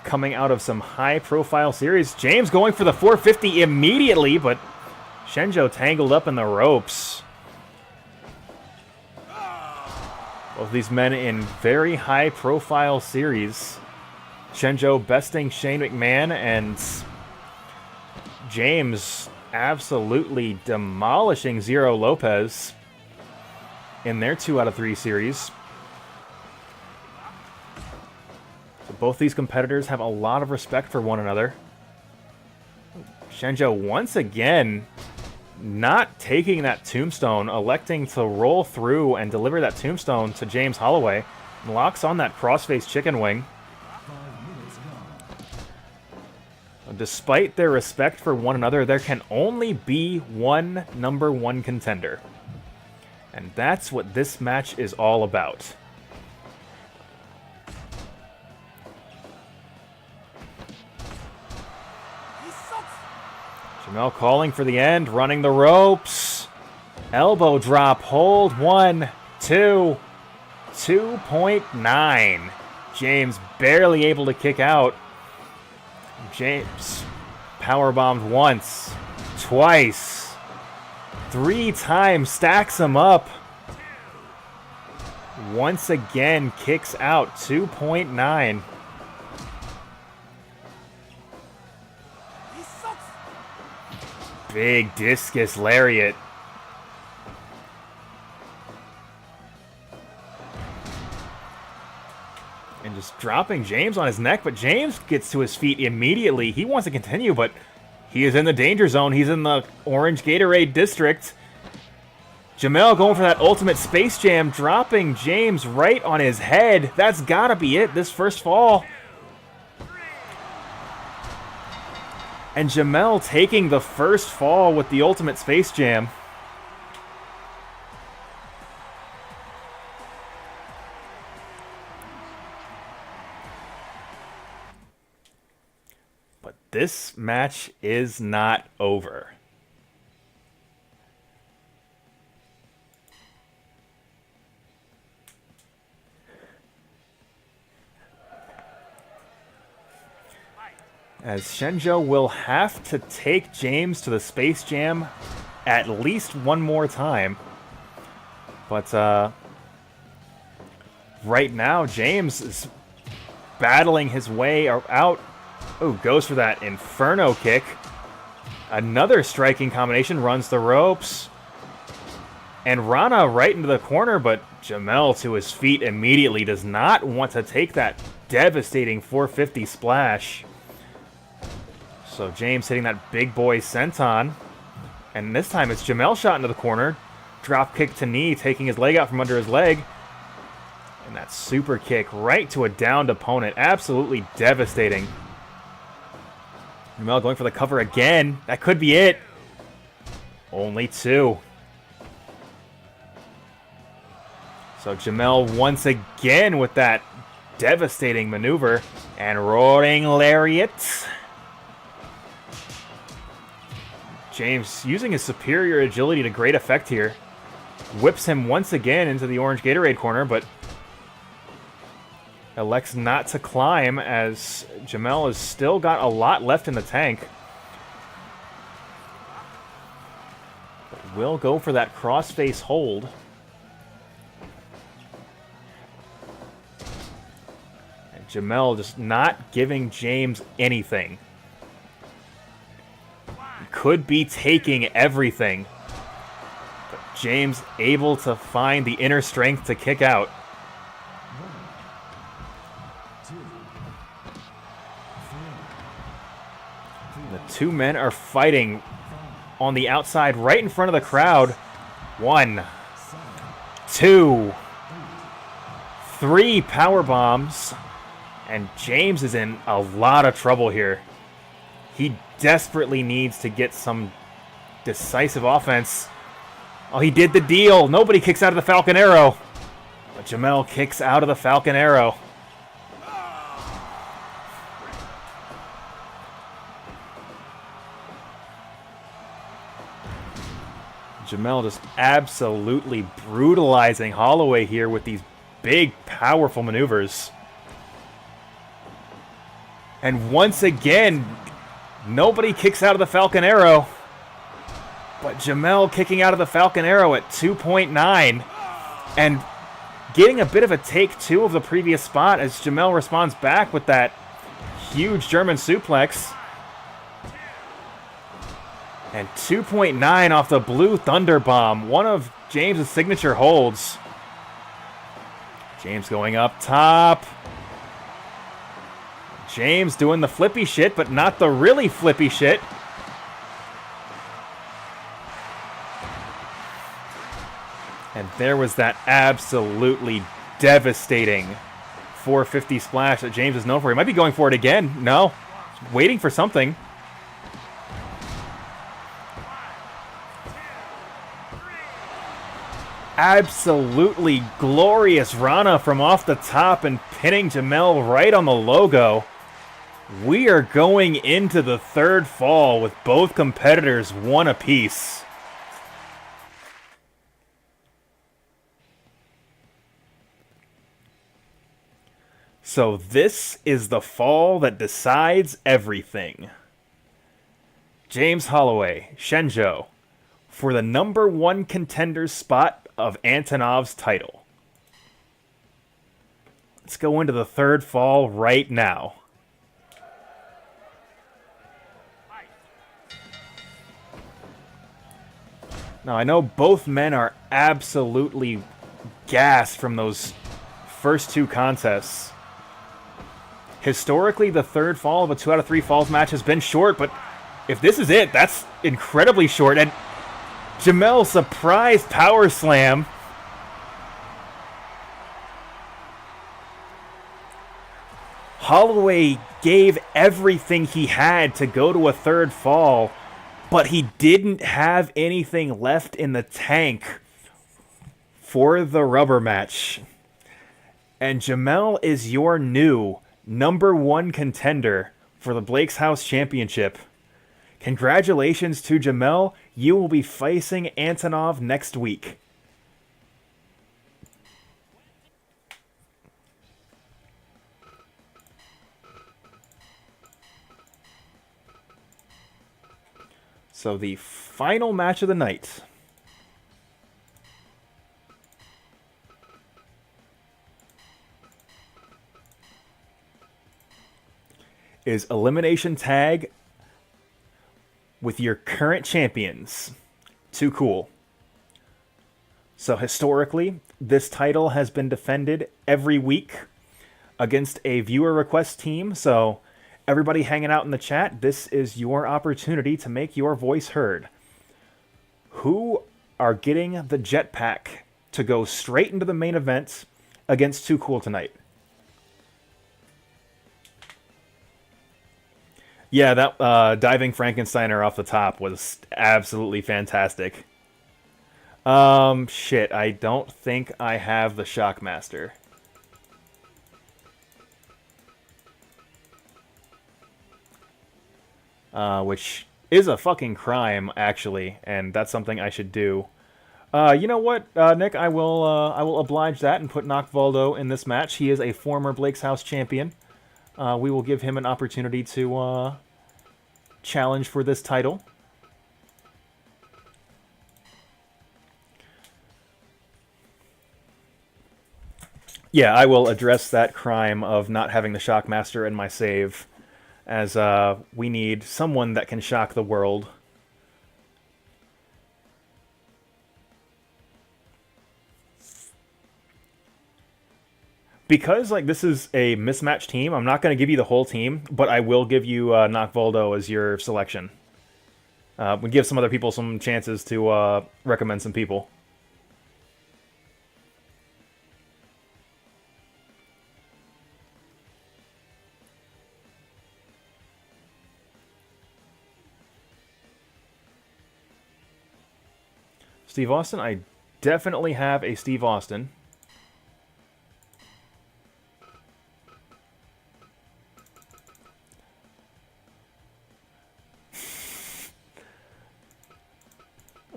coming out of some high-profile series. James going for the 450 immediately, but Hsien-Jo tangled up in the ropes. Both of these men in very high-profile series. Hsien-Jo besting Shane McMahon, and James absolutely demolishing Zero Lopez in their 2 out of 3 series. So both these competitors have a lot of respect for one another. Hsien-Jo once again not taking that tombstone, electing to roll through and deliver that tombstone to James Holloway. Locks on that crossface chicken wing. Despite their respect for one another, there can only be one #1 contender. And that's what this match is all about. Jamel calling for the end, running the ropes. Elbow drop, hold 1, 2, 2.9. James barely able to kick out. James powerbombed once, twice. 3 times, stacks him up. Once again, kicks out 2.9. Big discus lariat. And just dropping James on his neck, but James gets to his feet immediately. He wants to continue, but he is in the danger zone. He's in the orange Gatorade district. Jamel going for that ultimate Space Jam, dropping James right on his head. That's gotta be it, this first fall. And Jamel taking the first fall with the ultimate Space Jam. But this match is not over. As Hsien-Jo will have to take James to the Space Jam at least one more time. But right now, James is battling his way out. Oh, goes for that Inferno kick. Another striking combination, runs the ropes. And Rana right into the corner, but Jamel to his feet immediately, does not want to take that devastating 450 splash. So James hitting that big boy senton. And this time it's Jamel shot into the corner. Drop kick to knee, taking his leg out from under his leg. And that super kick right to a downed opponent. Absolutely devastating. Jamel going for the cover again. That could be it. Only 2. So Jamel once again with that devastating maneuver. And roaring lariat. James using his superior agility to great effect here. Whips him once again into the orange Gatorade corner, but elects not to climb as Jamel has still got a lot left in the tank. But will go for that crossface hold. And Jamel just not giving James anything. He could be taking everything. But James able to find the inner strength to kick out. The two men are fighting on the outside right in front of the crowd. 1, 2, 3 power bombs. And James is in a lot of trouble here. He desperately needs to get some decisive offense. Oh, he did the deal. Nobody kicks out of the Falcon Arrow. But Jamel kicks out of the Falcon Arrow. Jamel just absolutely brutalizing Holloway here with these big, powerful maneuvers. And once again, nobody kicks out of the Falcon Arrow. But Jamel kicking out of the Falcon Arrow at 2.9. And getting a bit of a take two of the previous spot as Jamel responds back with that huge German suplex. And 2.9 off the Blue Thunder Bomb, one of James' signature holds. James going up top. James doing the flippy shit, but not the really flippy shit. And there was that absolutely devastating 450 splash that James is known for. He might be going for it again. No, waiting for something. Absolutely glorious Rana from off the top and pinning Jamel right on the logo. We are going into the third fall with both competitors one apiece. So this is the fall that decides everything. James Holloway, Hsien-Jo, for the number 1 contender spot of Antonov's title. Let's go into the third fall right now. Now, I know both men are absolutely gassed from those first 2 contests. Historically, the third fall of a 2 out of 3 falls match has been short, but if this is it, that's incredibly short. And Jamel surprise power slam. Holloway gave everything he had to go to a third fall, but he didn't have anything left in the tank for the rubber match. And Jamel is your new number 1 contender for the Blake's House Championship. Congratulations to Jamel. You will be facing Antonov next week. So the final match of the night is elimination tag with your current champions. Too cool. So historically, this title has been defended every week against a viewer request team. So everybody hanging out in the chat, this is your opportunity to make your voice heard. Who are getting the jetpack to go straight into the main event against Too Cool tonight? Yeah, that diving Frankensteiner off the top was absolutely fantastic. Shit, I don't think I have the Shockmaster. Which is a fucking crime, actually, and that's something I should do. You know what, Nick? I will oblige that and put Knockvaldo in this match. He is a former Blake's House champion. We will give him an opportunity to challenge for this title. Yeah, I will address that crime of not having the Shockmaster in my save, as we need someone that can shock the world. Because like this is a mismatched team, I'm not going to give you the whole team, but I will give you Knockvaldo as your selection. We give some other people some chances to recommend some people. Steve Austin, I definitely have a Steve Austin.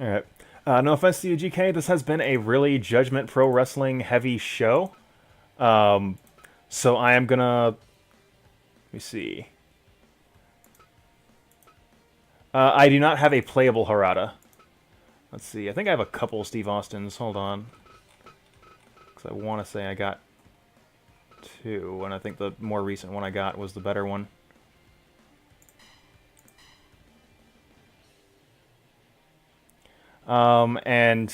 Alright. No offense to you, GK. This has been a really Judgment Pro Wrestling heavy show. So I am gonna... Let me see. I do not have a playable Harada. Let's see. I think I have a couple Steve Austins. Hold on. Because I want to say I got two. And I think the more recent one I got was the better one. And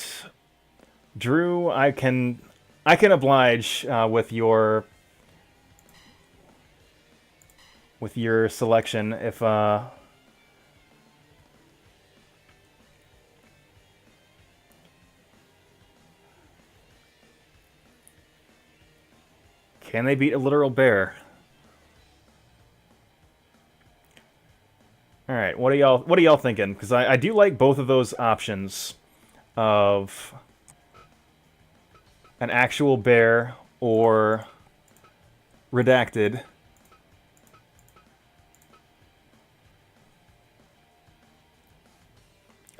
Drew, I can oblige with your selection if can they beat a literal bear? All right, what are y'all thinking? Because I do like both of those options of an actual bear or redacted.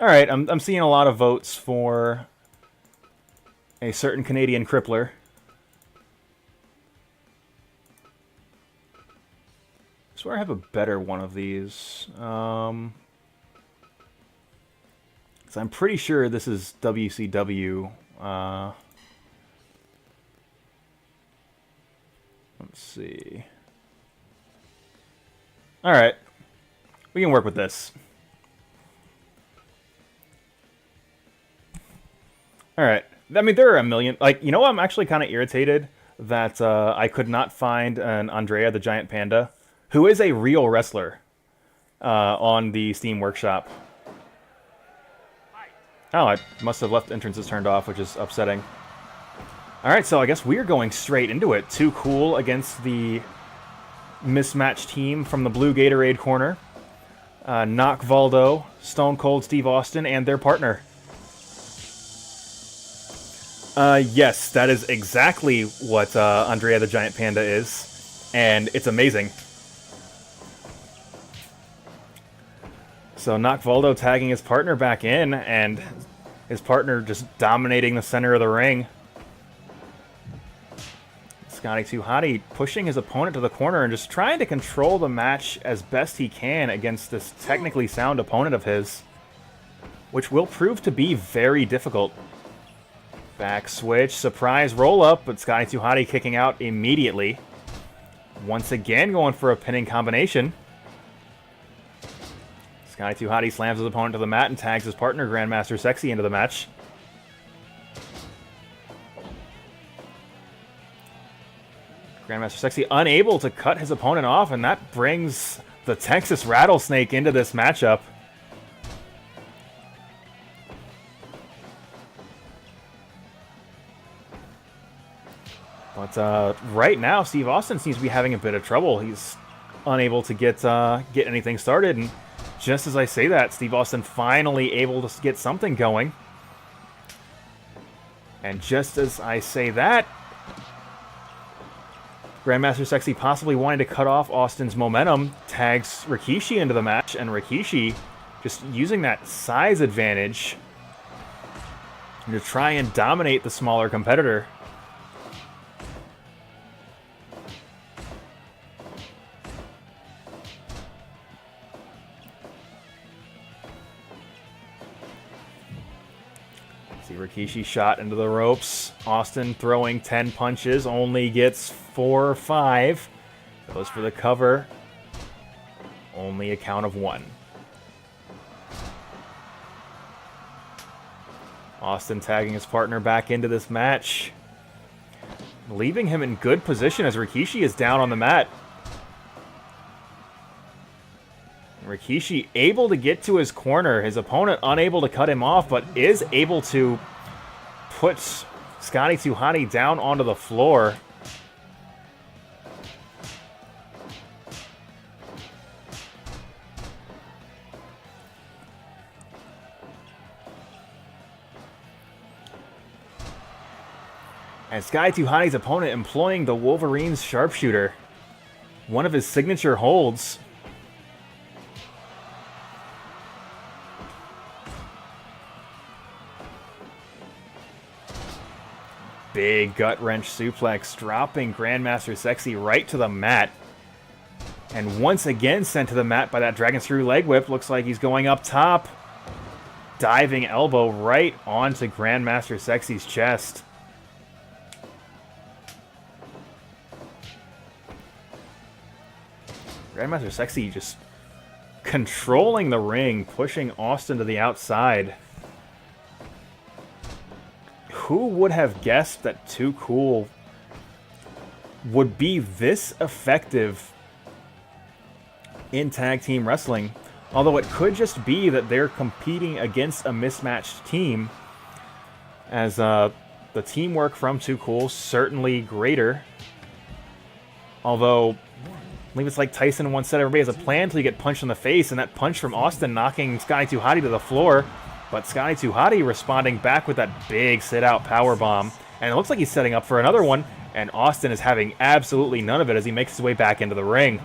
All right, I'm seeing a lot of votes for a certain Canadian crippler. I swear I have a better one of these. So I'm pretty sure this is WCW. Let's see. All right, we can work with this. All right. I mean, there are a million. Like, you know, I'm actually kind of irritated that I could not find an Andrea the Giant Panda, who is a real wrestler, on the Steam Workshop. Oh, I must have left entrances turned off, which is upsetting. Alright, so I guess we're going straight into it. Too Cool against the mismatched team from the blue Gatorade corner. Knockvaldo, Stone Cold Steve Austin, and their partner. Yes, that is exactly what Andrea the Giant Panda is, and it's amazing. So Knockvaldo tagging his partner back in, and his partner just dominating the center of the ring. Scotty 2 Hottie pushing his opponent to the corner and just trying to control the match as best he can against this technically sound opponent of his, which will prove to be very difficult. Back switch, surprise roll-up, but Scotty 2 Hottie kicking out immediately. Once again going for a pinning combination. Scotty 2 Hottie slams his opponent to the mat and tags his partner, Grandmaster Sexy, into the match. Grandmaster Sexy unable to cut his opponent off, and that brings the Texas Rattlesnake into this matchup. But right now, Steve Austin seems to be having a bit of trouble. He's unable to get anything started, and just as I say that, Steve Austin finally able to get something going. And just as I say that, Grandmaster Sexy possibly wanting to cut off Austin's momentum, tags Rikishi into the match, and Rikishi just using that size advantage, to try and dominate the smaller competitor. See Rikishi shot into the ropes. Austin throwing 10 punches, only gets 4 or 5. Goes for the cover. Only a count of 1. Austin tagging his partner back into this match, leaving him in good position as Rikishi is down on the mat. Rikishi able to get to his corner, his opponent unable to cut him off, but is able to put Scotty 2 Hotty down onto the floor. And Sky 2 Hotty's opponent employing the Wolverine's sharpshooter, one of his signature holds. Big gut wrench suplex, dropping Grandmaster Sexy right to the mat. And once again sent to the mat by that Dragon Screw leg whip. Looks like he's going up top. Diving elbow right onto Grandmaster Sexy's chest. Grandmaster Sexy just controlling the ring, pushing Austin to the outside. Who would have guessed that Too Cool would be this effective in tag team wrestling? Although it could just be that they're competing against a mismatched team, as the teamwork from Too Cool certainly greater. Although I believe it's like Tyson once said, everybody has a plan until you get punched in the face, and that punch from Austin knocking Sky 2 Hotty to the floor. But Sky 2 Hotty responding back with that big sit-out powerbomb. And it looks like he's setting up for another one, and Austin is having absolutely none of it as he makes his way back into the ring.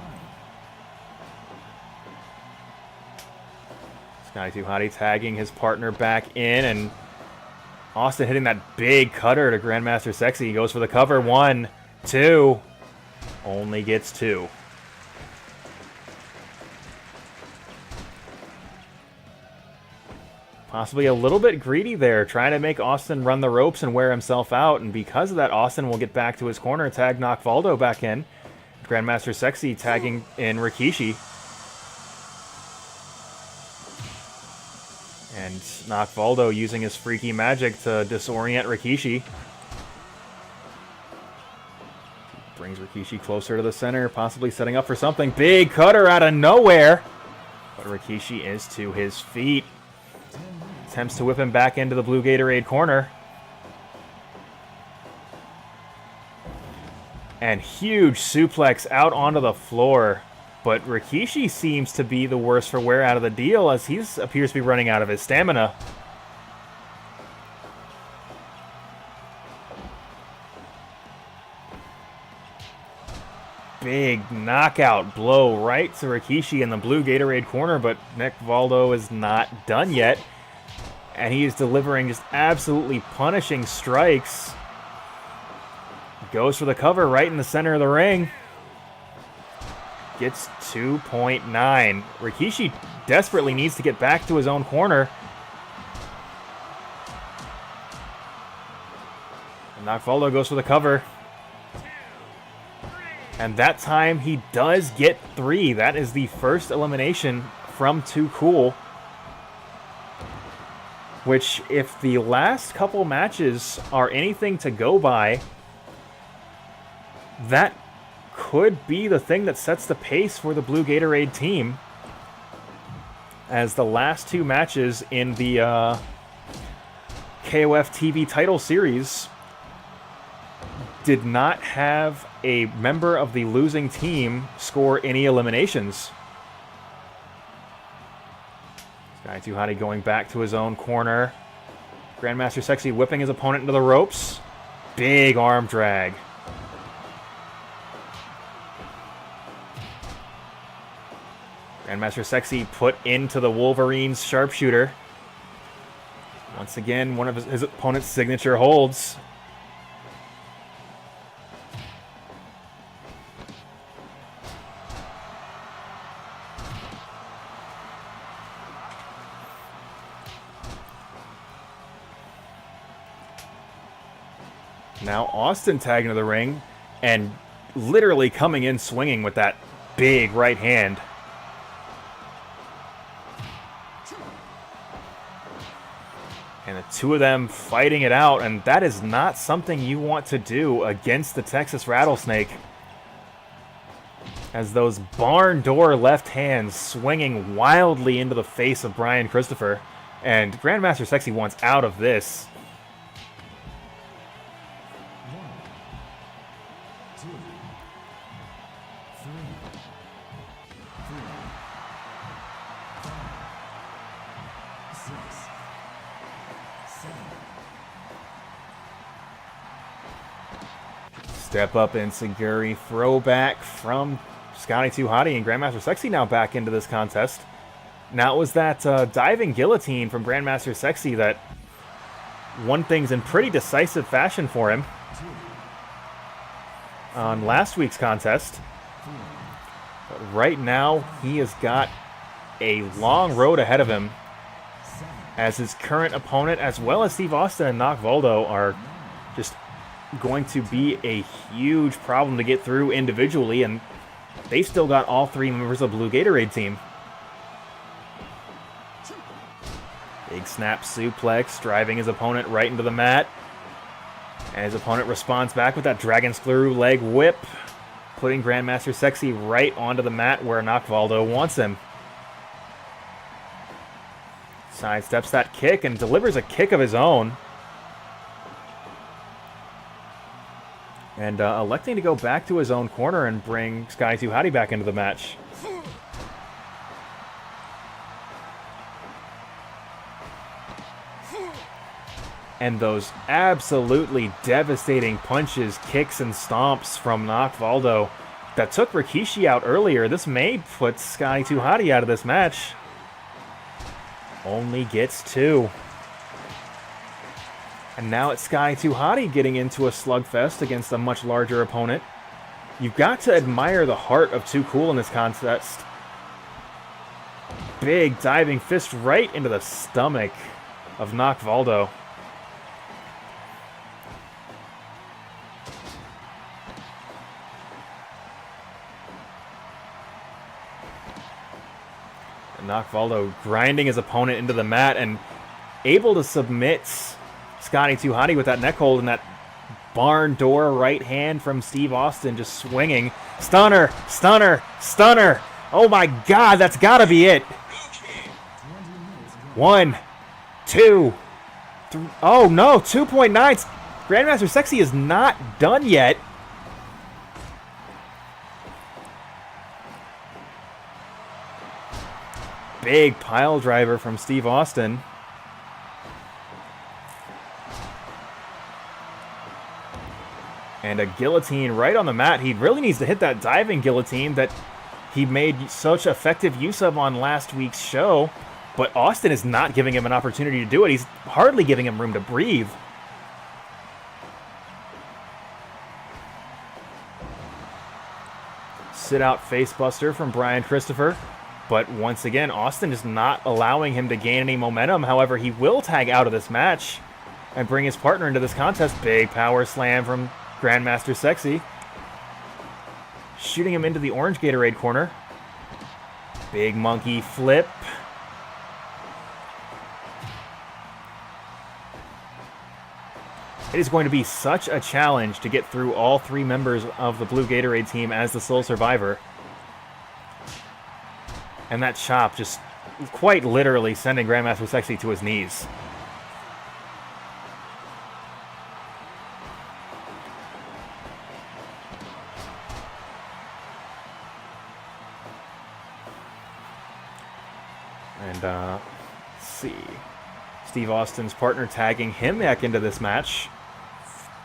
Sky 2 Hotty tagging his partner back in, and Austin hitting that big cutter to Grandmaster Sexy. He goes for the cover. 1, 2. Only gets 2. Possibly a little bit greedy there, trying to make Austin run the ropes and wear himself out. And because of that, Austin will get back to his corner, tag knock Valdo back in. Grandmaster Sexy tagging in Rikishi. And knock Valdo using his freaky magic to disorient Rikishi. Brings Rikishi closer to the center, possibly setting up for something. Big cutter out of nowhere. But Rikishi is to his feet. Attempts to whip him back into the blue Gatorade corner. And huge suplex out onto the floor. But Rikishi seems to be the worse for wear out of the deal, as he appears to be running out of his stamina. Big knockout blow right to Rikishi in the blue Gatorade corner, but Nick Valdo is not done yet. And he is delivering just absolutely punishing strikes. Goes for the cover right in the center of the ring. Gets 2.9. Rikishi desperately needs to get back to his own corner. And Valdo goes for the cover. And that time he does get 3. That is the first elimination from Too Cool. Which, if the last couple matches are anything to go by, that could be the thing that sets the pace for the Blue Gatorade team. As the last 2 matches in the KOF TV title series did not have a member of the losing team score any eliminations. Sky 2 Hotty going back to his own corner. Grandmaster Sexy whipping his opponent into the ropes. Big arm drag. Grandmaster Sexy put into the Wolverine's sharpshooter. Once again, one of his opponent's signature holds. Now Austin tagging to the ring and literally coming in swinging with that big right hand. And the two of them fighting it out, and that is not something you want to do against the Texas Rattlesnake. As those barn door left hands swinging wildly into the face of Brian Christopher. And Grandmaster Sexy wants out of this. 1, 2, 3, 4, 5, 6, 7. Step up Enzuigiri throwback from Scotty 2 Hottie, and Grandmaster Sexy now back into this contest. Now it was that diving guillotine from Grandmaster Sexy that won things in pretty decisive fashion for him on last week's contest. But right now, he has got a long road ahead of him, as his current opponent, as well as Steve Austin and Knock Valdo, are just going to be a huge problem to get through individually, and they've still got all three members of the Blue Gatorade team. Big snap suplex, driving his opponent right into the mat. And his opponent responds back with that Dragon Screw leg whip, putting Grandmaster Sexy right onto the mat where Knock Valdo wants him. Sidesteps that kick and delivers a kick of his own. And electing to go back to his own corner and bring Sky 2 Hottie back into the match. And those absolutely devastating punches, kicks, and stomps from Knock Valdo that took Rikishi out earlier. This may put Sky 2 Hottie out of this match. Only gets 2. And now it's Sky 2 Hottie getting into a slugfest against a much larger opponent. You've got to admire the heart of Too Cool in this contest. Big diving fist right into the stomach of Knock Valdo. And Knock Valdo grinding his opponent into the mat and able to submit Scotty 2 Hottie with that neck hold and that barn door right hand from Steve Austin just swinging. Stunner, stunner, stunner. Oh my God, that's gotta be it. 1, 2, 3. Oh no, 2.9. Grandmaster Sexy is not done yet. Big pile driver from Steve Austin. And a guillotine right on the mat. He really needs to hit that diving guillotine that he made such effective use of on last week's show. But Austin is not giving him an opportunity to do it. He's hardly giving him room to breathe. Sit out facebuster from Brian Christopher. But once again, Austin is not allowing him to gain any momentum. However, he will tag out of this match and bring his partner into this contest. Big power slam from Grandmaster Sexy. Shooting him into the orange Gatorade corner. Big monkey flip. It is going to be such a challenge to get through all three members of the Blue Gatorade team as the sole survivor. And that chop just quite literally sending Grandmaster Sexy to his knees. And, let's see. Steve Austin's partner tagging him back into this match.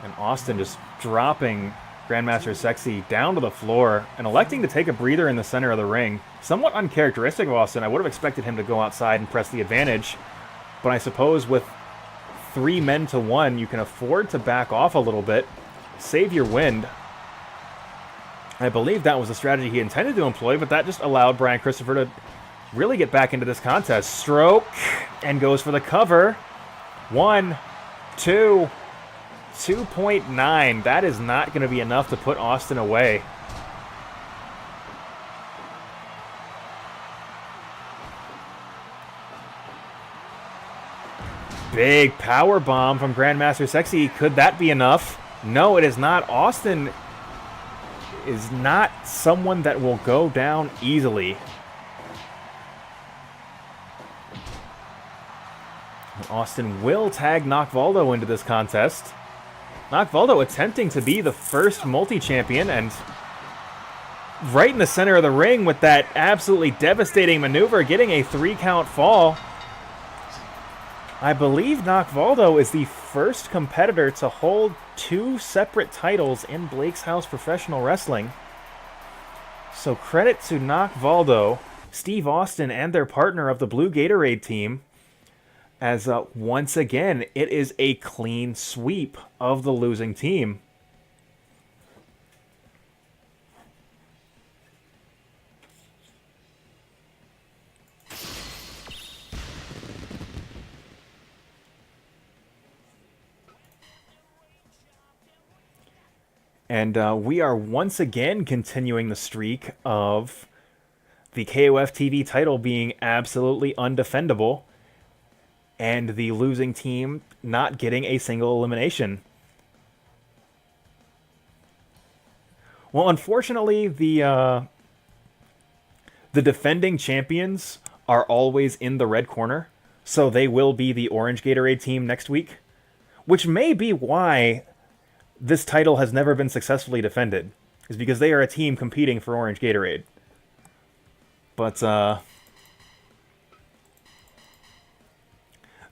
And Austin just dropping Grandmaster Sexy down to the floor and electing to take a breather in the center of the ring. Somewhat uncharacteristic of Austin. I would have expected him to go outside and press the advantage. But I suppose with 3 men to 1, you can afford to back off a little bit, save your wind. I believe that was the strategy he intended to employ, but that just allowed Brian Christopher to really get back into this contest. Stroke, and goes for the cover. 1, 2, 2.9. That is not going to be enough to put Austin away. Big power bomb from Grandmaster Sexy. Could that be enough? No, it is not. Austin is not someone that will go down easily. Austin will tag Knockvaldo into this contest. Knockvaldo attempting to be the first multi-champion, and right in the center of the ring with that absolutely devastating maneuver, getting a 3-count fall. I believe Knockvaldo is the first competitor to hold 2 separate titles in Blake's House Professional Wrestling. So credit to Knockvaldo, Steve Austin, and their partner of the Blue Gatorade team, as once again, it is a clean sweep of the losing team. And we are once again continuing the streak of the KOF TV title being absolutely undefendable and the losing team not getting a single elimination. Well, unfortunately, the defending champions are always in the red corner, so they will be the Orange Gatorade team next week, which may be why this title has never been successfully defended, is because they are a team competing for Orange Gatorade. But,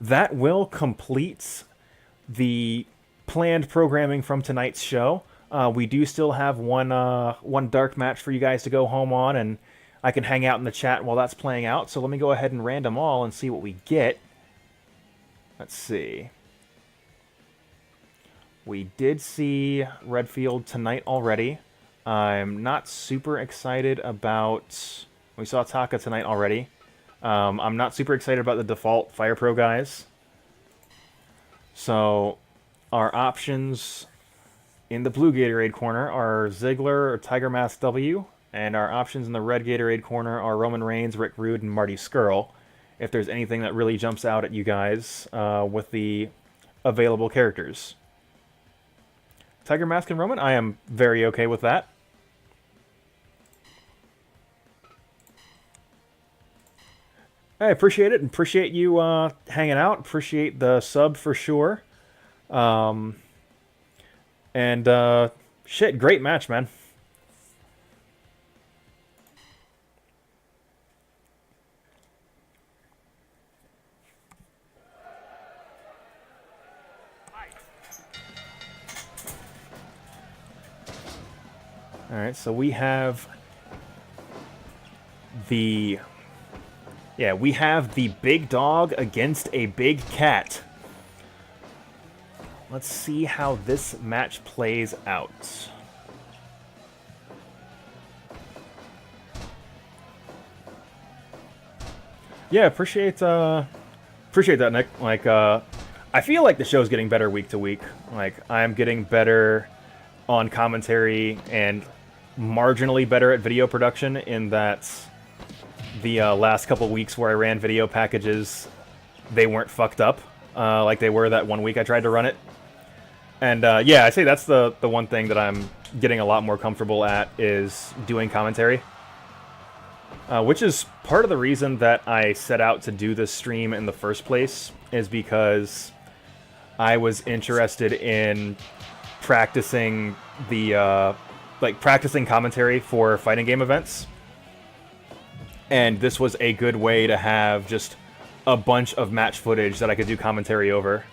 that will complete the planned programming from tonight's show. We do still have one dark match for you guys to go home on, and I can hang out in the chat while that's playing out. So let me go ahead and random all and see what we get. Let's see. We did see Redfield tonight already. I'm not super excited about... We saw Taka tonight already. I'm not super excited about the default Fire Pro guys. So, our options in the blue Gatorade corner are Ziggler or Tiger Mask W, and our options in the red Gatorade corner are Roman Reigns, Rick Rude, and Marty Scurll. If there's anything that really jumps out at you guys with the available characters. Tiger Mask and Roman, I am very okay with that. I appreciate it, and appreciate you hanging out. Appreciate the sub for sure. Shit, great match, man. Alright, so we have the... Yeah, we have the big dog against a big cat. Let's see how this match plays out. Yeah, appreciate that, Nick. Like, I feel like the show's getting better week to week. Like, I'm getting better on commentary and marginally better at video production in that the last couple weeks where I ran video packages, they weren't fucked up like they were that one week I tried to run it. And yeah, I say that's the one thing that I'm getting a lot more comfortable at is doing commentary. Which is part of the reason that I set out to do this stream in the first place, is because I was interested in practicing the practicing commentary for fighting game events. And this was a good way to have just a bunch of match footage that I could do commentary over.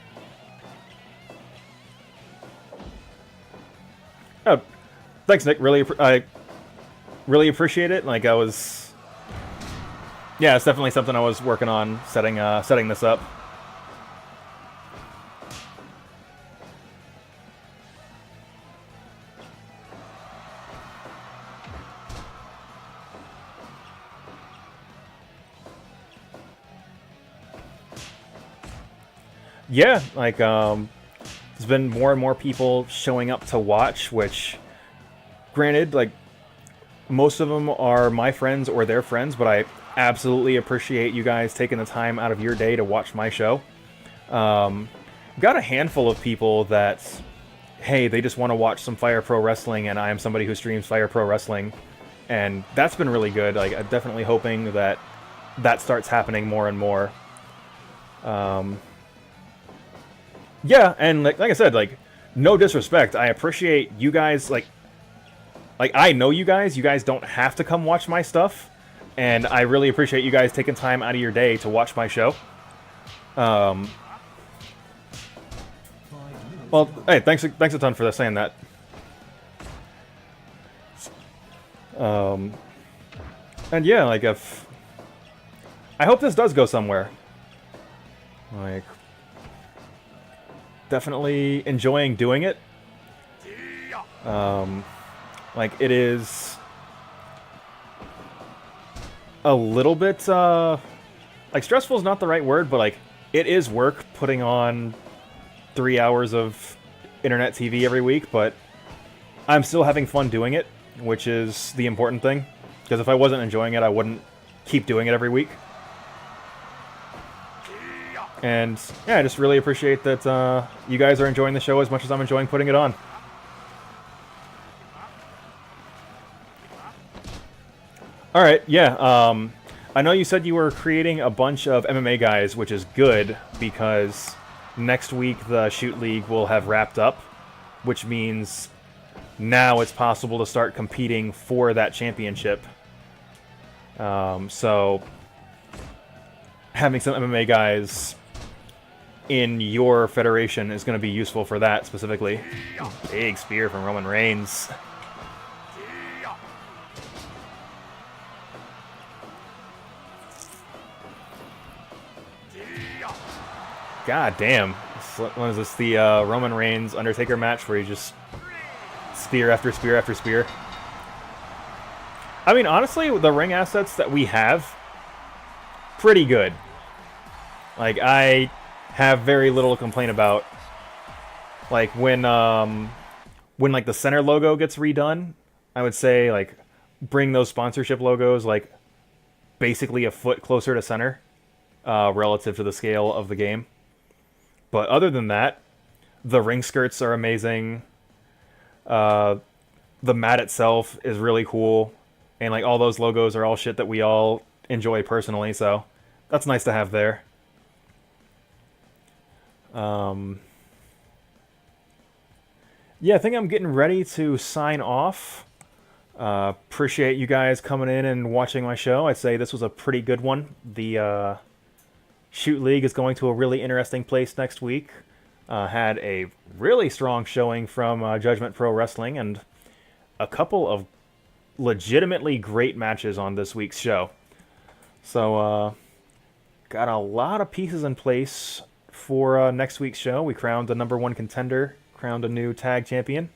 Oh, thanks, Nick. I really appreciate it. Like, yeah, it's definitely something I was working on setting this up. yeah, like, there's been more and more people showing up to watch, which, granted, like, most of them are my friends or their friends, but I absolutely appreciate you guys taking the time out of your day to watch my show. Got a handful of people that, hey, they just want to watch some Fire Pro Wrestling, and I am somebody who streams Fire Pro Wrestling, and that's been really good. Like, I'm definitely hoping that that starts happening more and more. Yeah, and like I said, like, no disrespect, I appreciate you guys, like I know you guys don't have to come watch my stuff, and I really appreciate you guys taking time out of your day to watch my show. Well, hey, thanks a ton for saying that. And yeah, like, if I hope this does go somewhere. Like, definitely enjoying doing it. Like, it is a little bit, like, stressful is not the right word, but, like, it is work putting on 3 hours of internet TV every week, but I'm still having fun doing it, which is the important thing. Because if I wasn't enjoying it, I wouldn't keep doing it every week. And yeah, I just really appreciate that you guys are enjoying the show as much as I'm enjoying putting it on. Alright, yeah, I know you said you were creating a bunch of MMA guys, which is good, because next week the Shoot League will have wrapped up, which means now it's possible to start competing for that championship. So having some MMA guys in your federation is going to be useful for that specifically. Big spear from Roman Reigns. God damn. What is this? The Roman Reigns Undertaker match where you just spear after spear after spear. I mean, honestly, the ring assets that we have, pretty good. Like, I have very little to complain about. Like, when like the center logo gets redone, I would say, like, bring those sponsorship logos, like, basically a foot closer to center, relative to the scale of the game. But other than that, the ring skirts are amazing. The mat itself is really cool. And, like, all those logos are all shit that we all enjoy personally, so that's nice to have there. Yeah, I think I'm getting ready to sign off. Appreciate you guys coming in and watching my show. I'd say this was a pretty good one. The Shoot League is going to a really interesting place next week. Had a really strong showing from Judgment Pro Wrestling and a couple of legitimately great matches on this week's show. So, got a lot of pieces in place for next week's show. We crowned the #1 contender, crowned a new tag champion.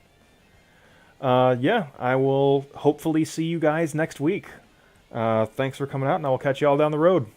Yeah, I will hopefully see you guys next week. Thanks for coming out, and I will catch you all down the road.